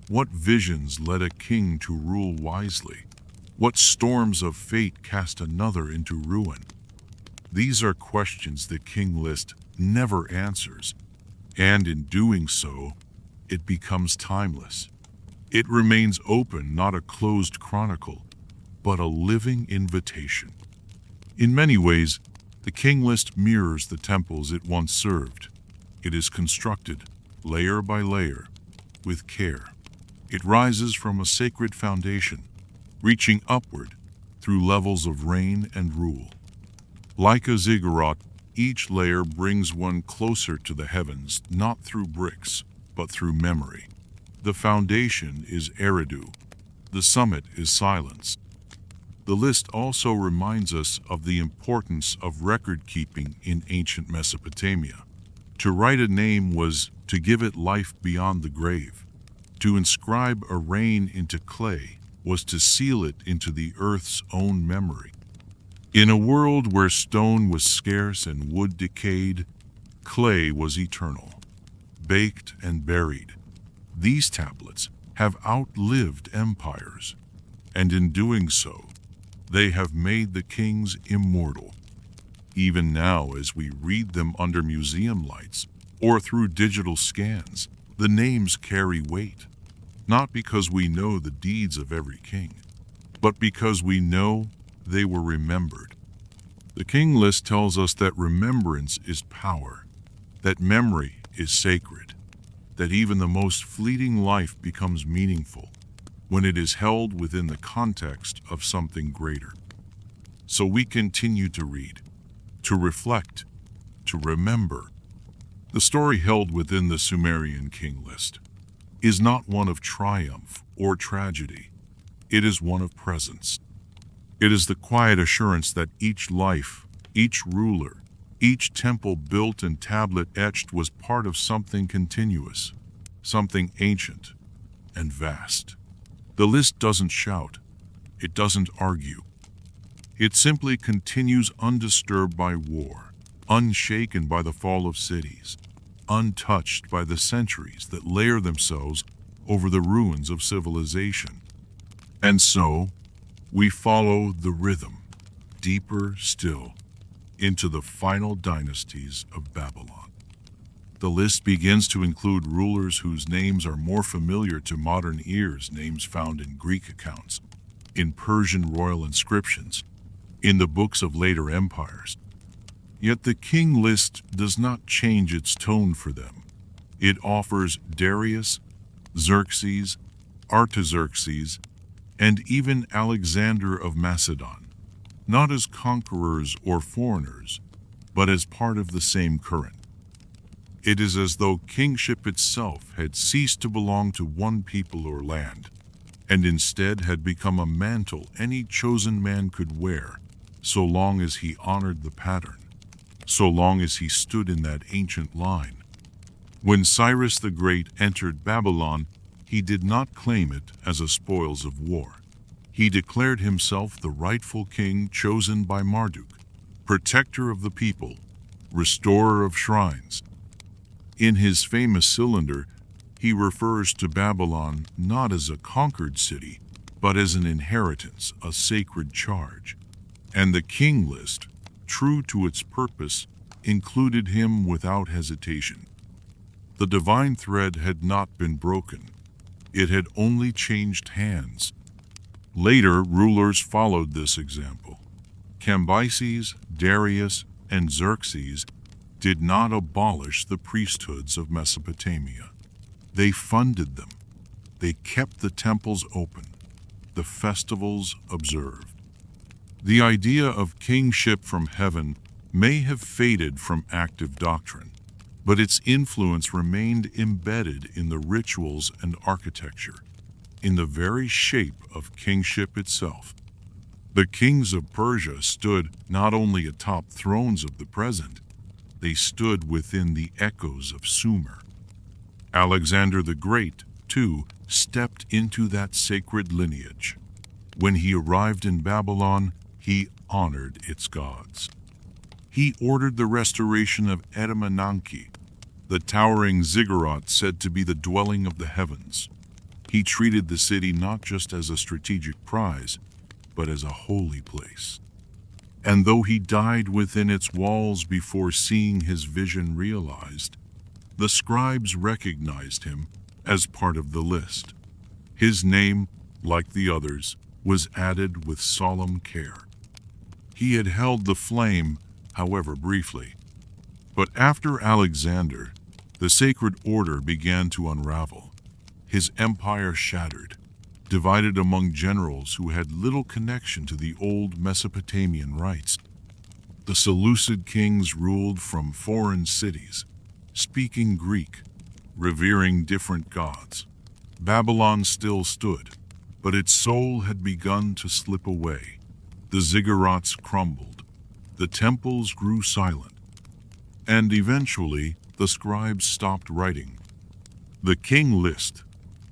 What visions led a king to rule wisely? What storms of fate cast another into ruin? These are questions the King List never answers, and in doing so, it becomes timeless. It remains open, not a closed chronicle, but a living invitation. In many ways, the King List mirrors the temples it once served. It is constructed, layer by layer, with care. It rises from a sacred foundation, reaching upward through levels of reign and rule. Like a ziggurat, each layer brings one closer to the heavens, not through bricks, but through memory. The foundation is Eridu. The summit is silence. The list also reminds us of the importance of record-keeping in ancient Mesopotamia. To write a name was to give it life beyond the grave. To inscribe a reign into clay was to seal it into the earth's own memory. In a world where stone was scarce and wood decayed, clay was eternal, baked and buried. These tablets have outlived empires, and in doing so, they have made the kings immortal. Even now, as we read them under museum lights or through digital scans, the names carry weight, not because we know the deeds of every king, but because we know they were remembered. The King List tells us that remembrance is power, that memory is sacred, that even the most fleeting life becomes meaningful when it is held within the context of something greater. So we continue to read, to reflect, to remember. The story held within the Sumerian King List is not one of triumph or tragedy. It is one of presence. It is the quiet assurance that each life, each ruler, each temple built and tablet etched was part of something continuous, something ancient and vast. The list doesn't shout. It doesn't argue. It simply continues undisturbed by war, unshaken by the fall of cities, untouched by the centuries that layer themselves over the ruins of civilization. And so, we follow the rhythm, deeper still, into the final dynasties of Babylon. The list begins to include rulers whose names are more familiar to modern ears, names found in Greek accounts, in Persian royal inscriptions, in the books of later empires. Yet the King List does not change its tone for them. It offers Darius, Xerxes, Artaxerxes, and even Alexander of Macedon, not as conquerors or foreigners, but as part of the same current. It is as though kingship itself had ceased to belong to one people or land, and instead had become a mantle any chosen man could wear, so long as he honored the pattern, so long as he stood in that ancient line. When Cyrus the Great entered Babylon, he did not claim it as a spoils of war. He declared himself the rightful king chosen by Marduk, protector of the people, restorer of shrines. In his famous cylinder, he refers to Babylon not as a conquered city, but as an inheritance, a sacred charge. And the King List, true to its purpose, included him without hesitation. The divine thread had not been broken. It had only changed hands. Later, rulers followed this example. Cambyses, Darius, and Xerxes did not abolish the priesthoods of Mesopotamia. They funded them. They kept the temples open, the festivals observed. The idea of kingship from heaven may have faded from active doctrine, but its influence remained embedded in the rituals and architecture, in the very shape of kingship itself. The kings of Persia stood not only atop thrones of the present, they stood within the echoes of Sumer. Alexander the Great, too, stepped into that sacred lineage. When he arrived in Babylon, he honored its gods. He ordered the restoration of Etemenanke, the towering ziggurat said to be the dwelling of the heavens. He treated the city not just as a strategic prize, but as a holy place. And though he died within its walls before seeing his vision realized, the scribes recognized him as part of the list. His name, like the others, was added with solemn care. He had held the flame, however briefly. But after Alexander, The sacred order began to unravel. His empire shattered, divided among generals who had little connection to the old Mesopotamian rites. The Seleucid kings ruled from foreign cities, speaking Greek, revering different gods. Babylon still stood, but its soul had begun to slip away. The ziggurats crumbled, the temples grew silent, and eventually the scribes stopped writing. The King List,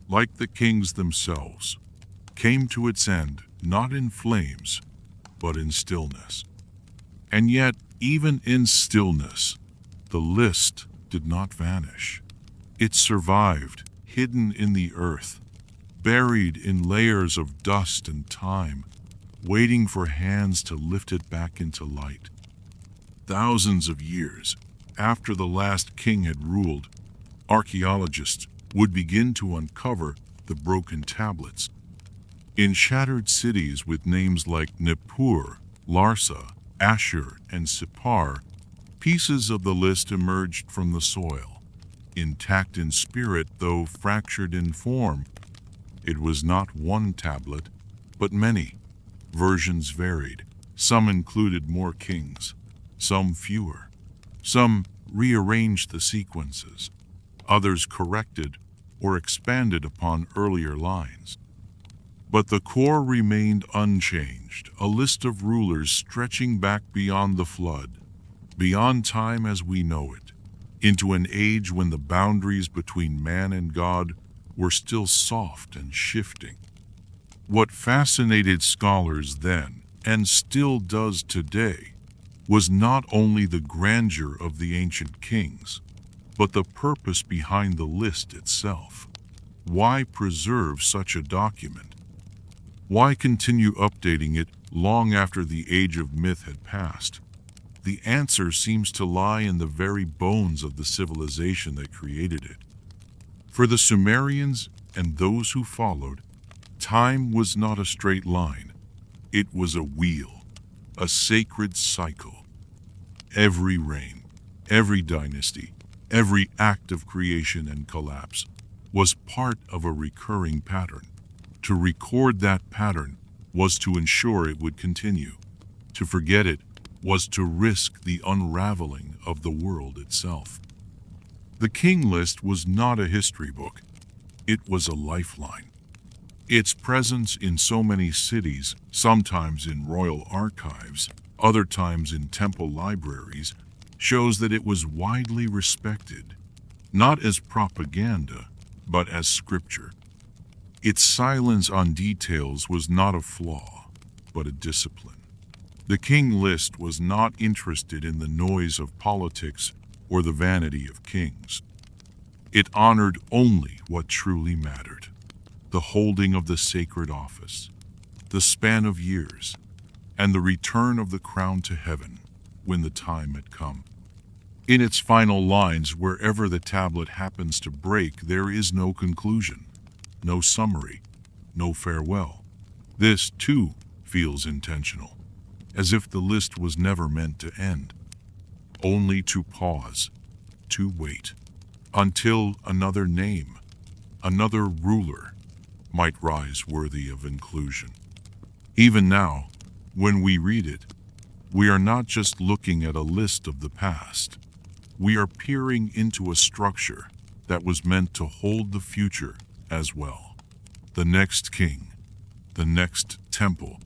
like the kings themselves, came to its end not in flames, but in stillness. And yet, even in stillness, the list did not vanish. It survived, hidden in the earth, buried in layers of dust and time, waiting for hands to lift it back into light. Thousands of years after the last king had ruled, archaeologists would begin to uncover the broken tablets. In shattered cities with names like Nippur, Larsa, Ashur, and Sippar, pieces of the list emerged from the soil, intact in spirit though fractured in form. It was not one tablet, but many. Versions varied. Some included more kings, some fewer. Some rearranged the sequences. Others corrected or expanded upon earlier lines. But the core remained unchanged, a list of rulers stretching back beyond the flood, beyond time as we know it, into an age when the boundaries between man and God were still soft and shifting. What fascinated scholars then, and still does today, was not only the grandeur of the ancient kings, but the purpose behind the list itself. Why preserve such a document? Why continue updating it long after the age of myth had passed? The answer seems to lie in the very bones of the civilization that created it. For the Sumerians and those who followed, time was not a straight line. It was a wheel, a sacred cycle. Every reign, every dynasty, every act of creation and collapse was part of a recurring pattern. To record that pattern was to ensure it would continue. To forget it was to risk the unraveling of the world itself. The King List was not a history book. It was a lifeline. Its presence in so many cities, sometimes in royal archives, other times in temple libraries, shows that it was widely respected, not as propaganda, but as scripture. Its silence on details was not a flaw, but a discipline. The King List was not interested in the noise of politics or the vanity of kings. It honored only what truly mattered: the holding of the sacred office, the span of years, and the return of the crown to heaven when the time had come. In its final lines, wherever the tablet happens to break, there is no conclusion, no summary, no farewell. This, too, feels intentional, as if the list was never meant to end, only to pause, to wait, until another name, another ruler, might rise worthy of inclusion. Even now, when we read it, we are not just looking at a list of the past. We are peering into a structure that was meant to hold the future as well. The next king, the next temple,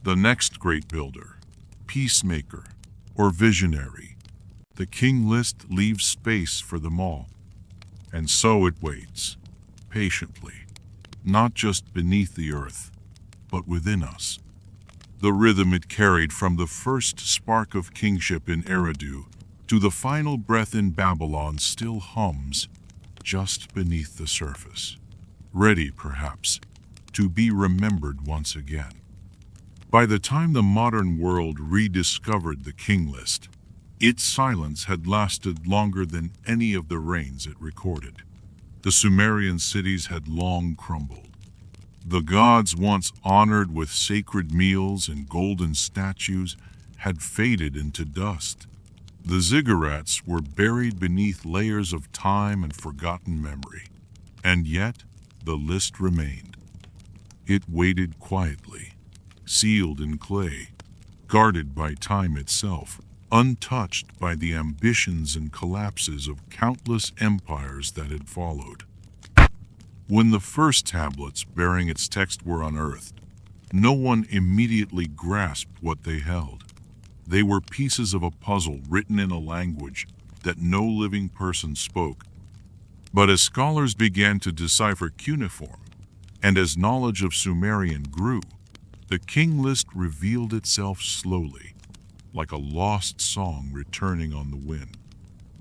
the next great builder, peacemaker, or visionary. The King List leaves space for them all. And so it waits, patiently, not just beneath the earth, but within us. The rhythm it carried from the first spark of kingship in Eridu to the final breath in Babylon still hums just beneath the surface, ready, perhaps, to be remembered once again. By the time the modern world rediscovered the King List, its silence had lasted longer than any of the reigns it recorded. The Sumerian cities had long crumbled. The gods once honored with sacred meals and golden statues had faded into dust. The ziggurats were buried beneath layers of time and forgotten memory, and yet the list remained. It waited quietly, sealed in clay, guarded by time itself, untouched by the ambitions and collapses of countless empires that had followed. When the first tablets bearing its text were unearthed, no one immediately grasped what they held. They were pieces of a puzzle written in a language that no living person spoke. But as scholars began to decipher cuneiform, and as knowledge of Sumerian grew, the King List revealed itself slowly, like a lost song returning on the wind.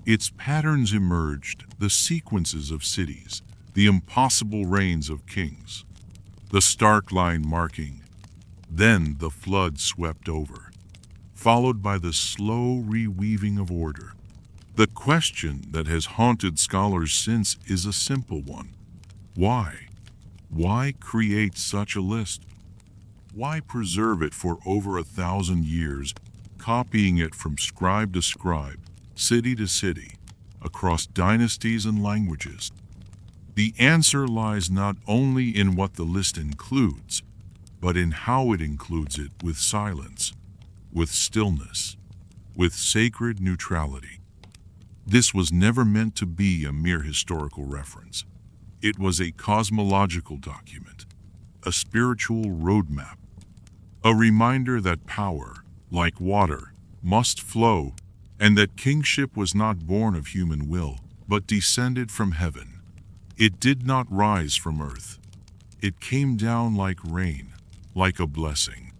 Its patterns emerged, the sequences of cities, the impossible reigns of kings, the stark line marking. Then the flood swept over, followed by the slow reweaving of order. The question that has haunted scholars since is a simple one. Why? Why create such a list? Why preserve it for over 1,000 years, copying it from scribe to scribe, city to city, across dynasties and languages? The answer lies not only in what the list includes, but in how it includes it with silence, with stillness, with sacred neutrality. This was never meant to be a mere historical reference. It was a cosmological document, a spiritual roadmap, a reminder that power, like water, must flow, and that kingship was not born of human will, but descended from heaven. It did not rise from earth. It came down like rain, like a blessing.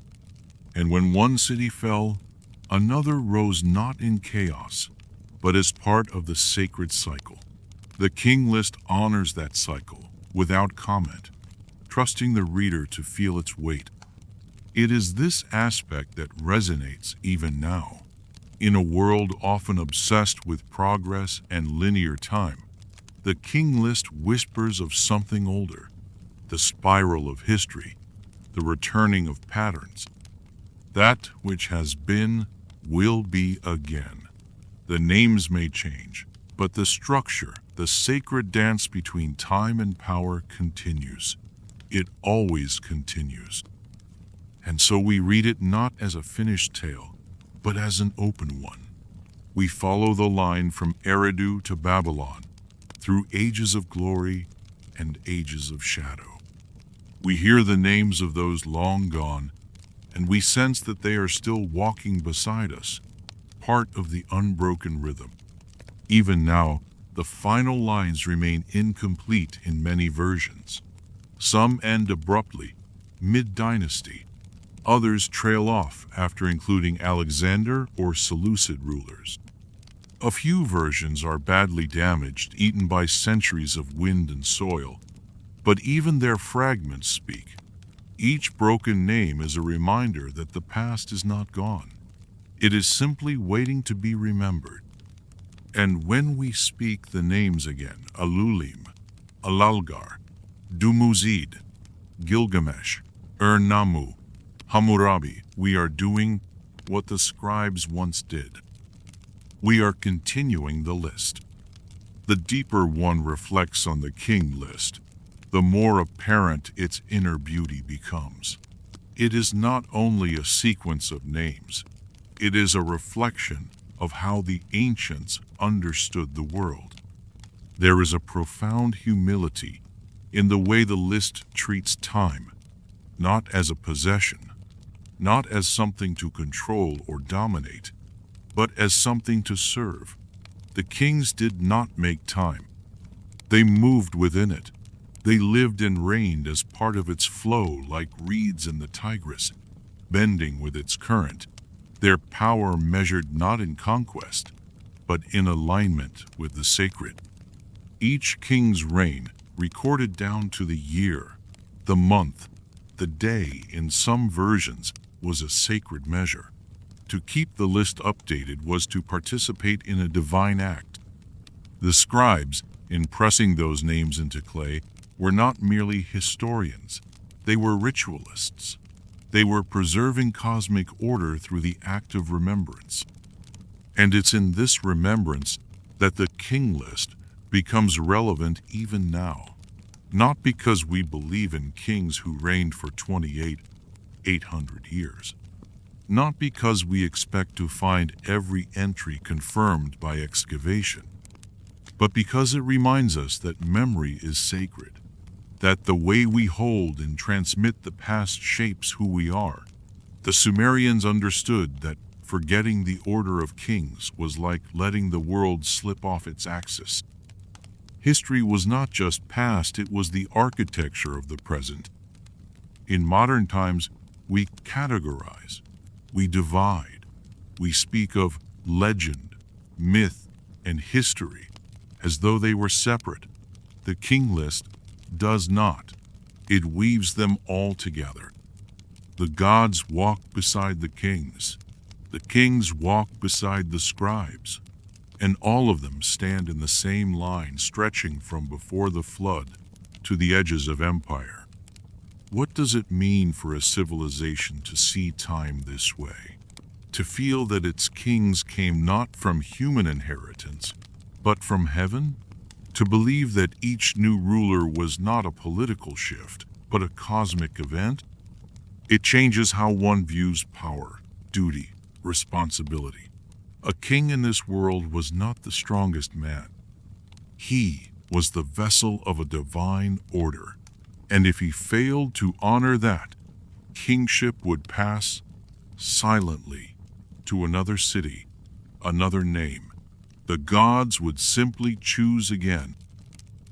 And when one city fell, another rose not in chaos, but as part of the sacred cycle. The King List honors that cycle without comment, trusting the reader to feel its weight. It is this aspect that resonates even now. In a world often obsessed with progress and linear time, the King List whispers of something older, the spiral of history, the returning of patterns. That which has been will be again. The names may change, but the structure, the sacred dance between time and power continues. It always continues. And so we read it not as a finished tale, but as an open one. We follow the line from Eridu to Babylon, through ages of glory and ages of shadow. We hear the names of those long gone, and we sense that they are still walking beside us, part of the unbroken rhythm. Even now, the final lines remain incomplete in many versions. Some end abruptly, mid-dynasty. Others trail off after including Alexander or Seleucid rulers. A few versions are badly damaged, eaten by centuries of wind and soil, but even their fragments speak. Each broken name is a reminder that the past is not gone. It is simply waiting to be remembered. And when we speak the names again, Alulim, Alalgar, Dumuzid, Gilgamesh, Namu, Hammurabi, we are doing what the scribes once did. We are continuing the list. The deeper one reflects on the King List, the more apparent its inner beauty becomes. It is not only a sequence of names, it is a reflection of how the ancients understood the world. There is a profound humility in the way the list treats time, not as a possession, not as something to control or dominate, but as something to serve. The kings did not make time. They moved within it. They lived and reigned as part of its flow, like reeds in the Tigris, bending with its current. Their power measured not in conquest, but in alignment with the sacred. Each king's reign, recorded down to the year, the month, the day in some versions, was a sacred measure. To keep the list updated was to participate in a divine act. The scribes, in pressing those names into clay, were not merely historians. They were ritualists. They were preserving cosmic order through the act of remembrance. And it's in this remembrance that the king list becomes relevant even now. Not because we believe in kings who reigned for 800 years. Not because we expect to find every entry confirmed by excavation, but because it reminds us that memory is sacred, that the way we hold and transmit the past shapes who we are. The Sumerians understood that forgetting the order of kings was like letting the world slip off its axis. History was not just past, it was the architecture of the present. In modern times, we categorize, we divide, we speak of legend, myth, and history as though they were separate. The king list does not. It weaves them all together. The gods walk beside the kings walk beside the scribes, and all of them stand in the same line stretching from before the flood to the edges of empire. What does it mean for a civilization to see time this way? To feel that its kings came not from human inheritance, but from heaven? To believe that each new ruler was not a political shift, but a cosmic event? It changes how one views power, duty, responsibility. A king in this world was not the strongest man. He was the vessel of a divine order, and if he failed to honor that, kingship would pass silently to another city, another name. The gods would simply choose again.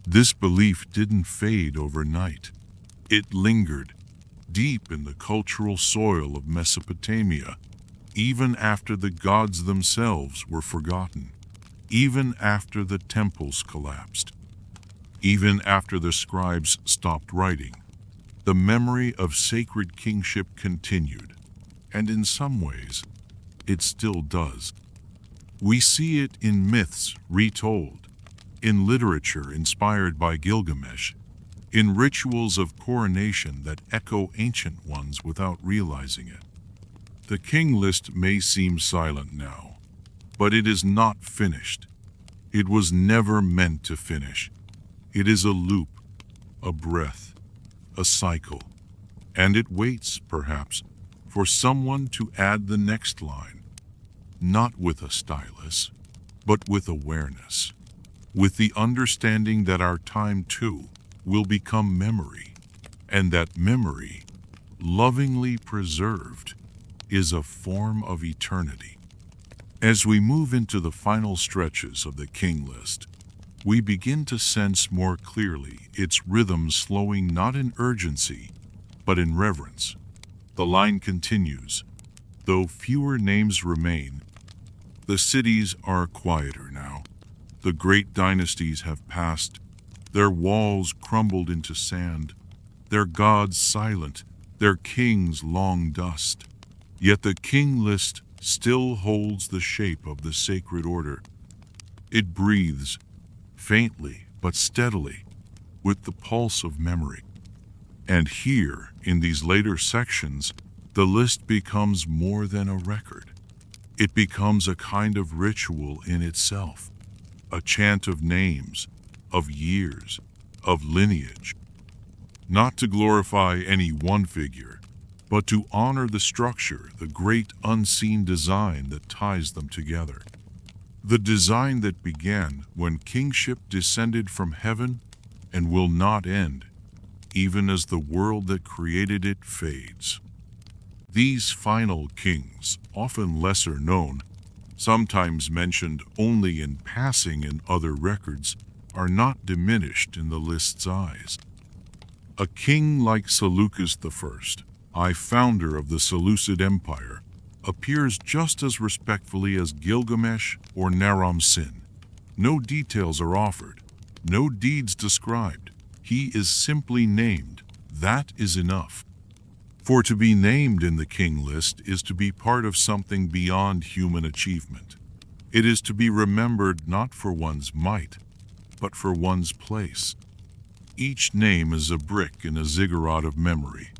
This belief didn't fade overnight. It lingered deep in the cultural soil of Mesopotamia, even after the gods themselves were forgotten, even after the temples collapsed, even after the scribes stopped writing. The memory of sacred kingship continued, and in some ways, it still does. We see it in myths retold, in literature inspired by Gilgamesh, in rituals of coronation that echo ancient ones without realizing it. The king list may seem silent now, but it is not finished. It was never meant to finish. It is a loop, a breath, a cycle, and it waits, perhaps, for someone to add the next line, not with a stylus, but with awareness, with the understanding that our time too will become memory, and that memory, lovingly preserved, is a form of eternity. As we move into the final stretches of the king list, we begin to sense more clearly its rhythm slowing not in urgency, but in reverence. The line continues, though fewer names remain, the cities are quieter now. The great dynasties have passed, their walls crumbled into sand, their gods silent, their kings long dust. Yet the king list still holds the shape of the sacred order. It breathes, faintly but steadily, with the pulse of memory. And here, in these later sections, the list becomes more than a record. It becomes a kind of ritual in itself, a chant of names, of years, of lineage. Not to glorify any one figure, but to honor the structure, the great unseen design that ties them together. The design that began when kingship descended from heaven and will not end, even as the world that created it fades. These final kings, often lesser known, sometimes mentioned only in passing in other records, are not diminished in the list's eyes. A king like Seleucus I, founder of the Seleucid Empire, appears just as respectfully as Gilgamesh or Naram-Sin. No details are offered, no deeds described. He is simply named. That is enough. For to be named in the king list is to be part of something beyond human achievement. It is to be remembered not for one's might, but for one's place. Each name is a brick in a ziggurat of memory,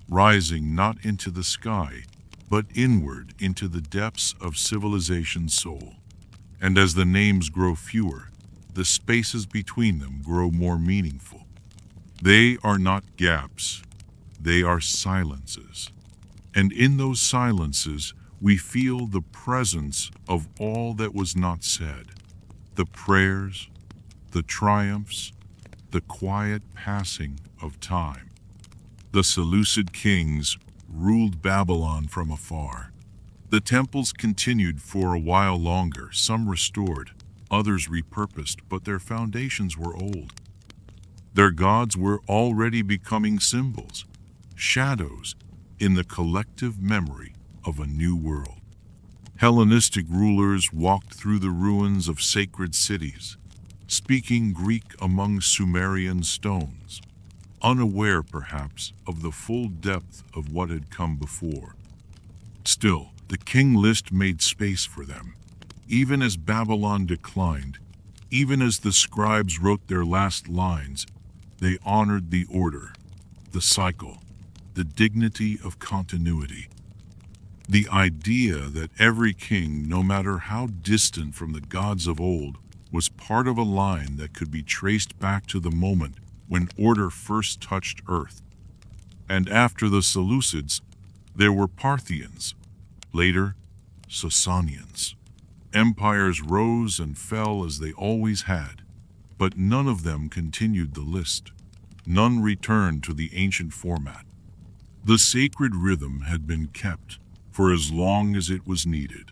rising not into the sky, but inward into the depths of civilization's soul. And as the names grow fewer, the spaces between them grow more meaningful. They are not gaps, they are silences. And in those silences, we feel the presence of all that was not said. The prayers, the triumphs, the quiet passing of time. The Seleucid kings ruled Babylon from afar. The temples continued for a while longer, some restored, others repurposed, but their foundations were old. Their gods were already becoming symbols, shadows in the collective memory of a new world. Hellenistic rulers walked through the ruins of sacred cities, speaking Greek among Sumerian stones, unaware perhaps of the full depth of what had come before. Still, the King List made space for them. Even as Babylon declined, even as the scribes wrote their last lines, they honored the order, the cycle, the dignity of continuity. The idea that every king, no matter how distant from the gods of old, was part of a line that could be traced back to the moment when order first touched earth. And after the Seleucids, there were Parthians, later Sasanians. Empires rose and fell as they always had, but none of them continued the list. None returned to the ancient format. The sacred rhythm had been kept for as long as it was needed.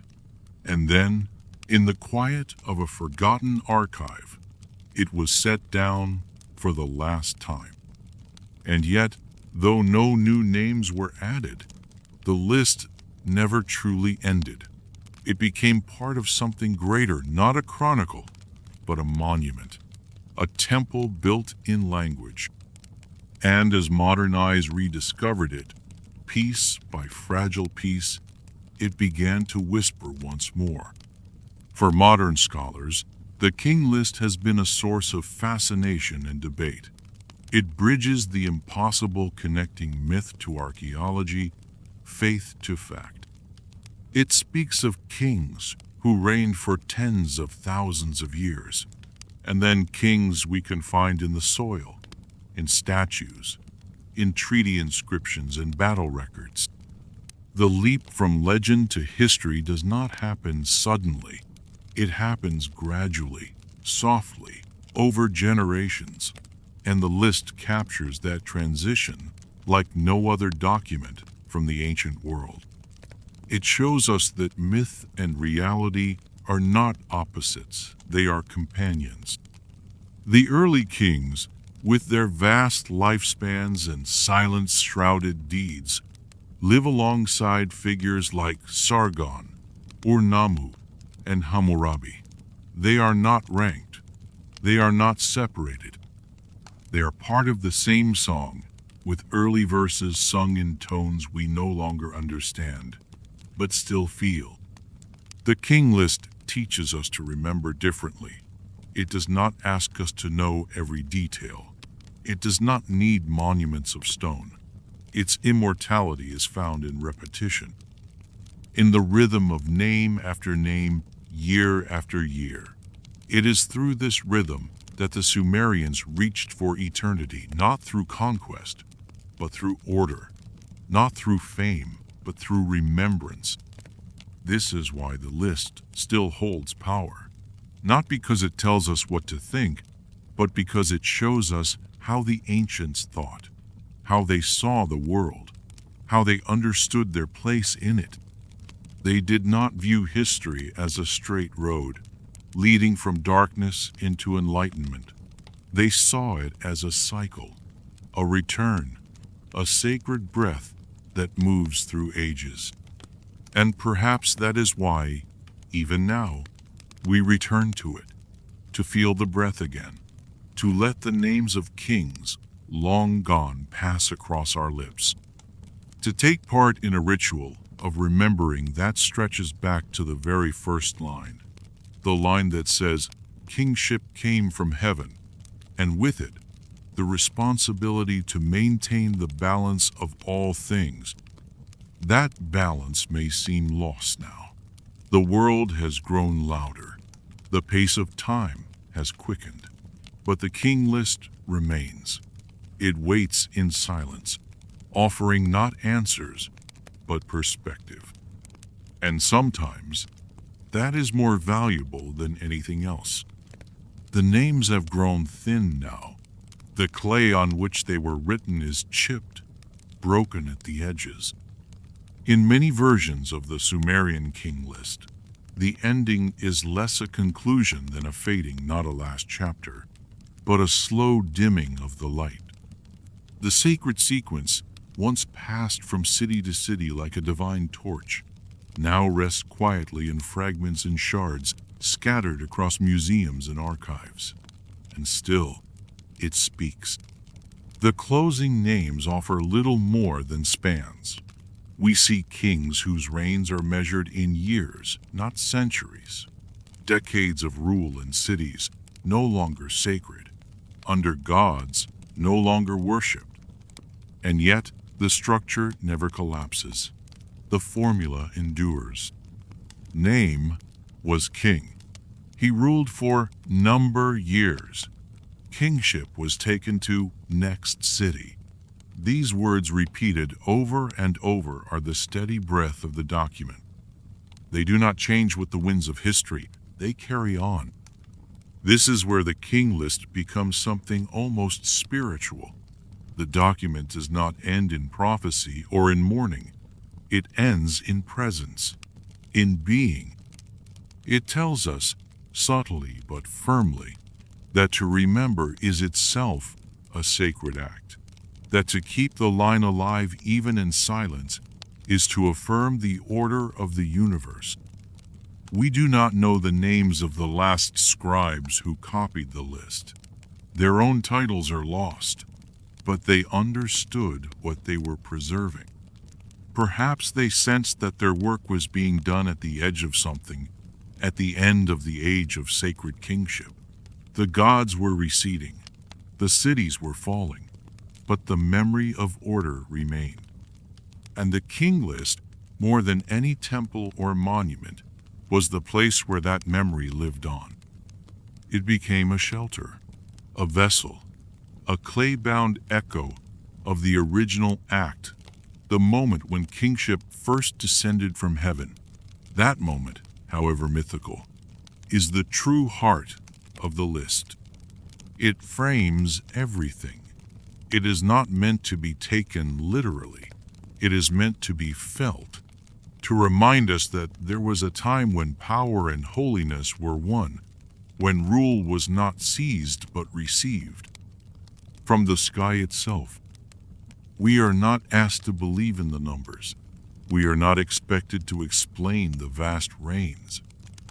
And then, in the quiet of a forgotten archive, it was set down for the last time. And yet, though no new names were added, the list never truly ended. It became part of something greater, not a chronicle, but a monument, a temple built in language. And as modern eyes rediscovered it, piece by fragile piece, it began to whisper once more. For modern scholars, the King List has been a source of fascination and debate. It bridges the impossible, connecting myth to archaeology, faith to fact. It speaks of kings who reigned for tens of thousands of years, and then kings we can find in the soil, in statues, in treaty inscriptions and battle records. The leap from legend to history does not happen suddenly. It happens gradually, softly, over generations, and the list captures that transition like no other document from the ancient world. It shows us that myth and reality are not opposites, they are companions. The early kings, with their vast lifespans and silence-shrouded deeds, live alongside figures like Sargon, Ur-Nammu, and Hammurabi. They are not ranked. They are not separated. They are part of the same song, with early verses sung in tones we no longer understand, but still feel. The King List teaches us to remember differently. It does not ask us to know every detail. It does not need monuments of stone. Its immortality is found in repetition, in the rhythm of name after name, year after year. It is through this rhythm that the Sumerians reached for eternity, not through conquest, but through order, not through fame, but through remembrance. This is why the list still holds power, not because it tells us what to think, but because it shows us how the ancients thought, how they saw the world, how they understood their place in it. They did not view history as a straight road, leading from darkness into enlightenment. They saw it as a cycle, a return, a sacred breath that moves through ages. And perhaps that is why, even now, we return to it, to feel the breath again, to let the names of kings long gone pass across our lips, to take part in a ritual of remembering that stretches back to the very first line, the line that says, "Kingship came from heaven," and with it, the responsibility to maintain the balance of all things, That balance may seem lost now. The world has grown louder. The pace of time has quickened. But the king list remains. It waits in silence, offering not answers, but perspective. And sometimes, that is more valuable than anything else. The names have grown thin now. The clay on which they were written is chipped, broken at the edges. In many versions of the Sumerian King List, the ending is less a conclusion than a fading, not a last chapter, but a slow dimming of the light. The sacred sequence, once passed from city to city like a divine torch, now rests quietly in fragments and shards scattered across museums and archives. And still, it speaks. The closing names offer little more than spans. We see kings whose reigns are measured in years, not centuries. Decades of rule in cities, no longer sacred. Under gods, no longer worshipped. And yet, the structure never collapses. The formula endures. Name was king. He ruled for number years. Kingship was taken to next city. These words repeated over and over are the steady breath of the document. They do not change with the winds of history. They carry on. This is where the king list becomes something almost spiritual. The document does not end in prophecy or in mourning. It ends in presence, in being. It tells us, subtly but firmly, that to remember is itself a sacred act. That to keep the line alive even in silence is to affirm the order of the universe. We do not know the names of the last scribes who copied the list. Their own titles are lost, but they understood what they were preserving. Perhaps they sensed that their work was being done at the edge of something, at the end of the age of sacred kingship. The gods were receding, the cities were falling, but the memory of order remained. And the king list, more than any temple or monument, was the place where that memory lived on. It became a shelter, a vessel, a clay-bound echo of the original act, the moment when kingship first descended from heaven. That moment, however mythical, is the true heart of the list. It frames everything. It is not meant to be taken literally. It is meant to be felt, to remind us that there was a time when power and holiness were one, when rule was not seized but received. From the sky itself, we are not asked to believe in the numbers. We are not expected to explain the vast reigns.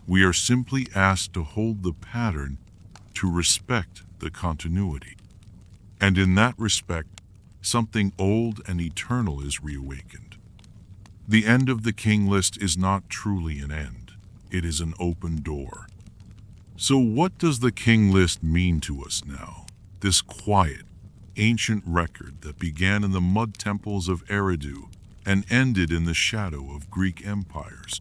We are simply asked to hold the pattern, to respect the continuity. And in that respect, something old and eternal is reawakened. The end of the king list is not truly an end. It is an open door. So what does the king list mean to us now? This quiet, ancient record that began in the mud temples of Eridu and ended in the shadow of Greek empires.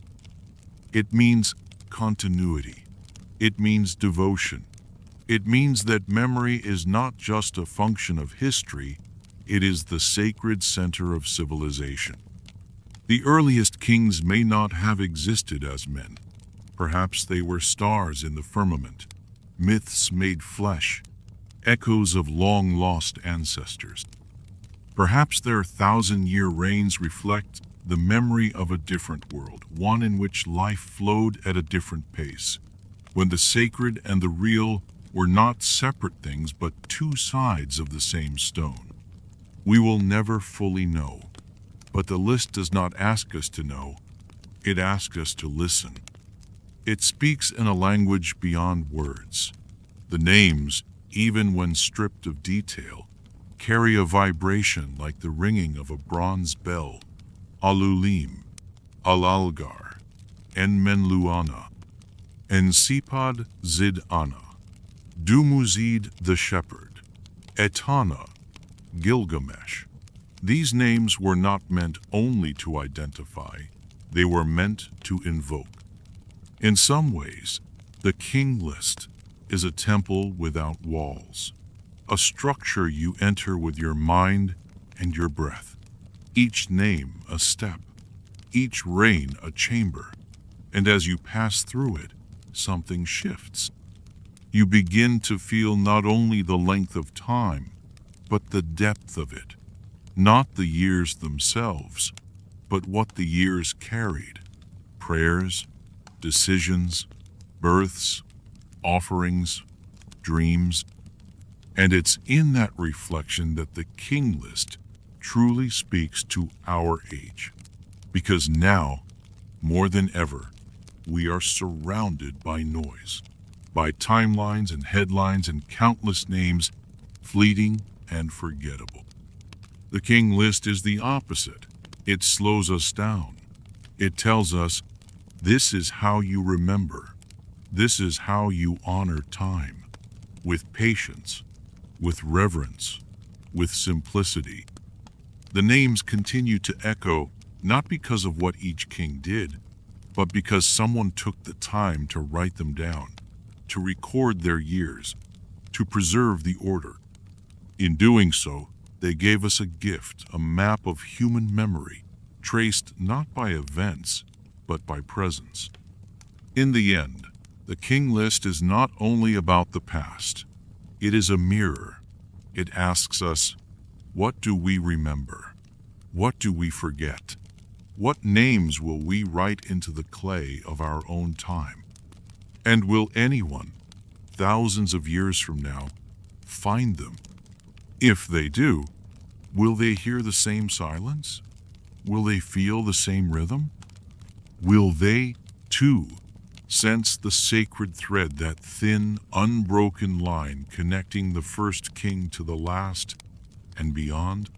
It means continuity. It means devotion. It means that memory is not just a function of history, it is the sacred center of civilization. The earliest kings may not have existed as men. Perhaps they were stars in the firmament, myths made flesh, echoes of long-lost ancestors. Perhaps their 1,000-year reigns reflect the memory of a different world, one in which life flowed at a different pace, when the sacred and the real were not separate things but two sides of the same stone. We will never fully know, but the list does not ask us to know, it asks us to listen. It speaks in a language beyond words. The names, even when stripped of detail, carry a vibration like the ringing of a bronze bell. Alulim, Alalgar, Enmenluana, Ensipad Zid Ana, Dumuzid the Shepherd, Etana, Gilgamesh, These names were not meant only to identify, they were meant to invoke. In some ways, the King List is a temple without walls, a structure you enter with your mind and your breath. Each name a step, each reign a chamber, and as you pass through it, something shifts. You begin to feel not only the length of time, but the depth of it. Not the years themselves, but what the years carried. Prayers, decisions, births, offerings, dreams. And it's in that reflection that the King List truly speaks to our age. Because now, more than ever, we are surrounded by noise, by timelines and headlines and countless names, fleeting and forgettable. The King List is the opposite. It slows us down. It tells us, this is how you remember. This is how you honor time. With patience, with reverence, with simplicity. The names continue to echo, not because of what each king did, but because someone took the time to write them down, to record their years, to preserve the order. In doing so, they gave us a gift, a map of human memory, traced not by events, but by presence. In the end, the King List is not only about the past. It is a mirror. It asks us, what do we remember? What do we forget? What names will we write into the clay of our own time? And will anyone, thousands of years from now, find them? If they do, will they hear the same silence? Will they feel the same rhythm? Will they, too, sense the sacred thread, that thin, unbroken line connecting the first king to the last and beyond?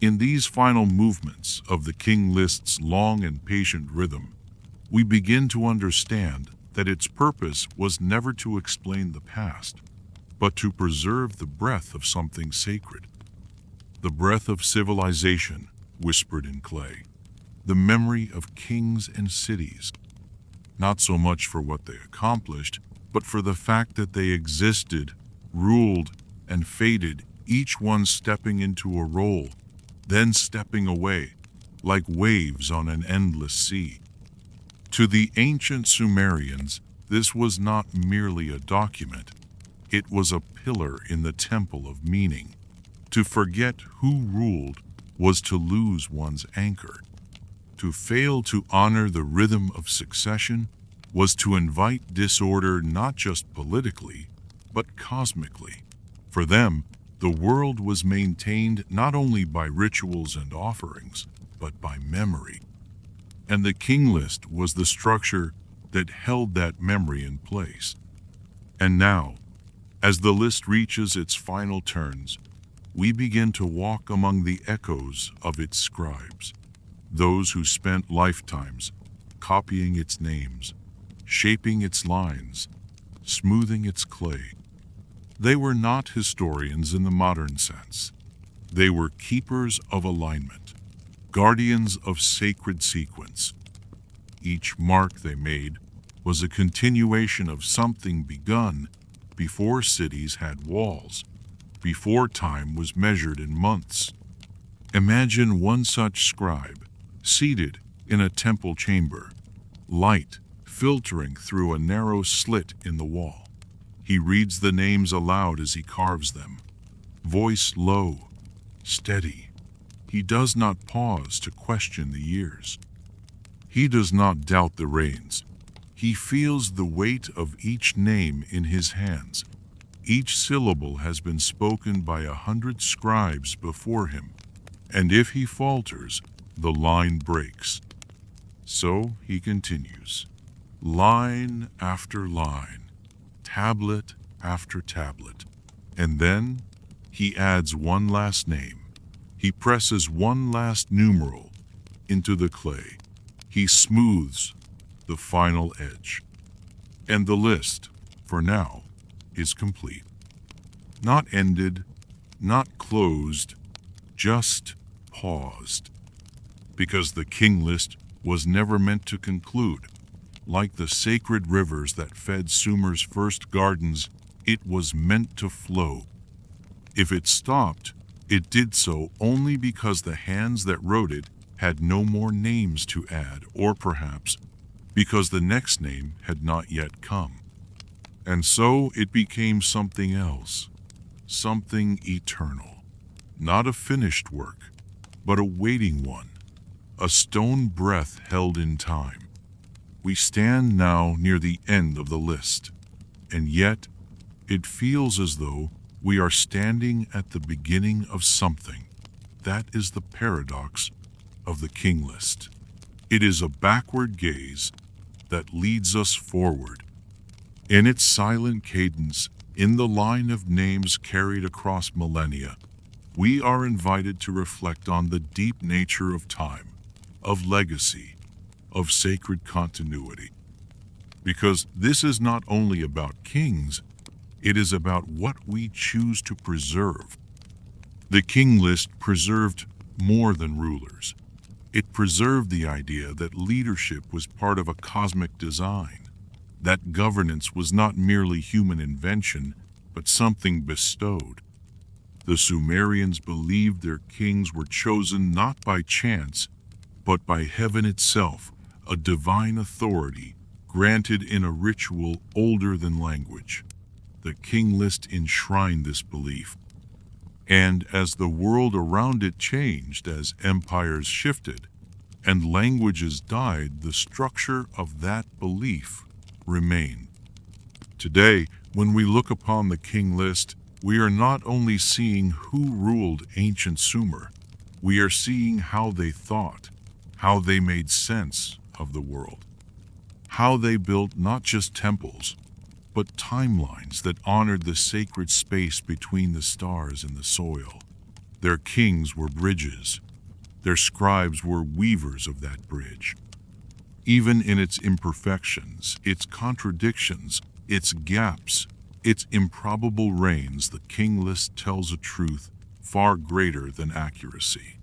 In these final movements of the King List's long and patient rhythm, we begin to understand that its purpose was never to explain the past, but to preserve the breath of something sacred. The breath of civilization whispered in clay, the memory of kings and cities, not so much for what they accomplished, but for the fact that they existed, ruled, and faded, each one stepping into a role, then stepping away, like waves on an endless sea. To the ancient Sumerians, this was not merely a document. It was a pillar in the temple of meaning. To forget who ruled was to lose one's anchor. To fail to honor the rhythm of succession was to invite disorder not just politically, but cosmically. For them, the world was maintained not only by rituals and offerings, but by memory. And the King List was the structure that held that memory in place. And now, as the list reaches its final turns, we begin to walk among the echoes of its scribes, those who spent lifetimes copying its names, shaping its lines, smoothing its clay. They were not historians in the modern sense. They were keepers of alignment, guardians of sacred sequence. Each mark they made was a continuation of something begun before cities had walls, before time was measured in months. Imagine one such scribe, seated in a temple chamber, light filtering through a narrow slit in the wall. He reads the names aloud as he carves them, voice low, steady. He does not pause to question the years. He does not doubt the reigns. He feels the weight of each name in his hands. Each syllable has been spoken by 100 scribes before him, and if he falters, the line breaks. So he continues, line after line, tablet after tablet, and then he adds one last name. He presses one last numeral into the clay. He smooths the final edge. And the list, for now, is complete. Not ended, not closed, just paused. Because the king list was never meant to conclude. Like the sacred rivers that fed Sumer's first gardens, it was meant to flow. If it stopped, it did so only because the hands that wrote it had no more names to add, or perhaps because the next name had not yet come. And so it became something else, something eternal. Not a finished work, but a waiting one, a stone breath held in time. We stand now near the end of the list, and yet it feels as though we are standing at the beginning of something. That is the paradox of the king list. It is a backward gaze that leads us forward. In its silent cadence, in the line of names carried across millennia, we are invited to reflect on the deep nature of time, of legacy, of sacred continuity. Because this is not only about kings, it is about what we choose to preserve. The king list preserved more than rulers. It preserved the idea that leadership was part of a cosmic design, that governance was not merely human invention, but something bestowed. The Sumerians believed their kings were chosen not by chance, but by heaven itself, a divine authority granted in a ritual older than language. The king list enshrined this belief. And as the world around it changed, as empires shifted, and languages died, the structure of that belief remained. Today, when we look upon the king list, we are not only seeing who ruled ancient Sumer, we are seeing how they thought, how they made sense of the world, how they built not just temples, but timelines that honored the sacred space between the stars and the soil. Their kings were bridges. Their scribes were weavers of that bridge. Even in its imperfections, its contradictions, its gaps, its improbable reigns, the king list tells a truth far greater than accuracy.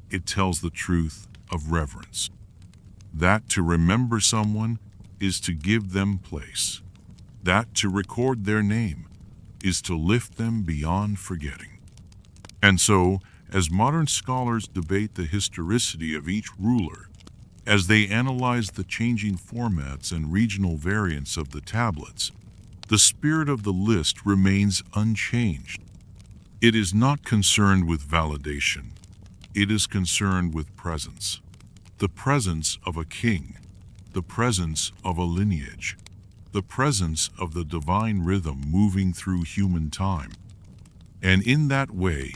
It tells the truth of reverence. That to remember someone is to give them place. That to record their name is to lift them beyond forgetting. And so, as modern scholars debate the historicity of each ruler, as they analyze the changing formats and regional variants of the tablets, the spirit of the list remains unchanged. It is not concerned with validation. It is concerned with presence. The presence of a king, the presence of a lineage, the presence of the divine rhythm moving through human time. And in that way,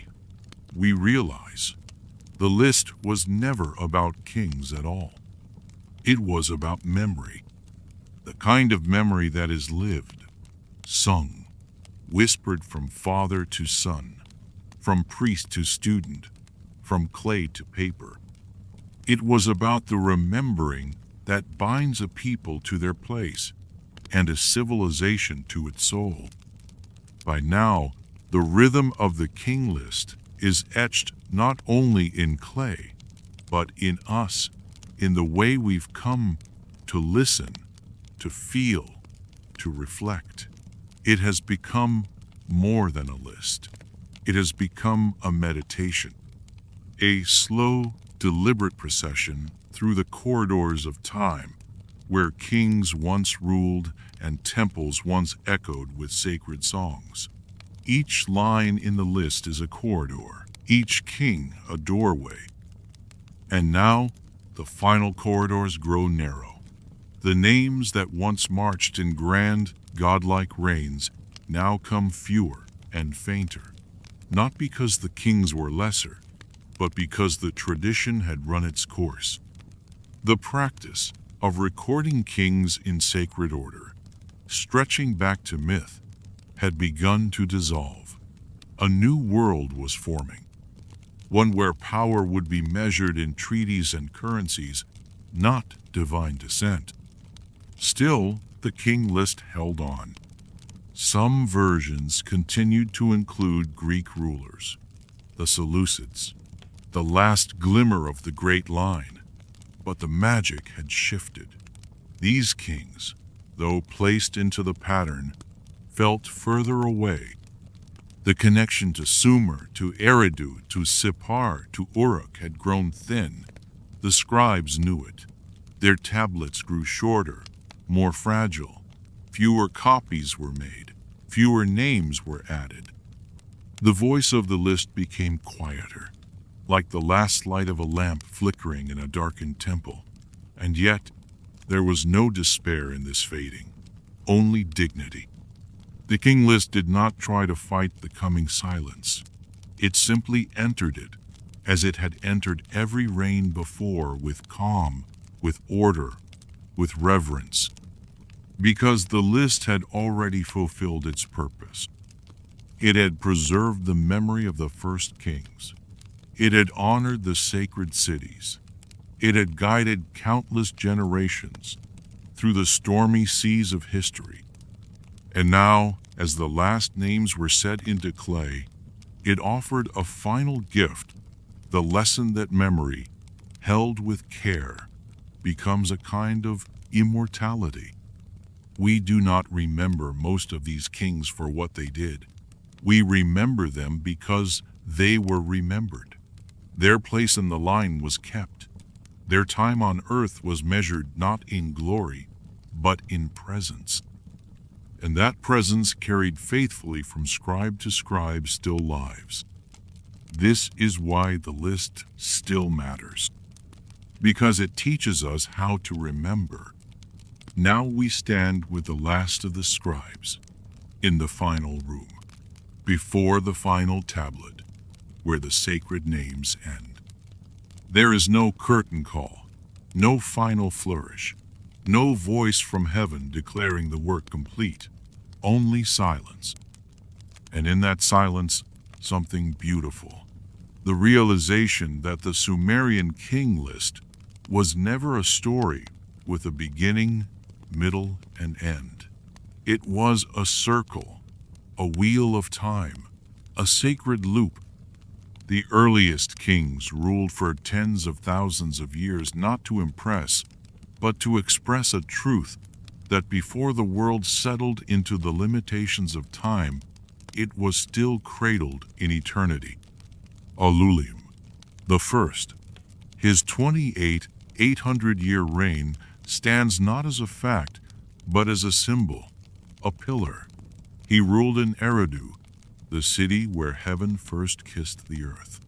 we realize the list was never about kings at all. It was about memory, the kind of memory that is lived, sung, whispered from father to son, from priest to student, from clay to paper. It was about the remembering that binds a people to their place and a civilization to its soul. By now, the rhythm of the king list is etched not only in clay, but in us, in the way we've come to listen, to feel, to reflect. It has become more than a list. It has become a meditation, a slow, deliberate procession through the corridors of time, where kings once ruled and temples once echoed with sacred songs. Each line in the list is a corridor, each king a doorway. And now, the final corridors grow narrow. The names that once marched in grand, godlike reigns now come fewer and fainter, not because the kings were lesser, but because the tradition had run its course. The practice of recording kings in sacred order, stretching back to myth, had begun to dissolve. A new world was forming, one where power would be measured in treaties and currencies, not divine descent. Still, the king list held on. Some versions continued to include Greek rulers, the Seleucids, the last glimmer of the great line. But the magic had shifted. These kings, though placed into the pattern, felt further away. The connection to Sumer, to Eridu, to Sippar, to Uruk had grown thin. The scribes knew it. Their tablets grew shorter, more fragile. Fewer copies were made. Fewer names were added. The voice of the list became quieter, like the last light of a lamp flickering in a darkened temple. And yet, there was no despair in this fading, only dignity. The king list did not try to fight the coming silence. It simply entered it, as it had entered every reign before, with calm, with order, with reverence. Because the list had already fulfilled its purpose. It had preserved the memory of the first kings. It had honored the sacred cities. It had guided countless generations through the stormy seas of history. And now, as the last names were set into clay, it offered a final gift, the lesson that memory, held with care, becomes a kind of immortality. We do not remember most of these kings for what they did. We remember them because they were remembered. Their place in the line was kept. Their time on earth was measured not in glory, but in presence. And that presence carried faithfully from scribe to scribe still lives. This is why the list still matters, because it teaches us how to remember. Now we stand with the last of the scribes, in the final room, before the final tablet, where the sacred names end. There is no curtain call, no final flourish, no voice from heaven declaring the work complete, only silence. And in that silence, something beautiful. The realization that the Sumerian King List was never a story with a beginning, middle, and end. It was a circle, a wheel of time, a sacred loop. The earliest kings ruled for tens of thousands of years not to impress, but to express a truth that before the world settled into the limitations of time, it was still cradled in eternity. Alulim, the first, his 800-year reign stands not as a fact, but as a symbol, a pillar. He ruled in Eridu, the city where heaven first kissed the earth.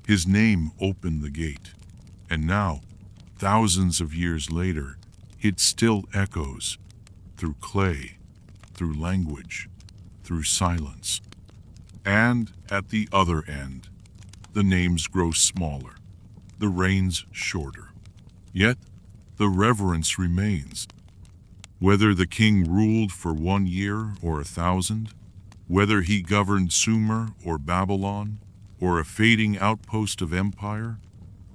His name opened the gate, and now, thousands of years later, it still echoes through clay, through language, through silence. And at the other end, the names grow smaller, the reigns shorter. Yet, the reverence remains. Whether the king ruled for 1 year or 1,000, whether he governed Sumer or Babylon, or a fading outpost of empire,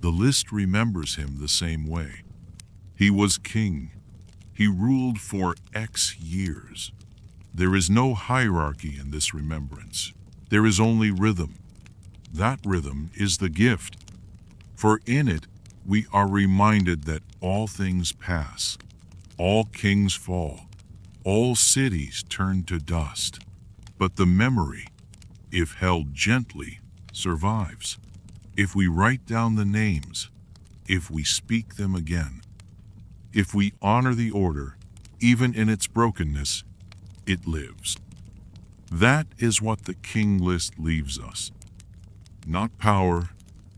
the list remembers him the same way. He was king. He ruled for X years. There is no hierarchy in this remembrance. There is only rhythm. That rhythm is the gift. For in it, we are reminded that all things pass, all kings fall, all cities turn to dust. But the memory, if held gently, survives. If we write down the names, if we speak them again, if we honor the order, even in its brokenness, it lives. That is what the King List leaves us. Not power,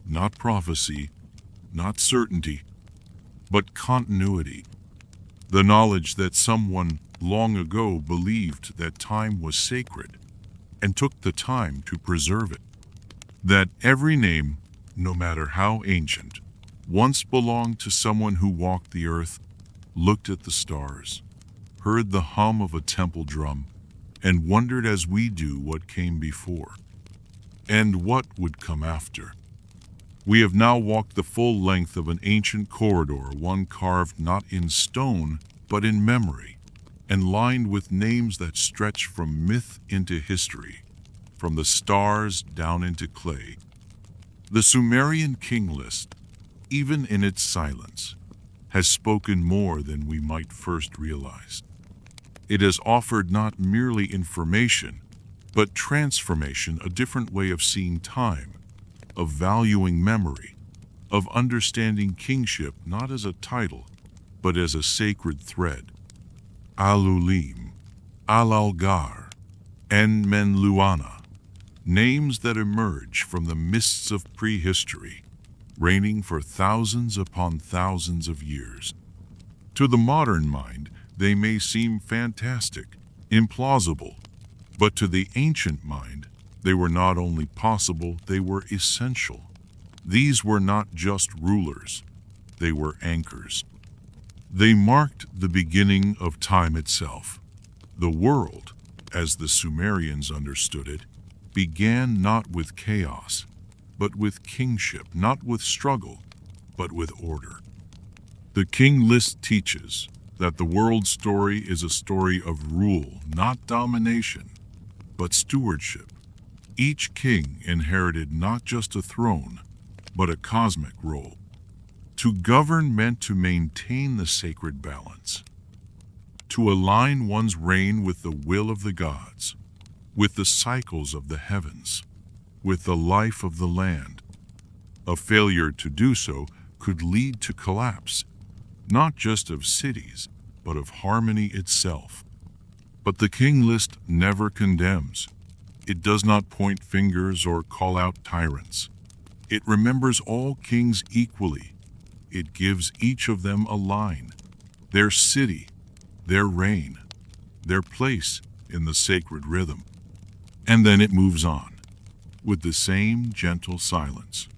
not prophecy, not certainty, but continuity. The knowledge that someone long ago believed that time was sacred and took the time to preserve it. That every name, no matter how ancient, once belonged to someone who walked the earth, looked at the stars, heard the hum of a temple drum, and wondered as we do what came before, and what would come after. We have now walked the full length of an ancient corridor, one carved not in stone, but in memory, and lined with names that stretch from myth into history, from the stars down into clay. The Sumerian King List, even in its silence, has spoken more than we might first realize. It has offered not merely information, but transformation, a different way of seeing time, of valuing memory, of understanding kingship not as a title, but as a sacred thread. Alulim, Alalgar, and Menluana, names that emerge from the mists of prehistory, reigning for thousands upon thousands of years. To the modern mind, they may seem fantastic, implausible, but to the ancient mind, they were not only possible, they were essential. These were not just rulers, they were anchors. They marked the beginning of time itself. The world, as the Sumerians understood it, began not with chaos, but with kingship, not with struggle, but with order. The King List teaches that the world's story is a story of rule, not domination, but stewardship. Each king inherited not just a throne, but a cosmic role. To govern meant to maintain the sacred balance, to align one's reign with the will of the gods, with the cycles of the heavens, with the life of the land. A failure to do so could lead to collapse, not just of cities, but of harmony itself. But the King List never condemns. It does not point fingers or call out tyrants. It remembers all kings equally. It gives each of them a line, their city, their reign, their place in the sacred rhythm. And then it moves on, with the same gentle silence.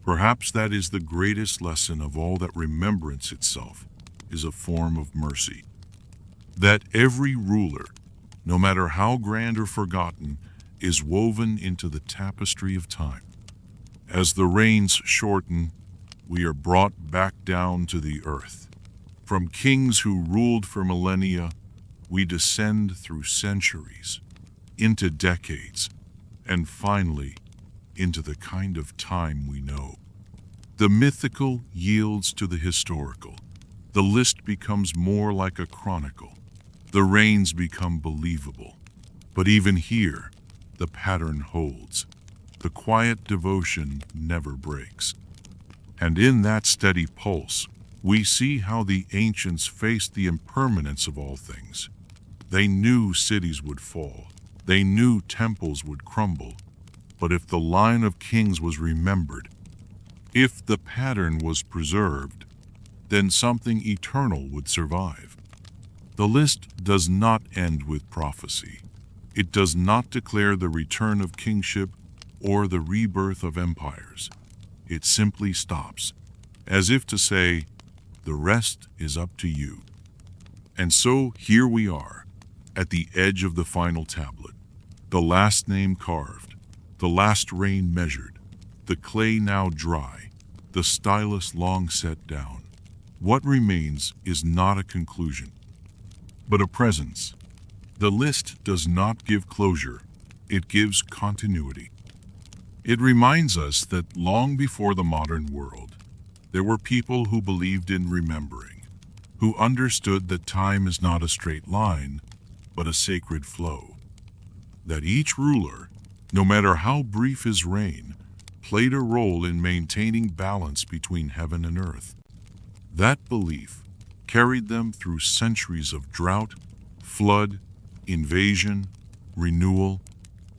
Perhaps that is the greatest lesson of all, that remembrance itself is a form of mercy. That every ruler, no matter how grand or forgotten, is woven into the tapestry of time. As the reigns shorten, we are brought back down to the earth. From kings who ruled for millennia, we descend through centuries, into decades, and finally, into the kind of time we know. The mythical yields to the historical. The list becomes more like a chronicle. The reigns become believable. But even here, the pattern holds. The quiet devotion never breaks. And in that steady pulse, we see how the ancients faced the impermanence of all things. They knew cities would fall. They knew temples would crumble. But if the line of kings was remembered, if the pattern was preserved, then something eternal would survive. The list does not end with prophecy. It does not declare the return of kingship or the rebirth of empires. It simply stops, as if to say, the rest is up to you. And so here we are, at the edge of the final tablet, the last name carved, the last reign measured, the clay now dry, the stylus long set down. What remains is not a conclusion, but a presence. The list does not give closure, it gives continuity. It reminds us that long before the modern world, there were people who believed in remembering, who understood that time is not a straight line, but a sacred flow. That each ruler, no matter how brief his reign, played a role in maintaining balance between heaven and earth. That belief carried them through centuries of drought, flood, invasion, renewal.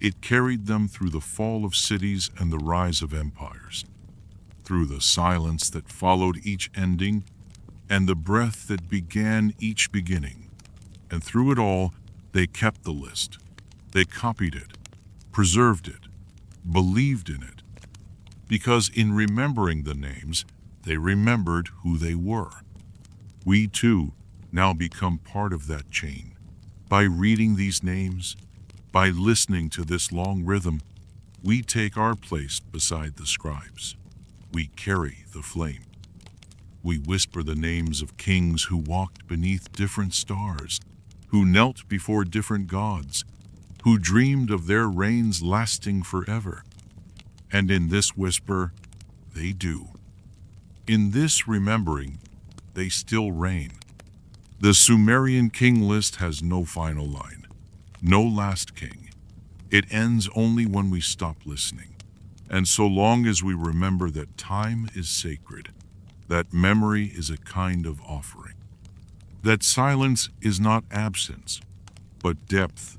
It carried them through the fall of cities and the rise of empires, through the silence that followed each ending and the breath that began each beginning. And through it all, they kept the list. They copied it, preserved it, believed in it. Because in remembering the names, they remembered who they were. We too now become part of that chain. By reading these names, by listening to this long rhythm, we take our place beside the scribes. We carry the flame. We whisper the names of kings who walked beneath different stars, who knelt before different gods, who dreamed of their reigns lasting forever. And in this whisper, they do. In this remembering, they still reign. The Sumerian King List has no final line, no last king. It ends only when we stop listening. And so long as we remember that time is sacred, that memory is a kind of offering, that silence is not absence, but depth,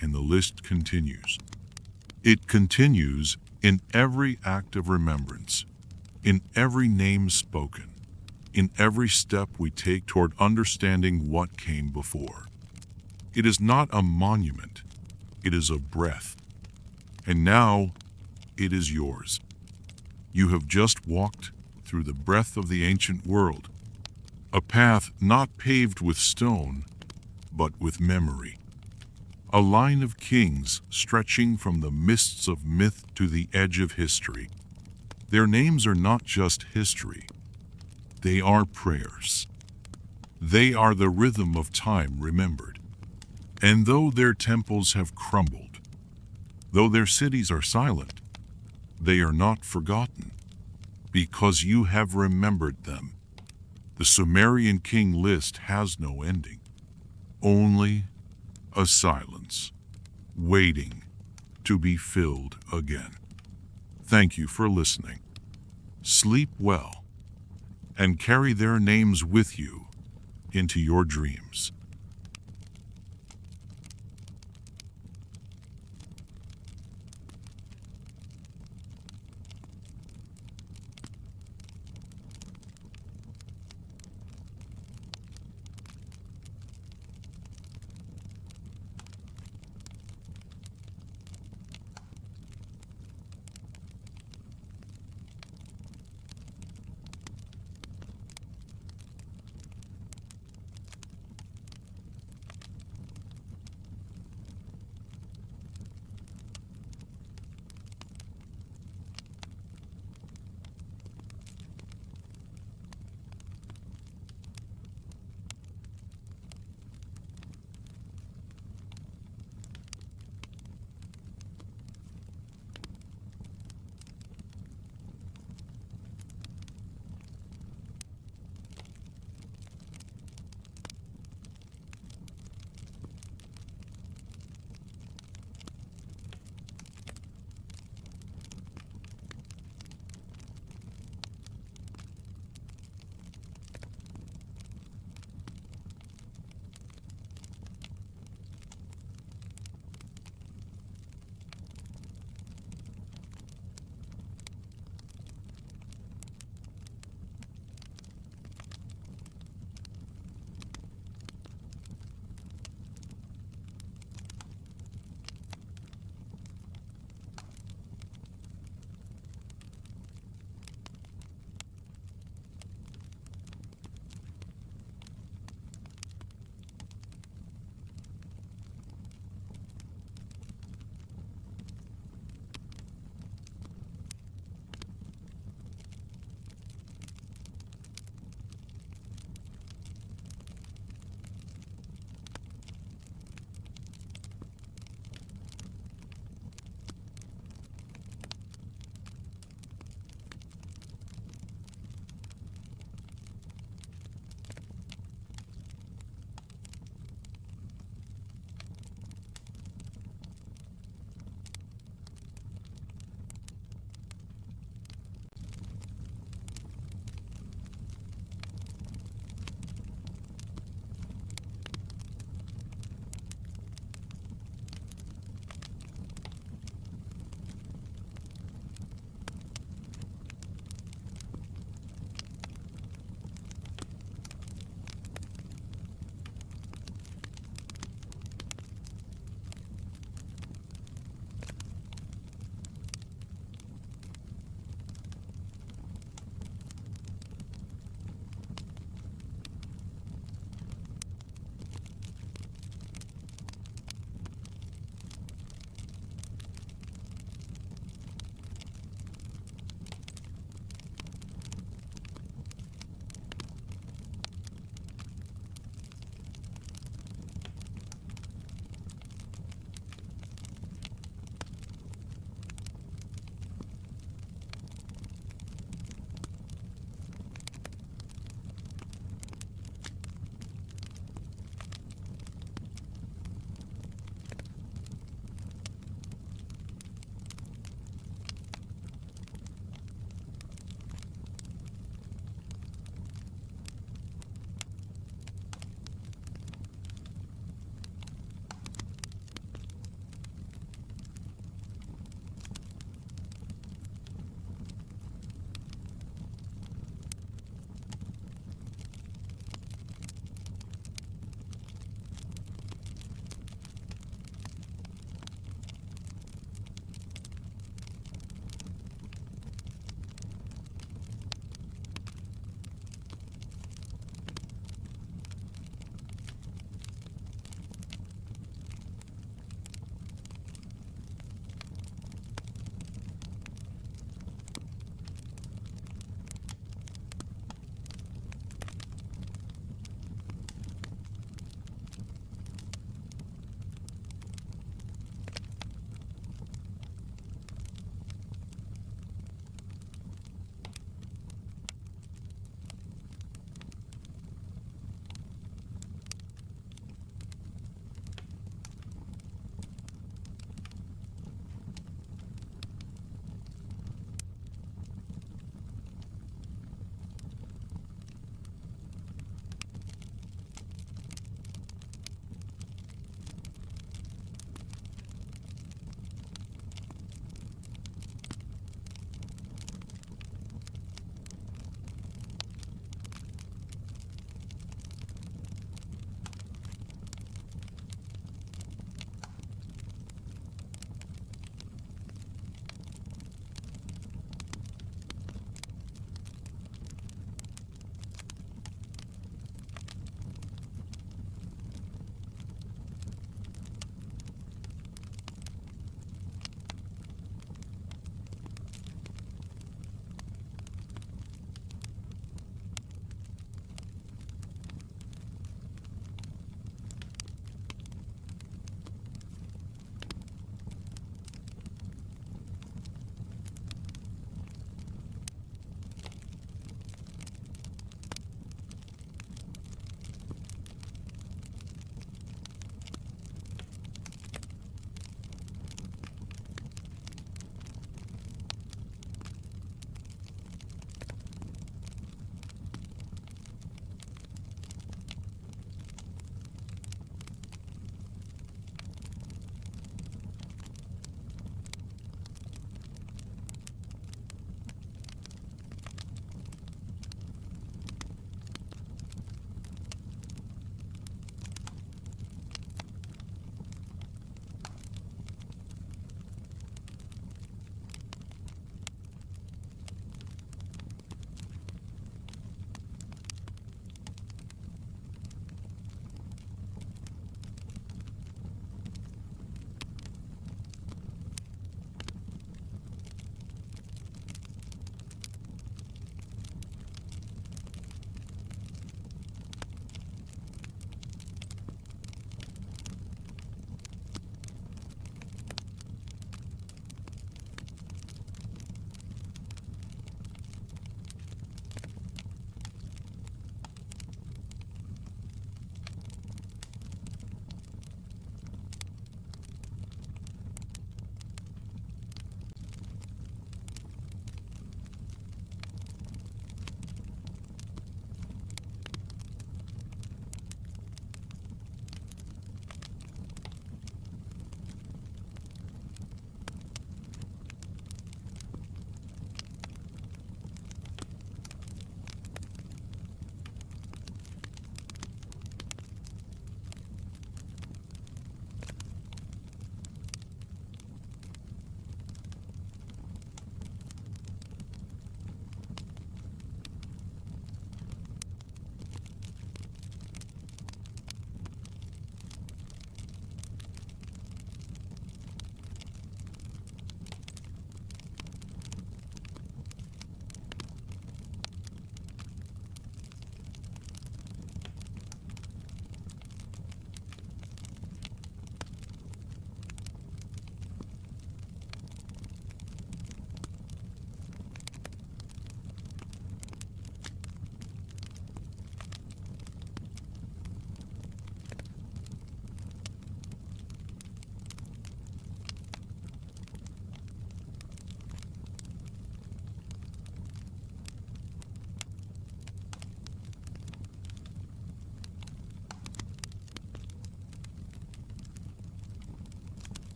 and the list continues. It continues in every act of remembrance, in every name spoken, in every step we take toward understanding what came before. It is not a monument, it is a breath. And now, it is yours. You have just walked through the breath of the ancient world, a path not paved with stone, but with memory. A line of kings stretching from the mists of myth to the edge of history. Their names are not just history. They are prayers. They are the rhythm of time remembered. And though their temples have crumbled, though their cities are silent, they are not forgotten, because you have remembered them. The Sumerian King List has no ending, only a silence, waiting to be filled again. Thank you for listening. Sleep well, and carry their names with you into your dreams.